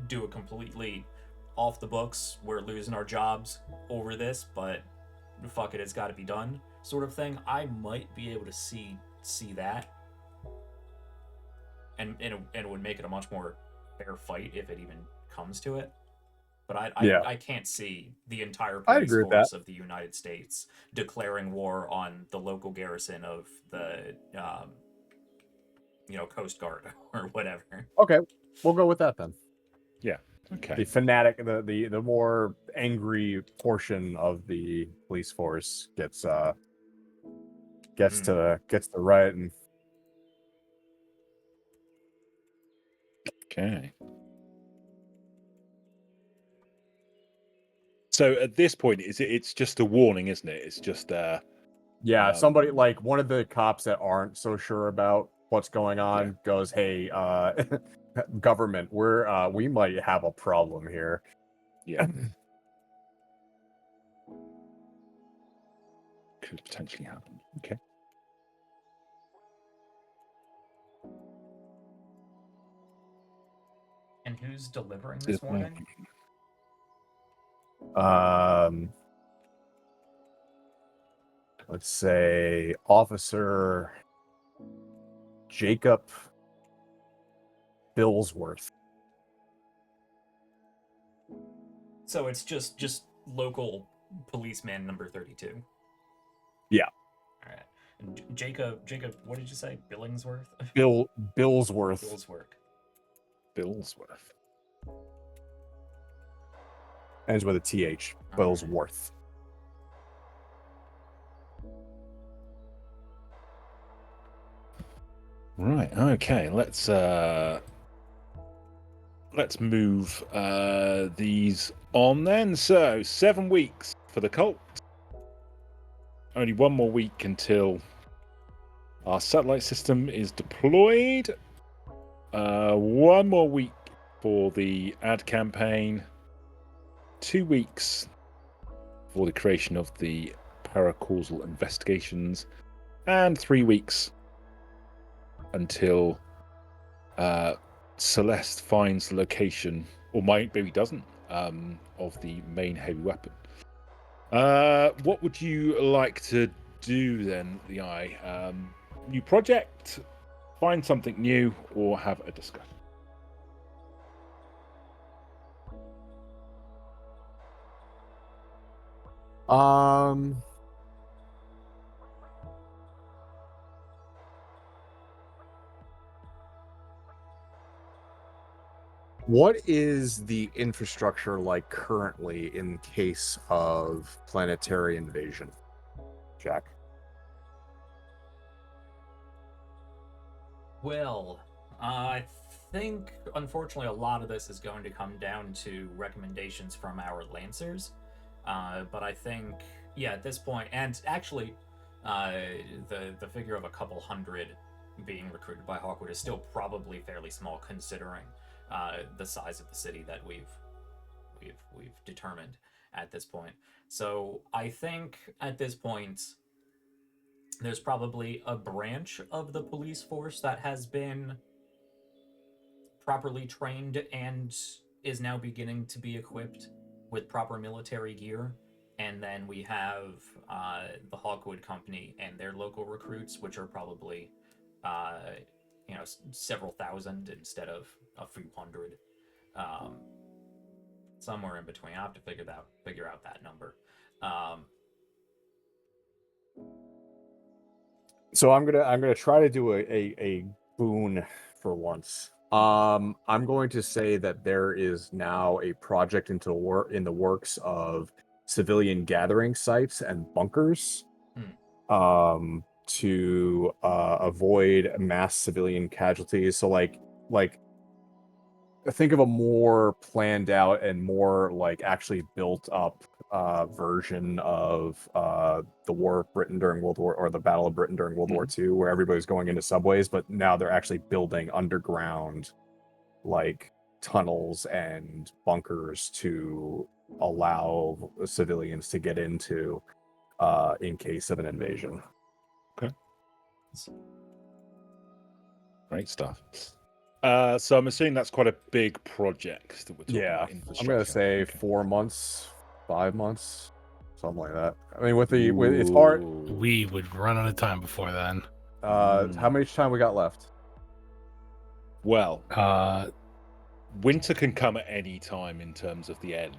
do a completely off the books, we're losing our jobs over this, but fuck it, it's got to be done sort of thing, I might be able to see that, and it would make it a much more fair fight if it even comes to it. But I can't see the entire police force of the United States declaring war on the local garrison of the Coast Guard or whatever. Okay, we'll go with that then. Yeah. Okay. The fanatic, the more angry portion of the police force gets to riot and. Okay. So at this point, it's just a warning, isn't it? It's just yeah, somebody like one of the cops that aren't so sure about what's going on goes, "Hey, government, we might have a problem here." Yeah. Could potentially happen. Okay. And who's delivering this warning? Let's say Officer Jacob Billsworth. So it's just local policeman number 32. Yeah. All right. And Jacob, what did you say? Billingsworth? Billsworth. Billsworth. Ends with a TH. Billsworth. Right. Okay. Let's move these on then. So 7 weeks for the cult. Only one more week until our satellite system is deployed. 1 more week for the ad campaign. 2 weeks for the creation of the paracausal investigations, and 3 weeks until Celeste finds the location, or maybe doesn't, of the main heavy weapon. What would you like to do then, the Eye? New project, find something new, or have a discussion? What is the infrastructure like currently in case of planetary invasion, Jack? Well, I think, unfortunately, a lot of this is going to come down to recommendations from our Lancers. But I think, yeah, at this point, and actually, the figure of a couple hundred being recruited by Hawkwood is still probably fairly small, considering the size of the city that we've determined at this point. So I think at this point, there's probably a branch of the police force that has been properly trained and is now beginning to be equipped with proper military gear. And then we have the Hawkwood Company and their local recruits, which are probably, several thousand instead of a few hundred. Somewhere in between. I have to figure out that number. So I'm gonna try to do a boon for once. I'm going to say that there is now a project in the works of civilian gathering sites and bunkers, to avoid mass civilian casualties. So like think of a more planned out and more like actually built up version of the War of Britain during World War, or the Battle of Britain during World War II, where everybody's going into subways, but now they're actually building underground like tunnels and bunkers to allow civilians to get into in case of an invasion. Okay. Great stuff. So I'm assuming that's quite a big project that we're talking about. I'm gonna say 4 months, 5 months, something like that. I mean, with it's hard. We would run out of time before then. How much time we got left? Well, winter can come at any time in terms of the end.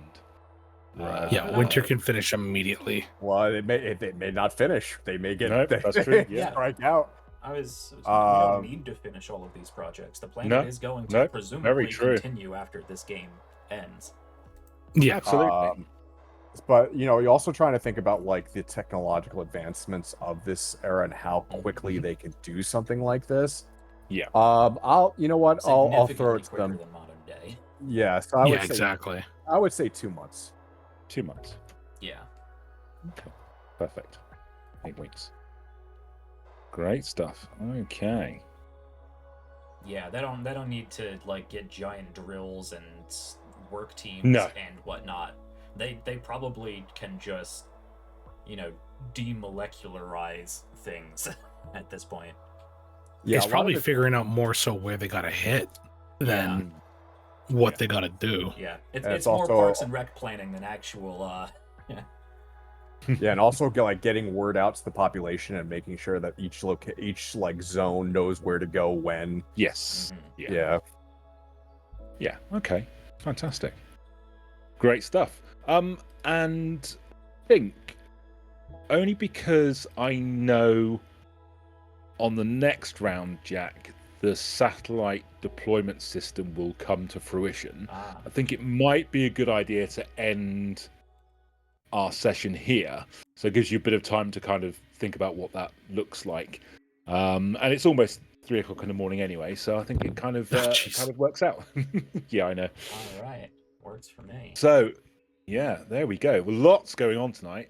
Yeah, winter can finish immediately. Well, it may not finish. They may get that's true. Yeah. strike out. We don't need to finish all of these projects. The planet is going to presumably continue after this game ends. Yeah, absolutely. But you're also trying to think about like the technological advancements of this era and how quickly they can do something like this. Yeah. I'll throw it to them. Than modern day. Yeah. So I would say, exactly. I would say 2 months. 2 months. Yeah. Okay. Perfect. 8 weeks. Great stuff. Okay. Yeah, they don't need to like get giant drills and work teams and whatnot. They probably can just, demolecularize things at this point. Yeah, it's probably figuring out more so where they gotta hit than what they gotta do. Yeah, it's more also Parks and Rec planning than actual. Yeah, and also getting word out to the population and making sure that each zone knows where to go when. Yes. Mm-hmm. Yeah. Okay. Fantastic. Great stuff. And think only because I know on the next round, Jack, the satellite deployment system will come to fruition. I think it might be a good idea to end our session here, so it gives you a bit of time to kind of think about what that looks like. And it's almost 3 o'clock in the morning anyway, so I think it kind of works out. Yeah, I know. All right, works for me. So, yeah, there we go. Well, lots going on tonight.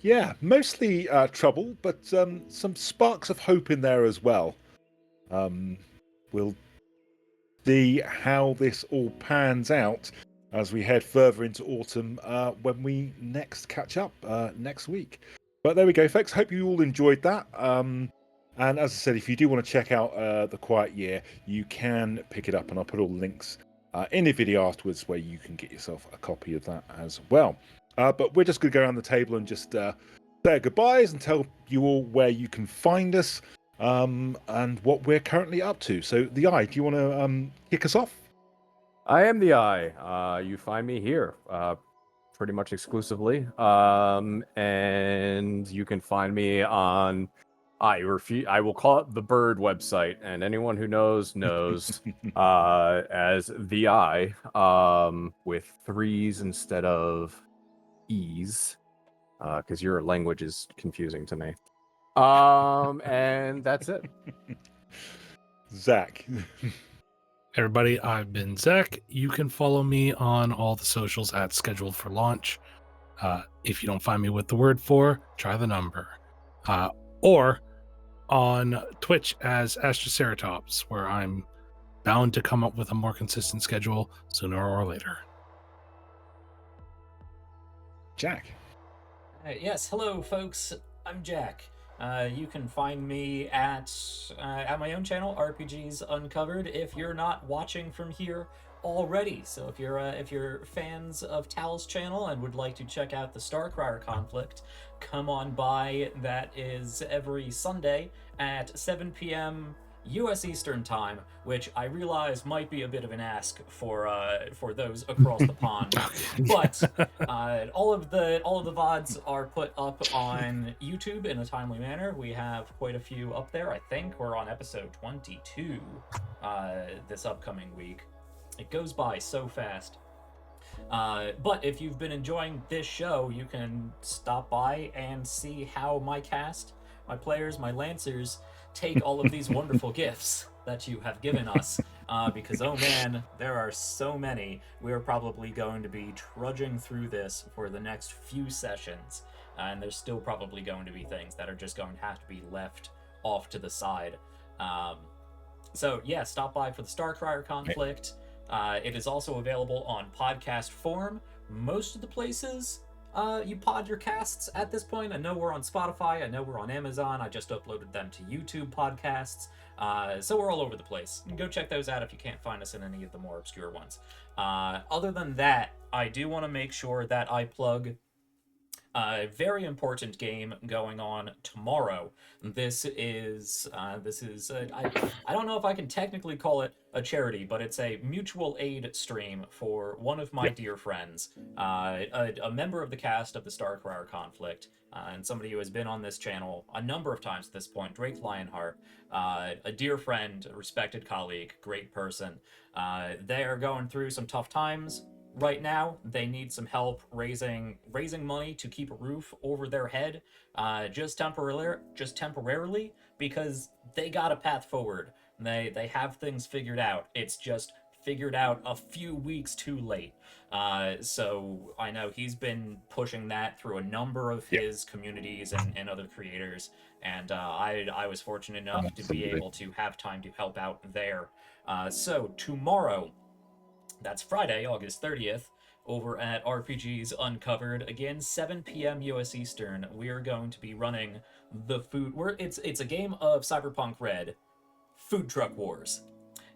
Yeah, mostly trouble, but some sparks of hope in there as well. We'll see how this all pans out. as we head further into autumn when we next catch up next week. But there we go, folks. Hope you all enjoyed that. And as I said, if you do want to check out The Quiet Year, you can pick it up, and I'll put all the links in the video afterwards where you can get yourself a copy of that as well. But we're just going to go around the table and just say our goodbyes and tell you all where you can find us and what we're currently up to. So, The Eye, do you want to kick us off? I am the Eye. You find me here pretty much exclusively. And you can find me on, I will call it the Bird website, and anyone who knows as the Eye, with 3s instead of E's, because your language is confusing to me. And that's it. Zach. Everybody, I've been Zach. You can follow me on all the socials at Scheduled for Launch. If you don't find me with the word for, try the number. Or on Twitch as Astroceratops, where I'm bound to come up with a more consistent schedule sooner or later. Jack. Yes, hello, folks. I'm Jack. You can find me at my own channel, RPGs Uncovered, if you're not watching from here already. So if you're fans of Tal's channel and would like to check out the Starcrier conflict, come on by. That is every Sunday at 7 p.m. U.S. Eastern Time, which I realize might be a bit of an ask for those across the pond. But all of the VODs are put up on YouTube in a timely manner. We have quite a few up there. I think we're on episode 22 this upcoming week. It goes by so fast. But if you've been enjoying this show, you can stop by and see how my cast, my players, my Lancers take all of these wonderful gifts that you have given us, because oh man, there are so many. We're probably going to be trudging through this for the next few sessions, and there's still probably going to be things that are just going to have to be left off to the side. So yeah, stop by for the Starcrier conflict. It is also available on podcast form. Most of the places you pod your casts at this point. I know we're on Spotify. I know we're on Amazon. I just uploaded them to YouTube podcasts. So we're all over the place. Go check those out if you can't find us in any of the more obscure ones. Other than that, I do want to make sure that I plug a very important game going on tomorrow. This is I don't know if I can technically call it a charity, but it's a mutual aid stream for one of my dear friends, a member of the cast of the Starcrier conflict, and somebody who has been on this channel a number of times at this point, Drake Lionheart, a dear friend, a respected colleague, great person. They are going through some tough times right now. They need some help raising money to keep a roof over their head, just temporarily, because they got a path forward. They have things figured out. It's just figured out a few weeks too late. So I know he's been pushing that through a number of his communities and other creators, and I was fortunate enough to be able to have time to help out there. So tomorrow, that's Friday, August 30th, over at RPGs Uncovered. Again, 7 p.m. U.S. Eastern. We are going to be running the food. It's a game of Cyberpunk Red, Food Truck Wars.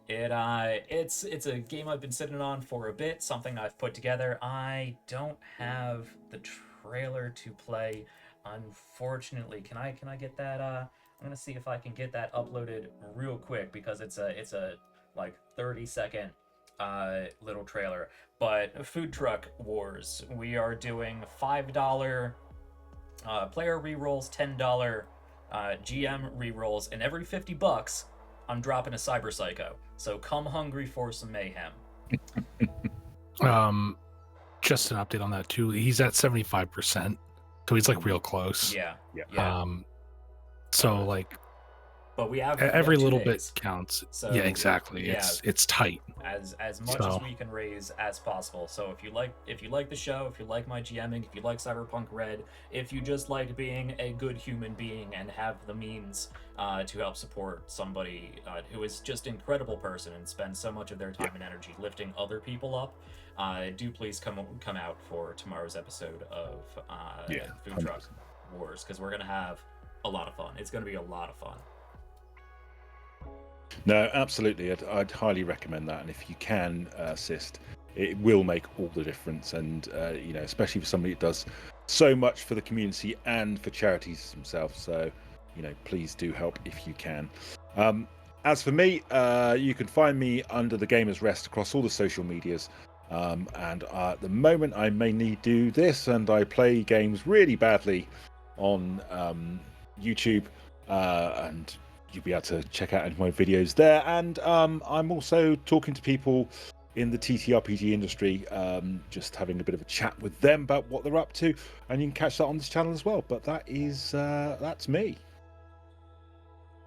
It's a game I've been sitting on for a bit. Something I've put together. I don't have the trailer to play, unfortunately. Can I get that? I'm gonna see if I can get that uploaded real quick, because it's a like 30-second little trailer. But Food Truck Wars, we are doing $5 player rerolls, $10 GM rerolls, and every $50 I'm dropping a Cyber Psycho. So come hungry for some mayhem. Just an update on that too. He's at 75%, so he's like real close. Yeah. So like, but we have Every 2 little days. bit counts. So, yeah, exactly. yeah. It's tight. As much as we can raise as possible. So if you like the show, if you like my GMing, if you like Cyberpunk Red, if you just like being a good human being and have the means to help support somebody who is just an incredible person and spends so much of their time and energy lifting other people up, do please come out for tomorrow's episode of Food Truck Wars, because we're gonna have a lot of fun. It's gonna be a lot of fun. No, absolutely. I'd highly recommend that. And if you can assist, it will make all the difference. And, especially for somebody that does so much for the community and for charities themselves. So, please do help if you can. As for me, you can find me under the Gamer's Rest across all the social medias. And at the moment, I mainly do this, and I play games really badly on YouTube, and you'll be able to check out any of my videos there. And I'm also talking to people in the TTRPG industry, just having a bit of a chat with them about what they're up to, and you can catch that on this channel as well. But that's me.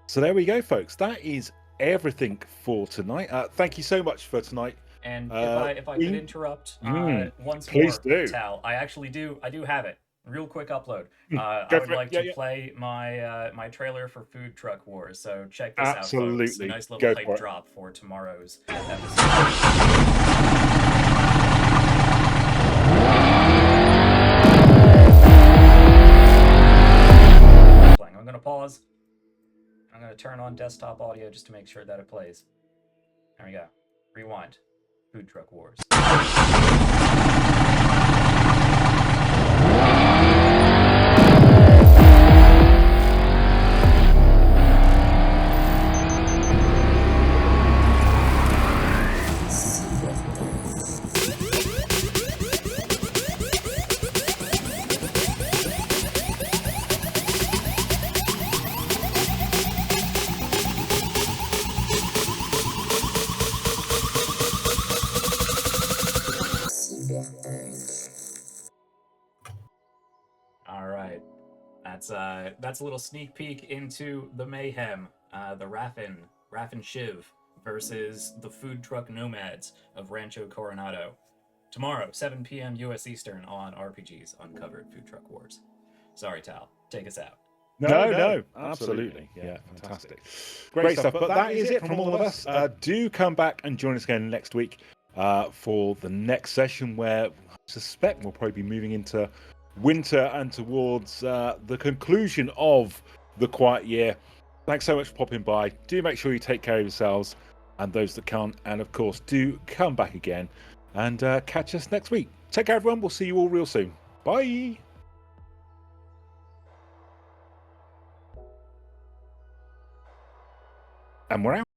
So there we go, folks. That is everything for tonight. Thank you so much for tonight. And if I could interrupt once please more, do. Tal, I do have it. Real quick upload. Go I would for it. like Yeah, to play my my trailer for Food Truck Wars. So check this Absolutely. out, folks. Nice little Go for hype it. drop for tomorrow's episode. I'm gonna pause. I'm gonna turn on desktop audio just to make sure that it plays. There we go. Rewind. Food Truck Wars. All right, that's a little sneak peek into the mayhem, the Raffin Shiv versus the Food Truck Nomads of Rancho Coronado. Tomorrow, 7 p.m. U.S. Eastern on RPG's Uncovered Food Truck Wars. Sorry, Tal, take us out. No, absolutely. Yeah, fantastic. Great stuff. But that is it from all of us. Do come back and join us again next week for the next session, where I suspect we'll probably be moving into winter and towards the conclusion of the quiet year. Thanks so much for popping by. Do make sure you take care of yourselves and those that can't. And of course, do come back again and catch us next week. Take care, everyone. We'll see you all real soon. Bye. And we're out.